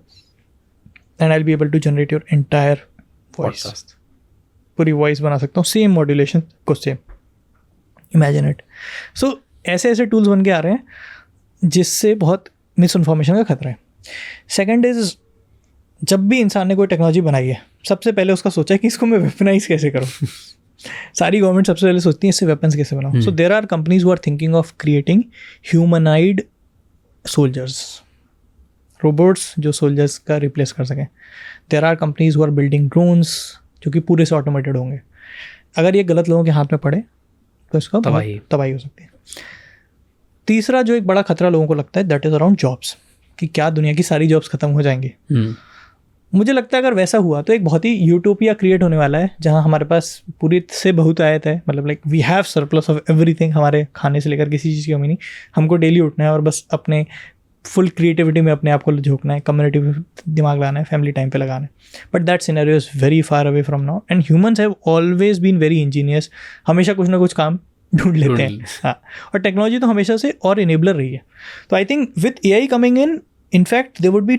and I will be able to generate your entire voice. पूरी वॉइस बना सकता हूँ, सेम मॉड्यूलेशन को सेम, इमेजिन इट। सो ऐसे ऐसे टूल्स बन के आ रहे हैं जिससे बहुत मिस इन्फॉर्मेशन का खतरा है। सेकेंड इज़, जब भी इंसान ने कोई टेक्नोलॉजी बनाई है, सबसे पहले उसका सोचा है कि इसको मैं वेपनाइज कैसे करूँ। सारी गवर्नमेंट सबसे पहले सोचती है इससे वेपन्स कैसे बनाऊँ। So there are companies who are thinking of creating humanoid soldiers, robots जो सोल्जर्स का रिप्लेस कर सकें। There are companies who are building drones जो कि पूरे से ऑटोमेटेड होंगे। अगर ये गलत लोगों के हाथ में पड़े तो इसका तबाही हो सकती है। तीसरा जो एक बड़ा खतरा लोगों को लगता है, दैट इज़ अराउंड जॉब्स, कि क्या दुनिया की सारी जॉब्स खत्म हो जाएंगी। मुझे लगता है अगर वैसा हुआ तो एक बहुत ही यूटोपिया क्रिएट होने वाला है, जहां हमारे पास पूरी से बहुत आयत है, मतलब like we have surplus of everything. हमारे खाने से लेकर किसी चीज़ की कमी नहीं, हमको डेली उठना है और बस अपने फुल क्रिएटिविटी में अपने आप को झोंकना है, कम्युनिटी में दिमाग लाना है, फैमिली टाइम पे लगाना है। But that scenario is very far away from now, and humans have always been very ingenious, हमेशा कुछ ना कुछ काम ढूंढ लेते हैं। हाँ, और टेक्नोलॉजी तो हमेशा से और इनेबलर रही है। तो I think with AI coming in fact there would be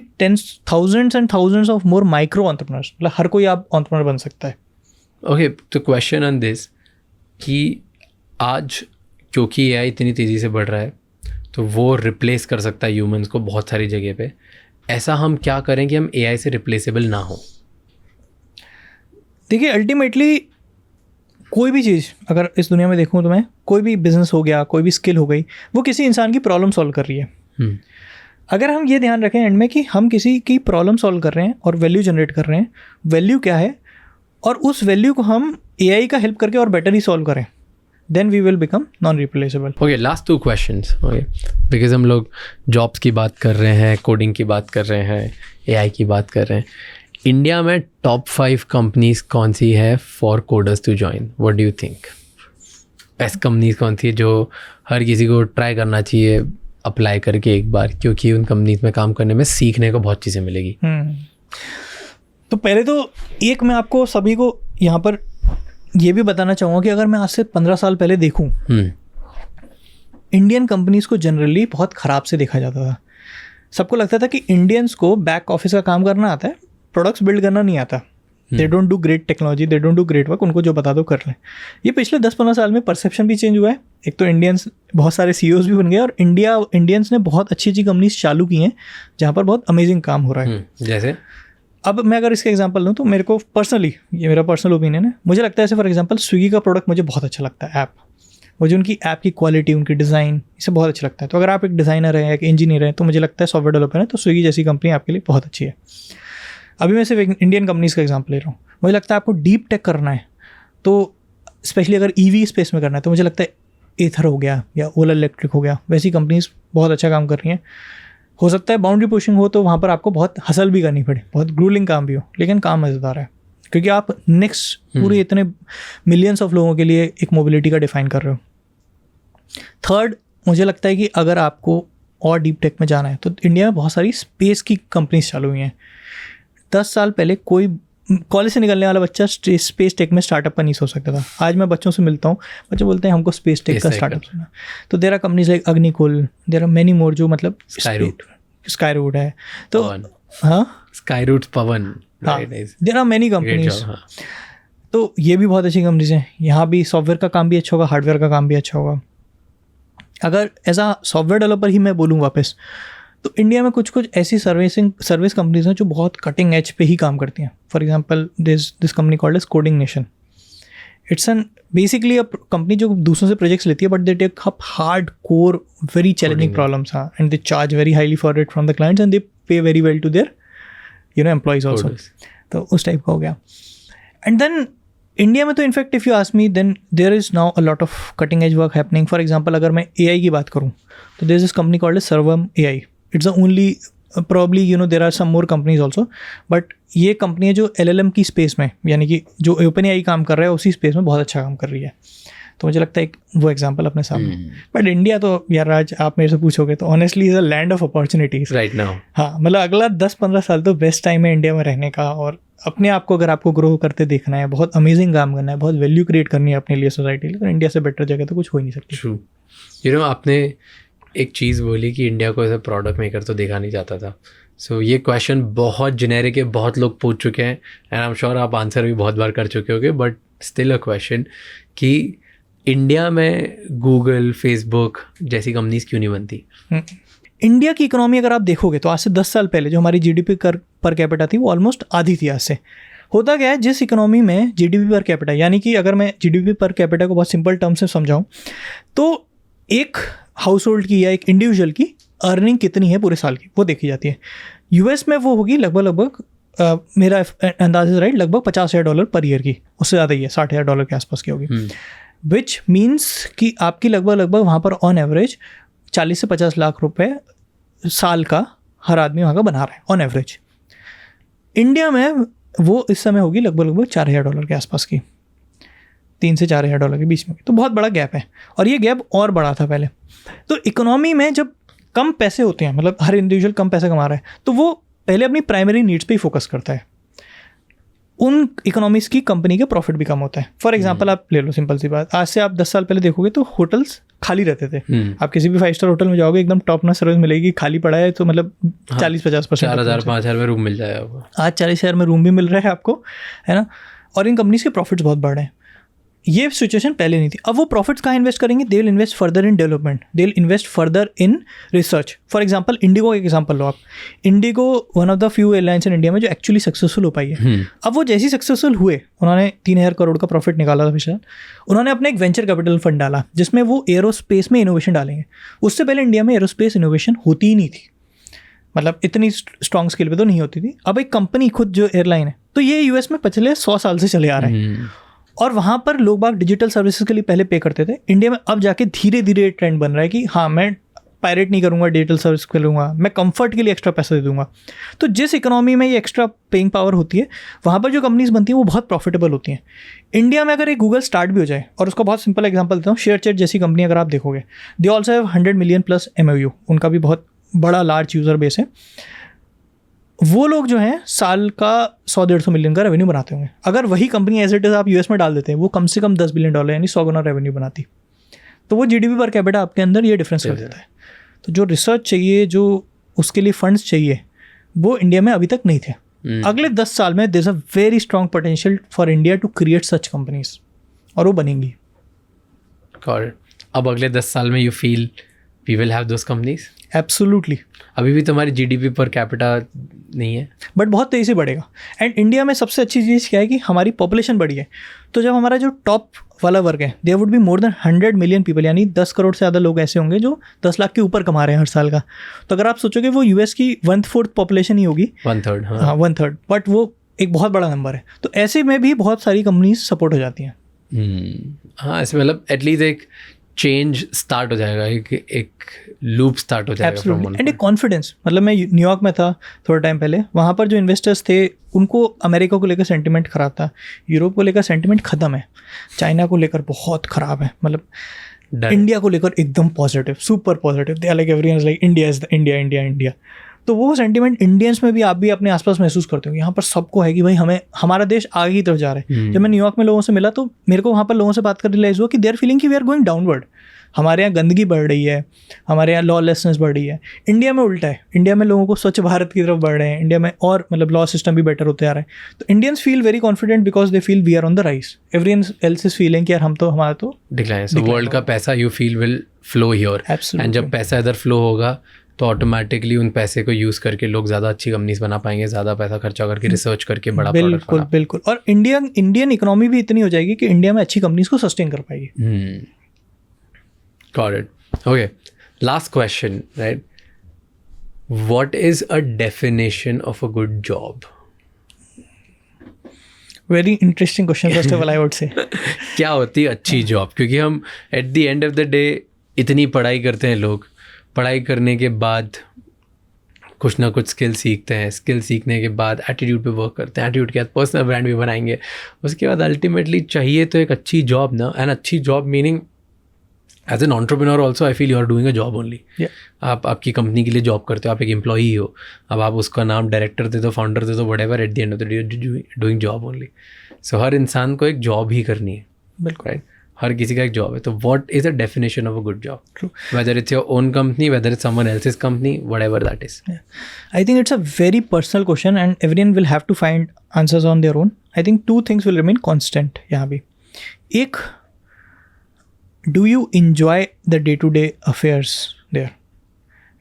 thousands and thousands of more micro entrepreneurs। मतलब हर कोई आप entrepreneur बन सकता है। ओके, तो क्वेश्चन ऑन दिस कि आज क्योंकि AI इतनी तेज़ी से बढ़ रहा है तो वो रिप्लेस कर सकता है ह्यूमंस को बहुत सारी जगह पे। ऐसा हम क्या करें कि हम AI से रिप्लेसेबल ना हो? देखिए, अल्टीमेटली कोई भी चीज़ अगर इस दुनिया में देखूँ तो मैं, कोई भी बिजनेस हो गया, कोई भी स्किल हो गई, वो किसी इंसान की प्रॉब्लम सॉल्व कर रही है। अगर हम ये ध्यान रखें एंड में कि हम किसी की प्रॉब्लम सॉल्व कर रहे हैं और वैल्यू जनरेट कर रहे हैं, वैल्यू क्या है, और उस वैल्यू को हम AI का हेल्प करके और बेटर ही सॉल्व करें, then we will become non replaceable. Okay, last 2 questions. Okay, because हम लोग जॉब्स की बात कर रहे हैं, कोडिंग की बात कर रहे हैं, AI की बात कर रहे हैं। इंडिया में टॉप 5 कंपनीज कौन सी है for coders to join? What do you think? Best companies कौन सी है जो हर किसी को ट्राई करना चाहिए अप्लाई करके एक बार, क्योंकि उन कंपनीज में काम करने में सीखने को बहुत चीज़ें मिलेगी? तो पहले तो एक मैं आपको सभी को यहाँ पर ये भी बताना चाहूँगा कि अगर मैं आज से 15 साल पहले देखूँ, इंडियन कंपनीज को जनरली बहुत ख़राब से देखा जाता था। सबको लगता था कि इंडियंस को बैक ऑफिस का काम करना आता है, प्रोडक्ट्स बिल्ड करना नहीं आता। They don't do great technology, they don't do great work, उनको जो बता दो कर रहे हैं। ये पिछले 10-15 साल में परसेप्शन भी चेंज हुआ है। एक तो इंडियंस बहुत सारे CEOs भी बन गए, और इंडियंस ने बहुत अच्छी अच्छी कंपनीज चालू की हैं जहाँ पर बहुत अमेजिंग काम हो रहा है। जैसे अब मैं अगर इसका एग्जांपल लूँ तो मेरे को पर्सनली, ये मेरा पर्सनल ओपिनियन है, मुझे लगता है ऐसे फॉर एग्जांपल स्विगी का प्रोडक्ट मुझे बहुत अच्छा लगता है। ऐप, मुझे उनकी ऐप की क्वालिटी, उनकी डिज़ाइन, इसे बहुत अच्छा लगता है। तो अगर आप एक डिज़ाइनर है, एक इंजीनियर है, तो मुझे लगता है सॉफ्टवेयर डेवलपर है, तो स्विगी जैसी कंपनी आपके लिए बहुत अच्छी है। अभी मैं सिर्फ इंडियन कंपनीज़ का एग्जांपल ले रहा हूँ। मुझे लगता है आपको डीप टेक करना है, तो स्पेशली अगर EV स्पेस में करना है, तो मुझे लगता है एथर हो गया या ओला इलेक्ट्रिक हो गया, वैसी कंपनीज बहुत अच्छा काम कर रही हैं। हो सकता है बाउंड्री पुशिंग हो तो वहाँ पर आपको बहुत हसल भी करनी पड़े, बहुत ग्रूलिंग काम भी हो, लेकिन काम मज़ेदार है क्योंकि आप नेक्स्ट पूरे इतने मिलियंस ऑफ लोगों के लिए एक मोबिलिटी का डिफाइन कर रहे हो। थर्ड, मुझे लगता है कि अगर आपको और डीप टेक में जाना है तो इंडिया में बहुत सारी स्पेस की कंपनीज चालू हुई हैं। 10 साल पहले कोई कॉलेज से निकलने वाला बच्चा स्पेस टेक में स्टार्टअप का नहीं सोच सकता था। आज मैं बच्चों से मिलता हूँ, बच्चे बोलते हैं हमको स्पेस टेक का स्टार्टअप सुना। तो there are companies like Agnikul, there are many more, जो मतलब स्काईरूट है, तो हाँ Skyroot Pawan, there are many companies. तो ये भी बहुत अच्छी कंपनीज हैं। यहाँ भी सॉफ्टवेयर का काम भी अच्छा होगा, हार्डवेयर का काम भी अच्छा होगा। अगर एज अ सॉफ्टवेयर डेवलपर ही मैं बोलूँ वापस, तो इंडिया में कुछ ऐसी सर्विस कंपनीज हैं जो बहुत कटिंग एज पे ही काम करती हैं। For example this company called as coding nation. It's an basically a company जो दूसरों से प्रोजेक्ट्स लेती है, but they take up hard core very challenging problems and they charge very highly for it from the clients and they pay very well to their employees also. तो उस type का हो गया। एंड देन इंडिया में तो in fact if you ask me then there is now a lot of cutting edge work happening. For example अगर मैं AI की बात करूँ तो there is this company called Sarvam AI। It's the only probably there are some more companies also, but ये company है जो LLM की स्पेस में, यानी कि जो OpenAI काम कर रहा है उसी स्पेस में बहुत अच्छा काम कर रही है। तो मुझे लगता है एक वो एग्जांपल अपने सामने। बट इंडिया तो यार राज, आप मेरे से पूछोगे तो honestly is a land of opportunities right now. हाँ, मतलब अगला 10-15 साल तो बेस्ट टाइम है इंडिया में रहने का। और अपने आप को अगर आपको ग्रो करते देखना है, बहुत अमेजिंग काम करना है, बहुत वैल्यू क्रिएट करनी है अपने लिए सोसाइटी लिए, तो इंडिया से बेटर जगह तो कुछ हो ही नहीं सकती। ट्रू। आपने एक चीज़ बोली कि इंडिया को एज अ प्रोडक्ट मेकर तो देखा नहीं जाता था। सो ये क्वेश्चन बहुत जेनेरिक है, बहुत लोग पूछ चुके हैं एंड आई एम श्योर आप आंसर भी बहुत बार कर चुके होगे, बट स्टिल अ क्वेश्चन कि इंडिया में गूगल, फेसबुक जैसी कंपनीज क्यों नहीं बनती? इंडिया की इकोनॉमी अगर आप देखोगे तो आज से 10 साल पहले जो हमारी GDP पर कैपिटा थी वो ऑलमोस्ट आधी थी आज से। होता क्या है, जिस इकोनॉमी में GDP पर कैपिटा, यानी कि अगर मैं GDP पर कैपिटा को बहुत सिंपल टर्म से समझाऊँ तो एक हाउस होल्ड की या एक इंडिविजुअल की अर्निंग कितनी है पूरे साल की वो देखी जाती है। US में वो होगी लगभग मेरा अंदाज़ राइट, लगभग $50,000 पर ईयर की, उससे ज़्यादा ही है, $60,000 के आसपास की होगी। विच मीन्स कि आपकी लगभग वहाँ पर ऑन एवरेज 40 से 50 लाख रुपए साल का हर आदमी वहाँ का बना रहा है ऑन एवरेज। इंडिया में वो इस समय होगी लगभग $4,000 के आसपास की, 3 से $4,000 के बीच में। तो बहुत बड़ा गैप है और ये गैप और बड़ा था पहले। तो इकोनॉमी में जब कम पैसे होते हैं, मतलब हर इंडिविजुअल कम पैसे कमा रहा है, तो वो पहले अपनी प्राइमरी नीड्स पे ही फोकस करता है। उन इकोनॉमीज की कंपनी के प्रॉफिट भी कम होता है। फॉर एग्जांपल आप ले लो सिंपल सी बात, आज से आप 10 साल पहले देखोगे तो होटल्स खाली रहते थे। आप किसी भी 5 स्टार होटल में जाओगे एकदम टॉप नॉच सर्विस मिलेगी, खाली पड़ा है तो मतलब 40-50% 4,000-5,000 में रूम मिल जाएगा। आज 40,000 में रूम भी मिल रहा है आपको, है ना। और इन कंपनीज के प्रॉफिट्स बहुत बढ़ रहे हैं। ये सिचुएशन पहले नहीं थी। अब वो प्रॉफिट्स कहाँ इन्वेस्ट करेंगे? They will invest further in development, they will invest further in research. For example Indigo एक एग्जांपल लो आप। Indigo one of the few airlines in India में जो एक्चुअली सक्सेसफुल हो पाई है। अब वो जैसी सक्सेसफुल हुए, उन्होंने 3,000 करोड़ का प्रॉफिट निकाला था पिछले, उन्होंने अपने एक वेंचर कैपिटल फंड डाला जिसमें वो एरोस्पेस में इनोवेशन डालेंगे। उससे पहले इंडिया में एरोस्पेस इनोवेशन होती ही नहीं थी, मतलब इतनी स्ट्रॉन्ग स्केल पे तो नहीं होती थी। अब एक कंपनी खुद जो एयरलाइन है, तो ये US में पिछले 100 साल से चले आ रहे हैं और वहाँ पर लोग बाग डिजिटल सर्विसेज के लिए पहले पे करते थे। इंडिया में अब जाके धीरे धीरे ट्रेंड बन रहा है कि हाँ, मैं पायरेट नहीं करूँगा, डिजिटल सर्विस करूँगा, मैं कंफर्ट के लिए एक्स्ट्रा पैसा दे दूँगा। तो जिस इकोनॉमी में ये एक्स्ट्रा पेइंग पावर होती है, वहाँ पर जो कंपनीज बनती हैं वो बहुत प्रॉफिटेबल होती हैं। इंडिया में अगर एक गूगल स्टार्ट भी हो जाए, और उसका बहुत सिंपल एग्जांपल देता हूँ, शेयरचैट जैसी कंपनी अगर आप देखोगे, they also have 100 million plus MAU, उनका भी बहुत बड़ा लार्ज यूज़र बेस है। वो लोग जो हैं साल का 100-150 मिलियन का रेवेन्यू बनाते होंगे। अगर वही कंपनी एज इट इज आप US में डाल देते हैं, वो कम से कम $10 बिलियन यानी 100 गुना रेवेन्यू बनाती। तो वो GDP पर कैपिटा आपके अंदर ये डिफरेंस कर देता है। तो जो रिसर्च चाहिए, जो उसके लिए फंड्स चाहिए, वो इंडिया में अभी तक नहीं थे। अगले 10 साल में there is a very strong potential for India to create such companies, और वो बनेंगी। अब अगले 10 साल में you feel we will have those companies? Absolutely. अभी भी तुम्हारी GDP पर कैपिटा नहीं है, बट बहुत तेज़ी से बढ़ेगा। एंड इंडिया में सबसे अच्छी चीज़ क्या है कि हमारी पॉपुलेशन बढ़ी है। तो जब हमारा जो टॉप वाला वर्ग है, there would be more than 100 million people, यानी 10 करोड़ से ज़्यादा लोग ऐसे होंगे जो 10 लाख के ऊपर कमा रहे हैं हर साल का। तो अगर आप सोचोगे वो US की 1/4 पॉपुलेशन ही होगी, 1/3। हाँ 1/3, बट वो एक बहुत बड़ा नंबर है। तो ऐसे में भी बहुत सारी कंपनीज सपोर्ट हो जाती हैं। हाँ, ऐसे मतलब एटलीस्ट एक चेंज स्टार्ट हो जाएगा, एक लूप स्टार्ट हो जाएगा from one एंड एक point. कॉन्फिडेंस, मतलब मैं न्यूयॉर्क में था थोड़ा टाइम पहले, वहाँ पर जो इन्वेस्टर्स थे उनको अमेरिका को लेकर सेंटिमेंट खराब था, यूरोप को लेकर सेंटिमेंट ख़त्म है, चाइना को लेकर बहुत ख़राब है, मतलब डर। इंडिया को लेकर एकदम positive, super positive, they are like everyone is like India is the India India India. तो वो सेंटिमेंट इंडियंस में भी आप भी अपने आसपास महसूस करते हो, यहाँ पर सबको है कि भाई हमें हमारा देश आगे की तरफ जा रहा है। जब मैं न्यूयॉर्क में लोगों से मिला तो मेरे को वहाँ पर लोगों से बात कर रियलाइज हुआ कि दे आर फीलिंग कि वी आर गोइंग डाउनवर्ड, हमारे यहाँ गंदगी बढ़ रही है, हमारे यहाँ लॉलेसनेस बढ़ रही है। इंडिया में उल्टा है, इंडिया में लोगों को स्वच्छ भारत की तरफ बढ़ रहे हैं, इंडिया में और मतलब लॉ सिस्टम भी बेटर होते आ रहे हैं। तो Indians feel very confident because they feel we are on the rise, everyone else is feeling कि यार हम तो हमारा तो डिक्लाइन। सो वर्ल्ड का पैसा you feel will flow here, and जब पैसा इधर फ्लो होगा तो ऑटोमेटिकली उन पैसे को यूज़ करके लोग ज़्यादा अच्छी कंपनीज बना पाएंगे, ज़्यादा पैसा खर्चा करके रिसर्च करके बड़ा प्रोडक्ट बिल्कुल बना। बिल्कुल। और इंडियन इकोनॉमी भी इतनी हो जाएगी कि इंडिया में अच्छी कंपनीज को सस्टेन कर पाएगी। Got it. Okay. Last question, right? What is a definition of a good job? Very interesting question first of all I would से। क्या होती है अच्छी जॉब? क्योंकि हम eight the end of the day इतनी पढ़ाई करते हैं लोग, पढ़ाई करने के बाद कुछ ना कुछ स्किल सीखते हैं, स्किल सीखने के बाद एटीट्यूड पे वर्क करते हैं, एटीट्यूड के बाद पर्सनल ब्रांड भी बनाएंगे, उसके बाद अल्टीमेटली चाहिए तो एक अच्छी जॉब ना। एंड अच्छी job meaning as an entrepreneur also I feel you are doing a job only. आप आपकी कंपनी के लिए जॉब करते हो, आप एक एम्प्लॉई हो, अब आप उसका नाम डायरेक्टर दे दो, फाउंडर दे दो, whatever, at the end of the day doing job only. So हर इंसान को एक जॉब ही करनी है, बिल्कुल राइट? हर किसी का एक जॉब है। तो what is a definition of a good job? Whether it's your own company, whether it's someone else's company, whatever that is. I think it's a very personal question and everyone will have to find answers on their own. I think two things will remain constant यहाँ भी। एक, do you enjoy the day-to-day affairs there?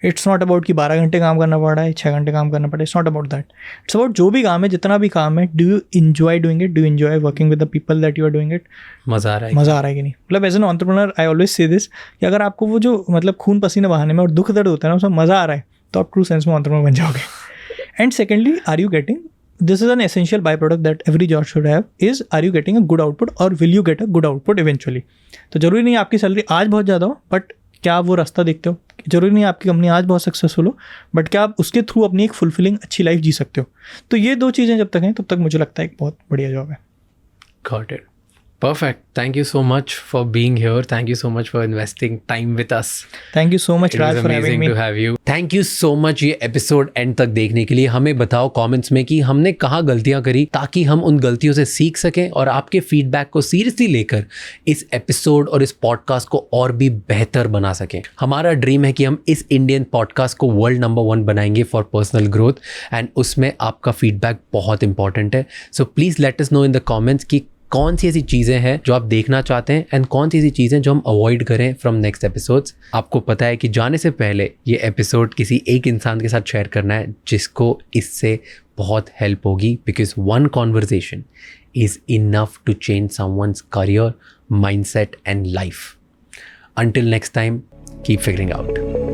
It's not about कि 12 घंटे काम करना पड़ रहा है, 6 घंटे काम करना पड़ रहा है, it's not about that. It's about जो भी काम है, जितना भी काम है, do you enjoy doing it? Do you enjoy working with the people that you are doing it? मज़ा आ रहा है? मज़ा आ रहा है कि नहीं? मतलब as an entrepreneur I always say this कि अगर आपको वो जो मतलब खून पसीना बहाने में और दुख दर्द होता है ना, उसमें मज़ा आ रहा है तो आप ट्रू सेंस में एंटरप्रेन्योर बन जाओगे। And secondly, are you getting, this is an essential byproduct that every job should have, is are you getting a good output or will you get a good output eventually? तो जरूरी नहीं आपकी salary आज बहुत ज़्यादा हो, but क्या आप वो रास्ता देखते हो? जरूरी नहीं आपकी कंपनी आज बहुत सक्सेसफुल हो, बट क्या आप उसके थ्रू अपनी एक फुलफिलिंग अच्छी लाइफ जी सकते हो? तो ये दो चीज़ें जब तक हैं तब तक मुझे लगता है एक बहुत बढ़िया जॉब है। Got it. Perfect. Thank you so much for being here. Thank you so much for investing time with us. Thank you so much It was Raj for having amazing me. to have you. Thank you so much ये episode and तक देखने के लिए। हमें बताओ comments में कि हमने कहाँ गलतियाँ करी, ताकि हम उन गलतियों से सीख सकें और आपके फीडबैक को सीरियसली लेकर इस एपिसोड और इस पॉडकास्ट को और भी बेहतर बना सकें। हमारा ड्रीम है कि हम इस इंडियन पॉडकास्ट को वर्ल्ड नंबर 1 बनाएंगे फॉर पर्सनल ग्रोथ, एंड उसमें आपका फीडबैक बहुत इंपॉर्टेंट है। So please let us know in the comments कि कौन सी ऐसी चीज़ें हैं जो आप देखना चाहते हैं एंड कौन सी ऐसी चीज़ें जो हम अवॉइड करें फ्रॉम नेक्स्ट एपिसोड्स। आपको पता है कि जाने से पहले ये एपिसोड किसी एक इंसान के साथ शेयर करना है जिसको इससे बहुत हेल्प होगी, because one conversation is enough to change someone's career, mindset and life. Until next time, keep figuring out.